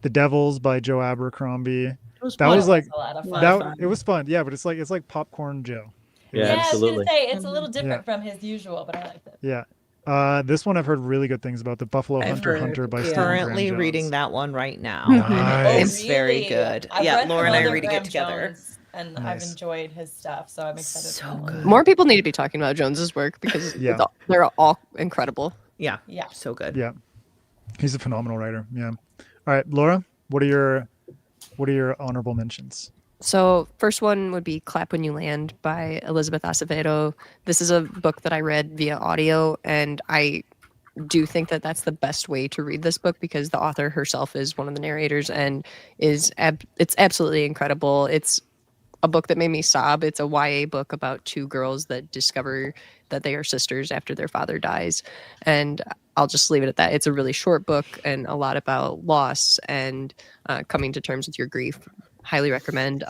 The Devils by Joe Abercrombie. That fun. was like a lot of fun. that. It was fun. Yeah, but it's like popcorn Joe. Yeah, I was absolutely. gonna say it's a little different from his usual, but I liked it. Yeah. This one I've heard really good things about. The Buffalo Hunter by Stephen Currently Graham reading Jones. that one right now. Nice. It's very good. I've Yeah, read Laura some and I are other reading Graham it together. Jones, and Nice. I've enjoyed his stuff, so I'm excited. So for that one. good. More people need to be talking about Jones's work because Yeah. they're all incredible. Yeah. Yeah. So good. Yeah. He's a phenomenal writer. Yeah. All right, Laura, what are your honorable mentions? So first one would be Clap When You Land by Elizabeth Acevedo. This is a book that I read via audio, and I do think that that's the best way to read this book because the author herself is one of the narrators and it's absolutely incredible. It's a book that made me sob. It's a YA book about two girls that discover that they are sisters after their father dies. And I'll just leave it at that. It's a really short book and a lot about loss and coming to terms with your grief. Highly recommend.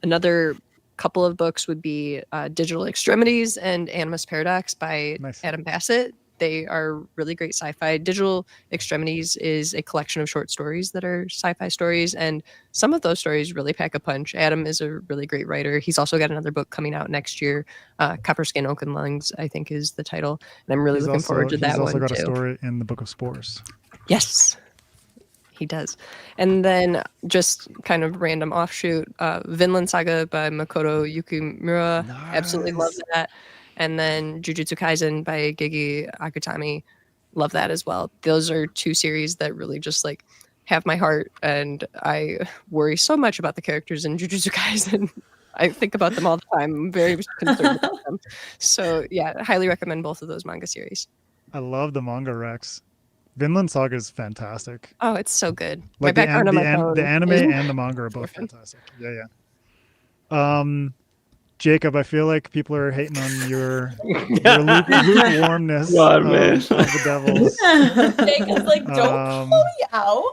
Another couple of books would be Digital Extremities and Animus Paradox by Nice. Adam Bassett. They are really great sci-fi. Digital Extremities is a collection of short stories that are sci-fi stories, and some of those stories really pack a punch. Adam is a really great writer. He's also got another book coming out next year. Copper Skin, Oaken Lungs, I think, is the title, and I'm really looking forward to that He's also one got too. a story in the Book of Spores. Yes, he does. And then just kind of random offshoot, Vinland Saga by Makoto Yukimura. Absolutely love that. And then Jujutsu Kaisen by Gigi Akutami. Love that as well. Those are two series that really just like have my heart, and I worry so much about the characters in Jujutsu Kaisen. I think about them all the time. I'm very concerned about them. So yeah, highly recommend both of those manga series. I love the manga Rex. Vinland Saga is fantastic. Oh, it's so good. Like my background on my phone. the anime is- and the manga are both fantastic. Yeah, yeah. Jacob, I feel like people are hating on your lukewarmness God, of man. the Devils. Jacob's like, don't call me out.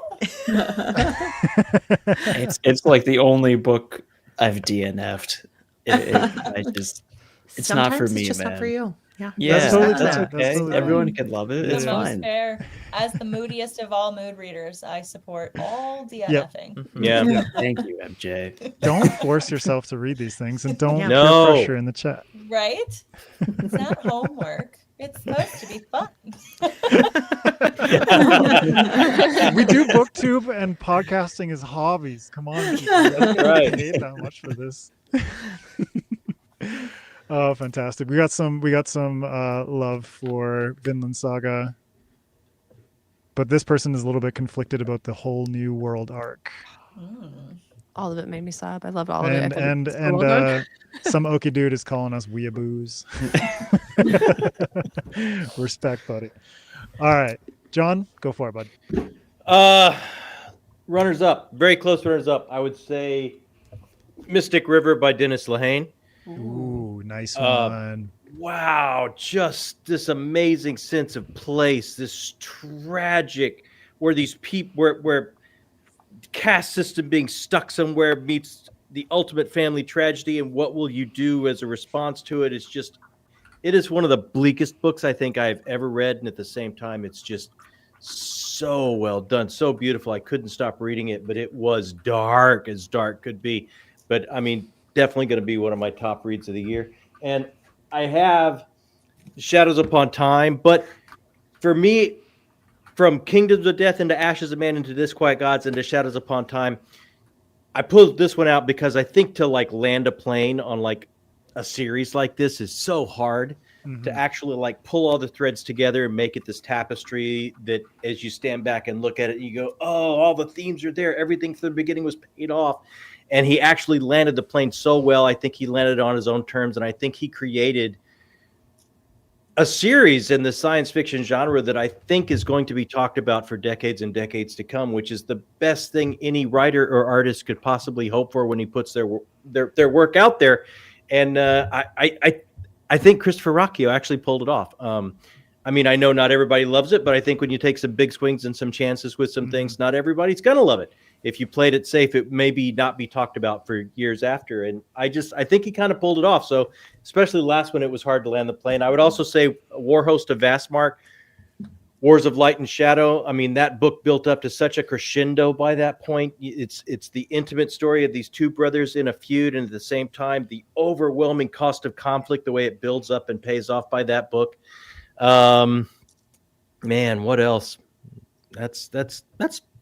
It's like the only book I've DNF'd. It's not for Sometimes me, it's just man. not for you. Yeah. Yeah, That's totally that's fine. okay. That's totally Everyone fine. can love it. Yeah. It's The most fine. fair. As the moodiest of all mood readers, I support all DNFing. Yep. Yeah. Thank you, MJ. Don't force yourself to read these things, and don't Yeah. peer No. pressure in the chat. Right? It's not homework. It's supposed to be fun. We do booktube and podcasting as hobbies. Come on, people. I don't right. hate that much for this. Oh, fantastic! We got some love for Vinland Saga, but this person is a little bit conflicted about the whole New World arc, all of it made me sob. I loved all of it. and some Okie dude is calling us weeaboos. Respect, buddy. All right, John, go for it, bud. Runners up, very close runners up. I would say Mystic River by Dennis Lehane. Ooh, nice one. Wow, just this amazing sense of place, this tragic, where these people, where caste system being stuck somewhere meets the ultimate family tragedy, and what will you do as a response to it? It's just it is one of the bleakest books I think I've ever read, and at the same time, it's just so well done, so beautiful. I couldn't stop reading it, but it was dark as dark could be. But I mean, definitely going to be one of my top reads of the year. And I have Shadows Upon Time, but for me, from Kingdoms of Death into Ashes of Man into Disquiet Gods into Shadows Upon Time, I pulled this one out because I think to like land a plane on like a series like this is so hard to actually like pull all the threads together and make it this tapestry that as you stand back and look at it, you go, oh, all the themes are there. Everything from the beginning was paid off. And he actually landed the plane so well. I think he landed on his own terms. And I think he created a series in the science fiction genre that I think is going to be talked about for decades and decades to come, which is the best thing any writer or artist could possibly hope for when he puts their work out there. And I think Christopher Rocchio actually pulled it off. I mean, I know not everybody loves it, but I think when you take some big swings and some chances with some things, not everybody's going to love it. If you played it safe, it maybe not be talked about for years after. And I think he kind of pulled it off. So especially the last one, it was hard to land the plane. I would also say War Host of Vastmark, Wars of Light and Shadow. I mean, that book built up to such a crescendo by that point. It's the intimate story of these two brothers in a feud, and at the same time, the overwhelming cost of conflict, the way it builds up and pays off by that book. Man, what else? That's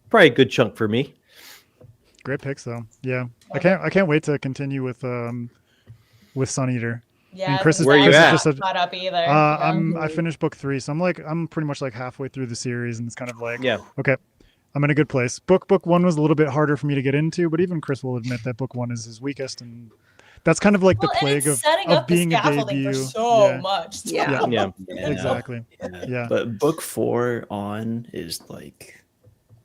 probably a good chunk for me. Great picks, though. Yeah, I can't wait to continue with Sun Eater. Yeah, And Chris is where you at? Just caught up either. I finished book 3, so I'm pretty much like halfway through the series, and it's kind of like, okay, I'm in a good place. Book 1 was a little bit harder for me to get into, but even Chris will admit that book 1 is his weakest, and that's kind of like the plague of being a debut. For so much. Yeah, exactly. Yeah. But book 4 on is like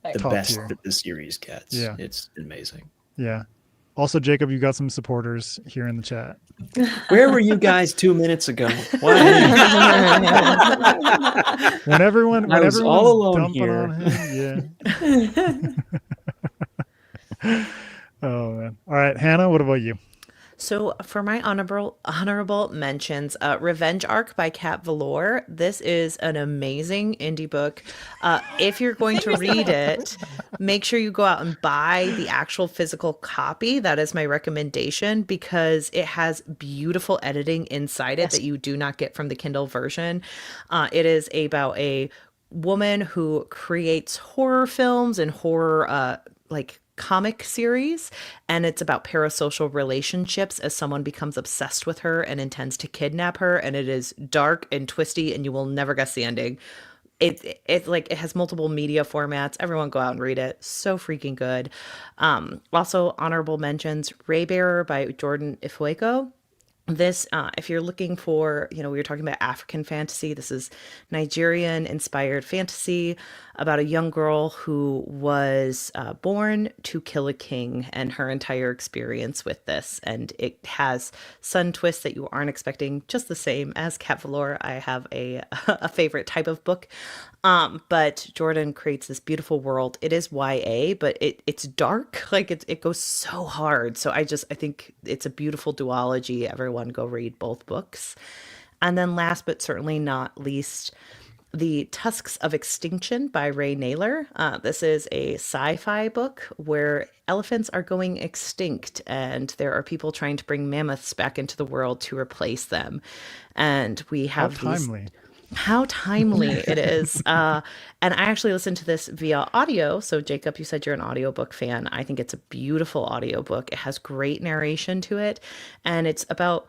the Top best tier. that the series gets. Yeah. It's amazing. Yeah. Also, Jacob, you got some supporters here in the chat. Where were you guys 2 minutes ago? When everyone's all alone dumping here. on him, yeah. Oh man! All right, Hannah, what about you? So for my honorable mentions, Revenge Arc by Kat Valor. This is an amazing indie book. If you're going to read it, make sure you go out and buy the actual physical copy. That is my recommendation because it has beautiful editing inside it that you do not get from the Kindle version. It is about a woman who creates horror films and horror comic series, and it's about parasocial relationships as someone becomes obsessed with her and intends to kidnap her, and it is dark and twisty and you will never guess the ending. It has multiple media formats. Everyone go out and read it. So freaking good. Also honorable mentions, Raybearer by Jordan Ifueko. This, if you're looking for, we were talking about African fantasy. This is Nigerian inspired fantasy about a young girl who was born to kill a king and her entire experience with this. And it has sudden twists that you aren't expecting, just the same as Kat Valor. I have a favorite type of book. But Jordan creates this beautiful world. It is YA, but it's dark. It goes so hard. So I think it's a beautiful duology. Everyone go read both books. And then last but certainly not least, The Tusks of Extinction by Ray Naylor. This is a sci-fi book where elephants are going extinct and there are people trying to bring mammoths back into the world to replace them. And we have how timely it is. And I actually listened to this via audio. So Jacob, you said you're an audiobook fan. I think it's a beautiful audiobook. It has great narration to it. And it's about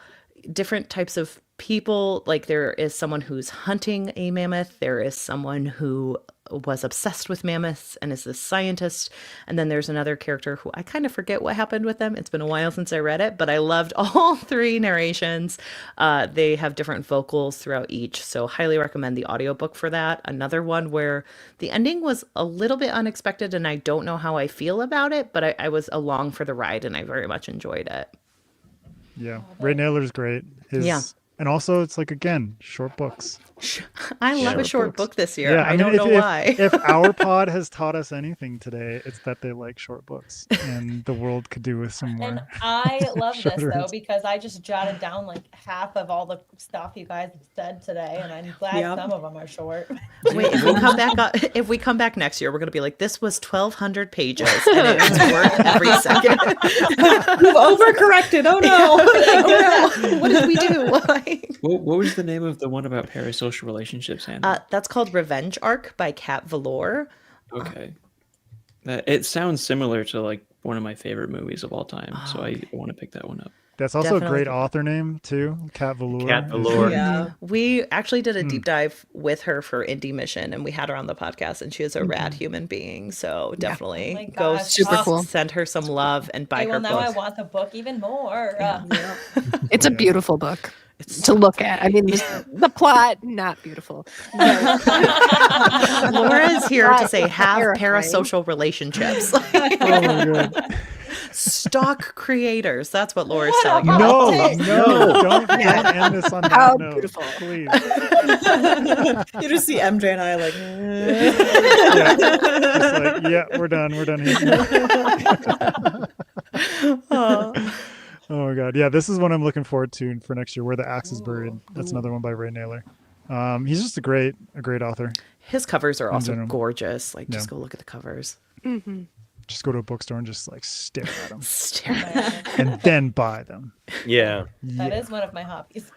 different types of people. Like there is someone who's hunting a mammoth. There is someone who was obsessed with mammoths and is this scientist. And then there's another character who I kind of forget what happened with them. It's been a while since I read it, but I loved all 3 narrations. They have different vocals throughout each. So highly recommend the audiobook for that. Another one where the ending was a little bit unexpected and I don't know how I feel about it, but I was along for the ride and I very much enjoyed it. Yeah. Ray Naylor's great. And also, it's like, again, short books. I love a Short short books. book this year. Yeah, I don't know why. If our pod has taught us anything today, it's that they like short books, and the world could do with some more. And I love this shorter though ones. because I just jotted down like half of all the stuff you guys have said today, and I'm glad Yep. some of them are short. Wait, if we come back next year, we're gonna be like, this was 1,200 pages, and it was worth every second. You've overcorrected. Oh no. Oh, no. What did we do? What was the name of the one about parasocial relationships, Hannah? That's called Revenge Arc by Kat Valor. Okay. It sounds similar to like one of my favorite movies of all time, so I want to pick that one up. That's also Definitely. a great author name too, Kat Valor. Kat Valor. Yeah. We actually did a deep dive with her for Indie Mission, and we had her on the podcast, and she is a rad human being. So definitely Oh my go gosh. Super cool. send her some love and buy Okay, her well, now I books. want the book even more. It's a beautiful book to look at. I mean, the plot, not beautiful. Laura is here to say have Terrifying. parasocial relationships. Oh my god. Stock creators. That's what Laura's What a telling you. No, take. no, don't end this on How that note. beautiful. Please. You just see MJ and I like. Just like, yeah, we're done here. Oh my god. Yeah, this is one I'm looking forward to for next year, Where the Axe is Buried. That's another one by Ray Naylor. He's just a great author. His covers are also general. gorgeous. Like, just Yeah. go look at the covers. Just go to a bookstore and just like stare at them Stare. and then buy them. Yeah. That is one of my hobbies.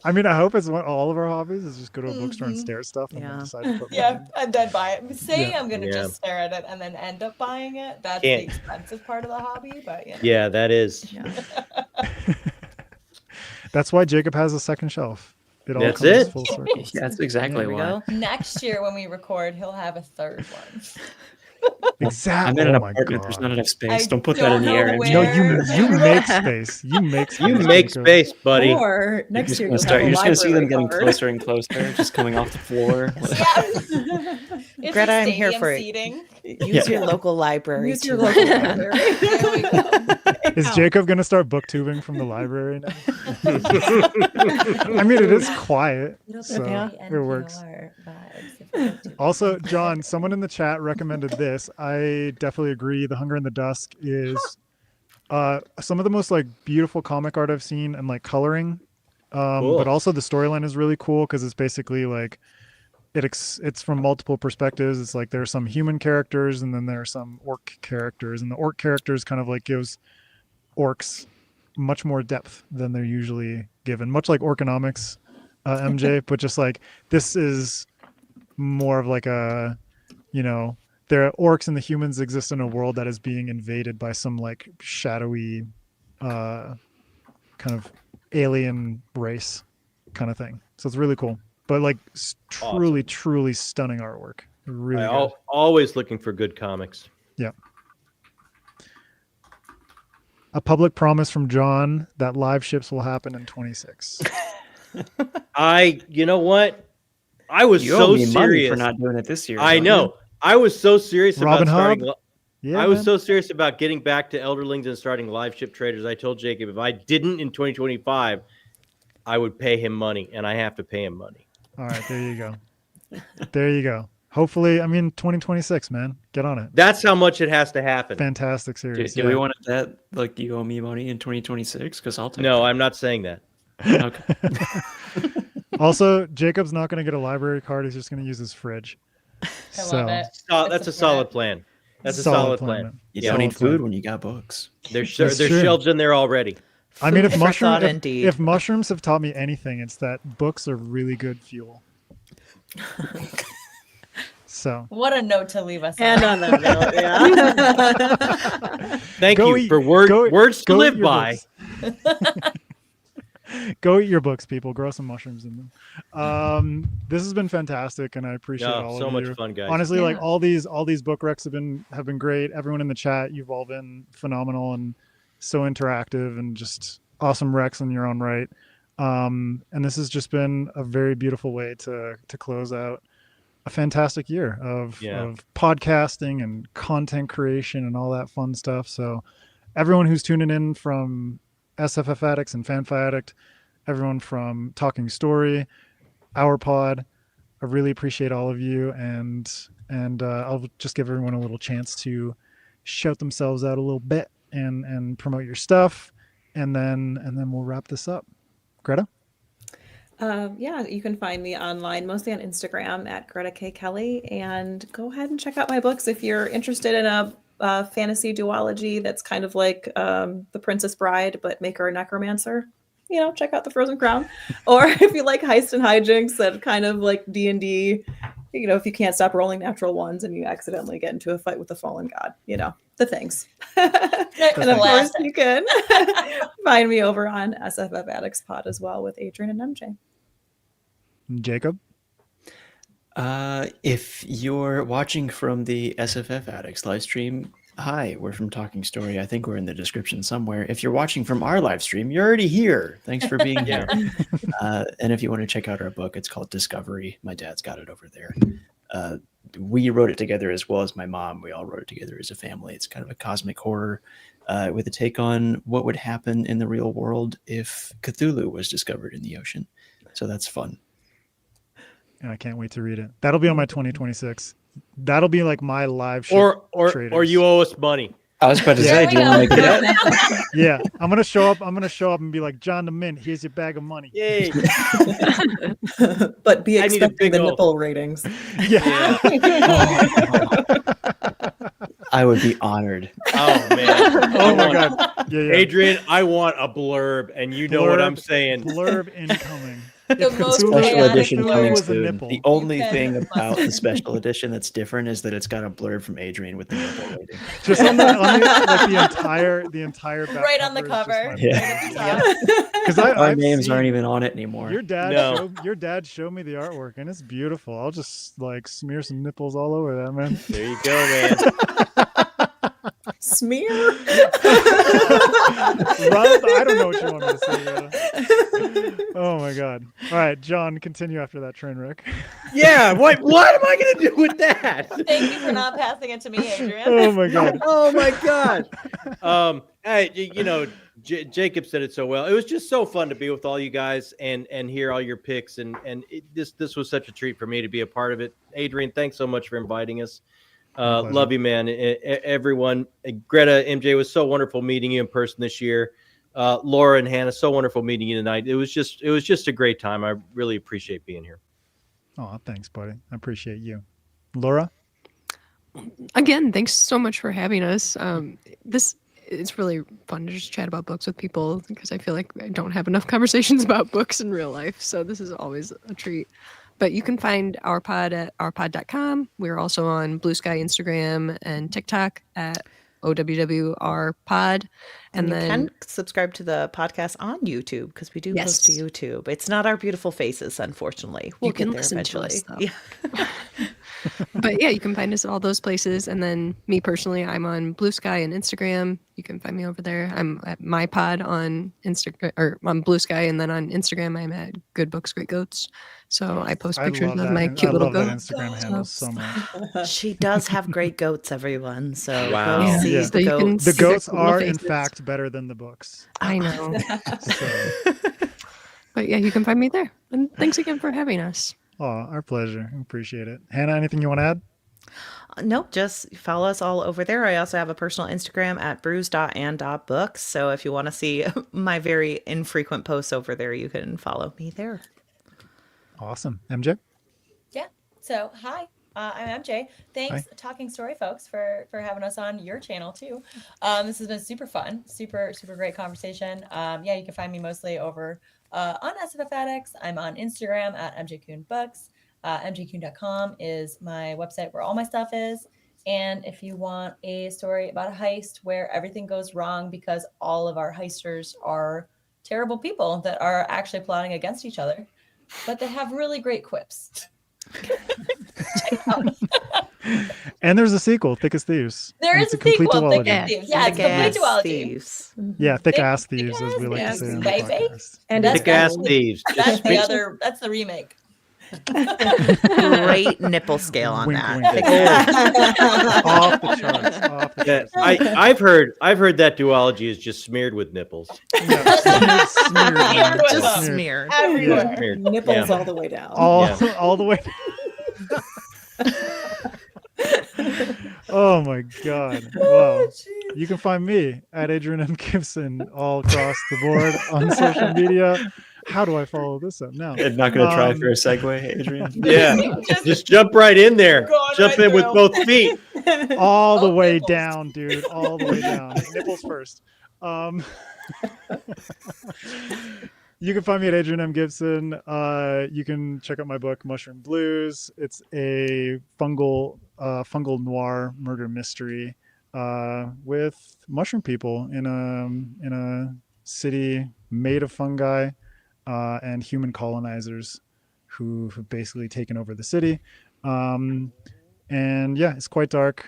I mean, I hope it's all of our hobbies is just go to a bookstore and stare at stuff and then Yeah. decide to put Yeah, money and then buy it. Saying Yeah. I'm gonna Yeah. just stare at it and then end up buying it. That's Can't- the expensive part of the hobby, but yeah. Yeah, that is. in. That's why Jacob has a second shelf. It all That's comes it. full circle. Yeah, that's exactly There we why. go. Next year when we record, he'll have a third one. Exactly. I'm in an Oh my apartment. There's God. not enough space. I Don't put that in the don't air. know No, where- you make space. You make space. You make Jacob. space, buddy. Or next year You're you'll have a just gonna see them library getting card. closer and closer, just coming off the floor. It's Greta, just I'm here stadium for it. seating. Use your local library. Use your to- local library. There we go. Is Jacob gonna start booktubing from the library now? I mean, it is quiet, so it works. Also, John, someone in the chat recommended this. I definitely agree. The Hunger in the Dusk is some of the most like beautiful comic art I've seen and like coloring. Cool. But also the storyline is really cool because it's basically like it's from multiple perspectives. It's like there are some human characters and then there are some orc characters, and the orc characters kind of like gives orcs much more depth than they're usually given, much like Orconomics, MJ, but just like this is more of like a, you know, there are orcs and the humans exist in a world that is being invaded by some like shadowy kind of alien race kind of thing. So it's really cool, but like truly stunning artwork. Really good. Always looking for good comics. Yeah. A public promise from John that live ships will happen in 26. You know what? I was You owe so me money serious. for not doing it this year. I don't know. you? I was so serious Robin about starting. Hood? Yeah, I was man. so serious about getting back to Elderlings and starting live ship traders. I told Jacob if I didn't in 2025, I would pay him money, and I have to pay him money. All right, there you go. There you go. Hopefully, I mean 2026, man. Get on it. That's how much it has to happen. Fantastic Do, series. do we want to bet like you owe me money in 2026? Because I'll take No, that. I'm not saying that. Okay. Also, Jacob's not going to get a library card. He's just going to use his fridge. I love it. That's a solid plan. That's a solid plan. man. You Yeah. don't need Solid food plan. when you got books. There's That's true. shelves in there already. I mean, Food for thought, indeed. if mushrooms have taught me anything, it's that books are really good fuel. So What a note to leave us And on. on that note, yeah. Thank Go you eat- for go- words to go eat live your by. books. Go eat your books, people. Grow some mushrooms in them. This has been fantastic, and I appreciate all so of much you. fun, guys. Honestly, like Yeah. all these book recs have been great. Everyone in the chat, you've all been phenomenal and so interactive and just awesome recs in your own right. And this has just been a very beautiful way to close out a fantastic year of podcasting and content creation and all that fun stuff. So everyone who's tuning in from SFF Addicts and FanFi Addict, everyone from Talking Story, OWWR Pod. I really appreciate all of you, and I'll just give everyone a little chance to shout themselves out a little bit and promote your stuff, and then we'll wrap this up. Greta? Yeah, you can find me online, mostly on Instagram at Greta K. Kelly, and go ahead and check out my books if you're interested in a fantasy duology that's kind of like The Princess Bride, but make her a necromancer. Check out The Frozen Crown. Or if you like heist and hijinks that kind of like D&D, if you can't stop rolling natural ones and you accidentally get into a fight with the fallen god, the things. And of course, you can find me over on SFF Addicts Pod as well with Adrian and MJ. Jacob? If you're watching from the SFF Addicts live stream, hi, we're from Talking Story. I think we're in the description somewhere. If you're watching from our live stream, you're already here. Thanks for being here. And if you want to check out our book, it's called Discovery. My dad's got it over there. We wrote it together as well as my mom. We all wrote it together as a family. It's kind of a cosmic horror with a take on what would happen in the real world if Cthulhu was discovered in the ocean. So that's fun. And I can't wait to read it. That'll be on my 2026. That'll be like my live show. Or you owe us money. I was about to say, do you want to make it up? Yeah, I'm gonna show up and be like, John the Mint, here's your bag of money. Yay! But be expecting the nipple ratings. Yeah. I would be honored. Oh man! Oh my god! Yeah. Adrian, I want a blurb, and you know what I'm saying. Blurb incoming. The most Special edition coming was a soon. nipple. The only thing about the special edition that's different is that it's got a blurb from Adrian with the nipple rating. Just on the entire back right on the cover. Yeah. Because our names aren't even on it anymore. Your dad showed me the artwork, and it's beautiful. I'll just like smear some nipples all over that, man. There you go, man. Smear? I don't know what you want me to say. Oh my god. All right, John, continue after that train wreck. Yeah, what am I going to do with that? Thank you for not passing it to me, Adrian. Oh my god. Oh my god. Hey, Jacob said it so well. It was just so fun to be with all you guys and hear all your picks, and this was such a treat for me to be a part of it. Adrian, thanks so much for inviting us. Love you, man. Everyone, Greta, MJ, was so wonderful meeting you in person this year. Laura and Hannah, so wonderful meeting you tonight. It was just a great time. I really appreciate being here. Oh, thanks, buddy. I appreciate you. Laura? Again, thanks so much for having us. It's really fun to just chat about books with people because I feel like I don't have enough conversations about books in real life. So this is always a treat. But you can find our pod at owwrpod.com. We're also on Bluesky, Instagram, and TikTok at OWWR Pod. And then you can subscribe to the podcast on YouTube because we do post to YouTube. It's not our beautiful faces, unfortunately. We'll get there eventually. Yeah. But yeah, you can find us at all those places. And then me personally, I'm on Bluesky and Instagram. You can find me over there. I'm at my pod on Instagram or on Bluesky, and then on Instagram I'm at Good Books, Great Goats. So I post pictures of my cute little goats. Instagram handle so much. She does have great goats, everyone. So wow. Go see the goats. The goats are in fact better than the books. I know. But yeah, you can find me there. And thanks again for having us. Oh, our pleasure. Appreciate it. Hannah, anything you want to add? Nope, just follow us all over there. I also have a personal Instagram at brews.and.books. So if you want to see my very infrequent posts over there, you can follow me there. Awesome. MJ? Yeah. So, hi. I'm MJ. Thanks, Hi. Talking Story folks, for having us on your channel too. This has been super fun, super great conversation. Yeah, you can find me mostly over on SFF Addicts. I'm on Instagram at mjkuhnbooks. mjkuhn.com is my website where all my stuff is. And if you want a story about a heist where everything goes wrong because all of our heisters are terrible people that are actually plotting against each other, but they have really great quips. And there's a sequel, Thick as Thieves. There is a sequel, Thick as Thieves. Yeah, it's complete duology. Yeah, Thick Ass Thieves, as we like to say on the podcast. And Thick Ass Thieves. That's the remake. Great nipple scale on Wink, that. wink. Pick that. Off the charts. Off the Yeah, charts. I've heard that duology is just smeared with nipples. Yeah, smeared, man. Just Smeared. smeared. Everywhere. Smeared. Nipples Yeah. all the way down. All the way. Oh my God! Wow. You can find me at Adrian M. Gibson all across the board on social media. How do I follow this up now? I'm not going to try for a segue, Adrian. Yeah, just jump right in there. Going Jump right in with through. both feet. All the Oh, way nipples. down, dude. All the way down. Nipples first. You can find me at Adrian M. Gibson. You can check out my book, Mushroom Blues. It's a fungal noir murder mystery with mushroom people in a city made of fungi and human colonizers who have basically taken over the city. And yeah, it's quite dark.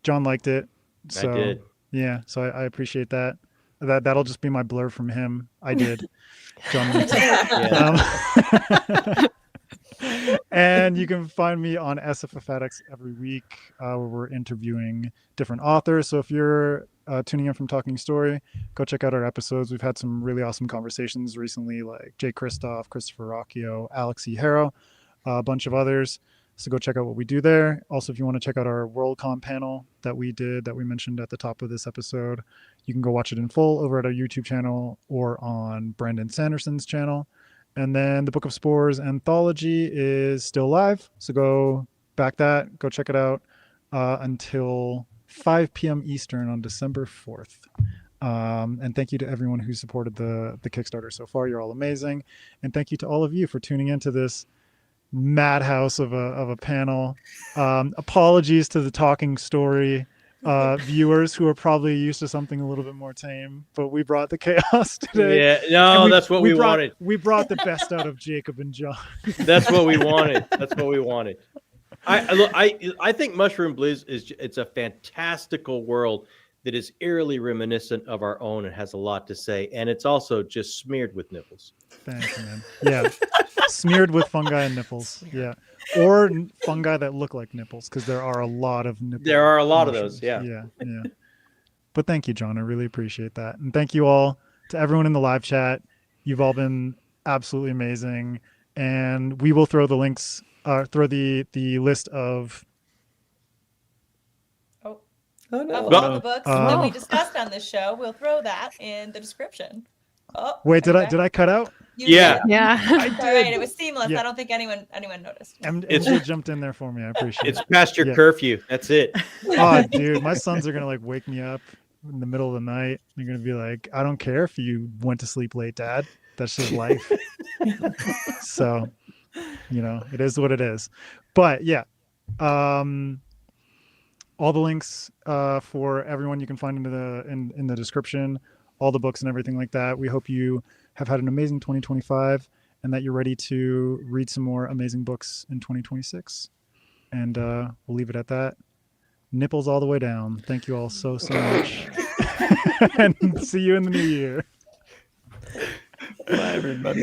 John liked it. So, I did. Yeah, so I appreciate that. That'll just be my blur from him. I did. John liked it. And you can find me on SFF Addicts every week where we're interviewing different authors. So if you're tuning in from Talking Story, go check out our episodes. We've had some really awesome conversations recently, like Jay Kristoff, Christopher Rocchio, Alex E. Harrow, a bunch of others. So go check out what we do there. Also, if you want to check out our WorldCon panel that we did, that we mentioned at the top of this episode, you can go watch it in full over at our YouTube channel or on Brandon Sanderson's channel. And then the Book of Spores anthology is still live. So go back that, go check it out until 5 p.m. Eastern on December 4th. And thank you to everyone who supported the Kickstarter so far. You're all amazing. And thank you to all of you for tuning into this madhouse of a panel. Apologies to the Talking Story viewers who are probably used to something a little bit more tame, but we brought the chaos today. Yeah, no, And that's what we brought, wanted. We brought the best out of Jacob and John. That's what we wanted. That's what we wanted. I think Mushroom Blues it's a fantastical world that is eerily reminiscent of our own and has a lot to say, and it's also just smeared with nipples. Thanks, man. Yeah, smeared with fungi and nipples. Yeah, or fungi that look like nipples, because there are a lot of nipples. There are a lot of those. Yeah. Yeah. But thank you, John. I really appreciate that, and thank you all to everyone in the live chat. You've all been absolutely amazing, and we will throw the links, throw the list of. Oh no. Of all the books that Oh. we discussed on this show, we'll throw that in the description. Oh, Wait, did okay. I cut out? You Yeah. did. Yeah. All right, it was seamless. Yeah. I don't think anyone noticed. MJ jumped in there for me. I appreciate It's it. past your Yeah. curfew. That's it. Oh, dude, my sons are gonna like wake me up in the middle of the night. They're gonna be like, "I don't care if you went to sleep late, Dad. That's just life." So, it is what it is. But yeah, all the links for everyone you can find in the description, all the books and everything like that. We hope you have had an amazing 2025 and that you're ready to read some more amazing books in 2026. And we'll leave it at that. Nipples all the way down. Thank you all so much. And see you in the new year. Bye, everybody.